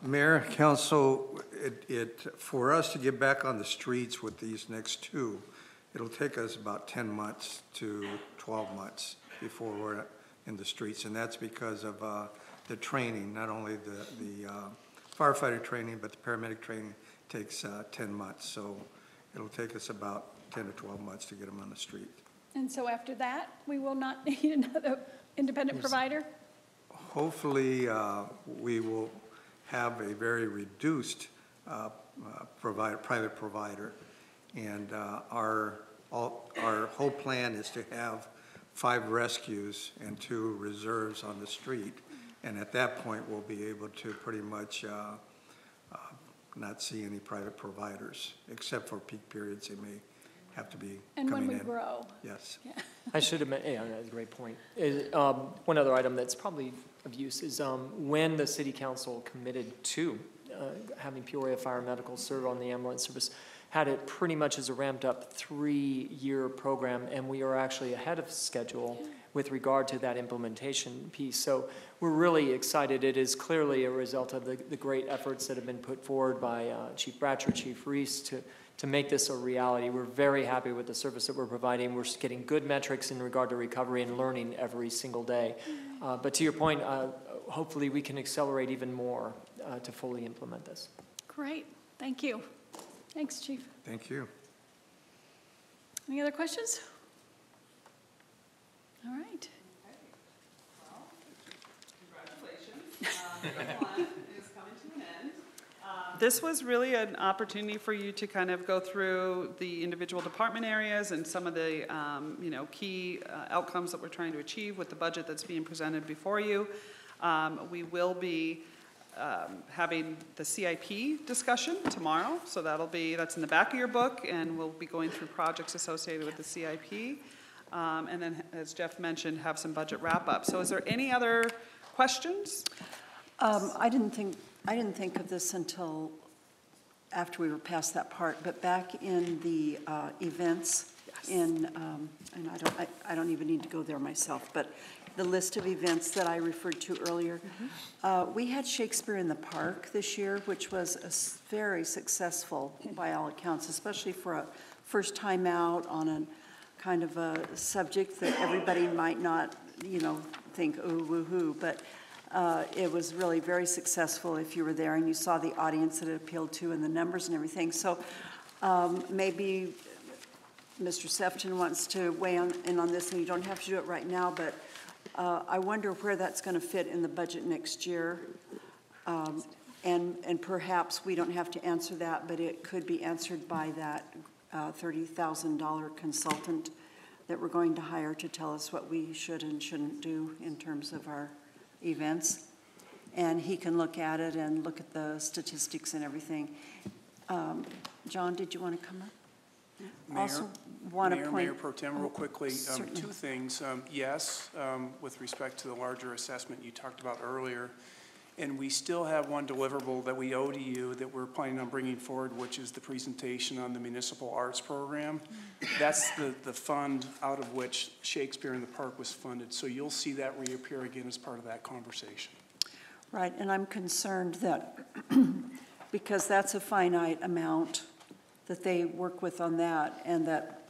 Mayor, Council, for us to get back on the streets with these next 2, it'll take us about 10 months to 12 months before we're in the streets, and that's because of the training, not only the firefighter training, but the paramedic training takes 10 months, so it'll take us about 10 to 12 months to get them on the street. And so after that, we will not need another independent provider? Hopefully, we will have a very reduced private provider. And our whole plan is to have 5 rescues and 2 reserves on the street. And at that point, we'll be able to pretty much not see any private providers, except for peak periods they may have to be And when coming we in. grow. Yes. Yeah. I should have, yeah, that's a great point. One other item that's probably of use is when the city council committed to having Peoria Fire Medical serve on the ambulance service, had it pretty much as a ramped-up 3-year program, and we are actually ahead of schedule with regard to that implementation piece. So we're really excited. It is clearly a result of the great efforts that have been put forward by Chief Bratcher, Chief Reese, to make this a reality. We're very happy with the service that we're providing. We're getting good metrics in regard to recovery and learning every single day. But to your point, hopefully we can accelerate even more to fully implement this. Great, thank you. Thanks, Chief. Thank you. Any other questions? All right. Congratulations. Is coming to an end. This was really an opportunity for you to kind of go through the individual department areas and some of the, key outcomes that we're trying to achieve with the budget that's being presented before you. We will be having the CIP discussion tomorrow, so that's in the back of your book, and we'll be going through projects associated with the CIP. And then, as Jeff mentioned, have some budget wrap-up. So is there any other questions? I didn't think of this until after we were past that part, but back in the events, and I don't even need to go there myself, but the list of events that I referred to earlier, we had Shakespeare in the Park this year, which was very successful by all accounts, especially for a first time out on a kind of a subject that everybody might not, think, ooh, woo-hoo, but it was really very successful if you were there and you saw the audience that it appealed to and the numbers and everything. So maybe Mr. Sefton wants to weigh in on this, and you don't have to do it right now, but I wonder where that's going to fit in the budget next year. And perhaps we don't have to answer that, but it could be answered by that $30,000 consultant that we're going to hire to tell us what we should and shouldn't do in terms of our events. And he can look at it and look at the statistics and everything. John, did you want to come up? Mayor Pro Tem, real quickly, two things. Yes, with respect to the larger assessment you talked about earlier, and we still have one deliverable that we owe to you that we're planning on bringing forward, which is the presentation on the municipal arts program. That's the fund out of which Shakespeare in the Park was funded. So you'll see that reappear again as part of that conversation. Right, and I'm concerned that because that's a finite amount, that they work with on that, and that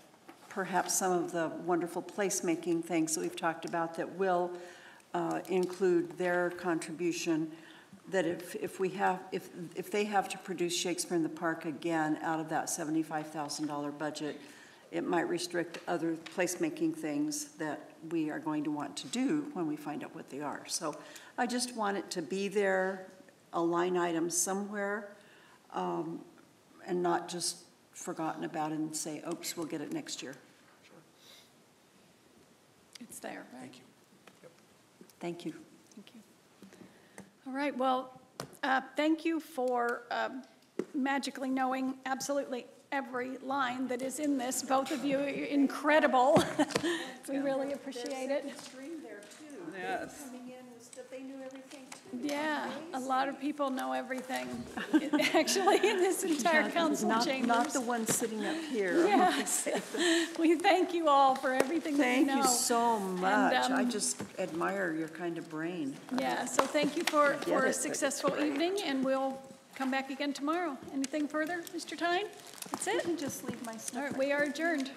perhaps some of the wonderful placemaking things that we've talked about that will include their contribution, that if they have to produce Shakespeare in the Park again out of that $75,000 budget, it might restrict other placemaking things that we are going to want to do when we find out what they are. So I just want it to be there, a line item somewhere, and not just forgotten about it and say, oops, we'll get it next year. It's there, right? Thank you. Thank you. Thank you. All right, well, thank you for magically knowing absolutely every line that is in this. Both of you, you're incredible. We really appreciate it. Yes. They knew everything too. Yeah, a lot of people know everything, actually, in this entire council chambers. Not the ones sitting up here. Yes. We thank you all for everything that you know. Thank you so much. And, I just admire your kind of brain. Yeah, so thank you for a successful evening, and we'll come back again tomorrow. Anything further, Mr. Tyne? That's it? Let me just leave my stuff. All right, we are adjourned.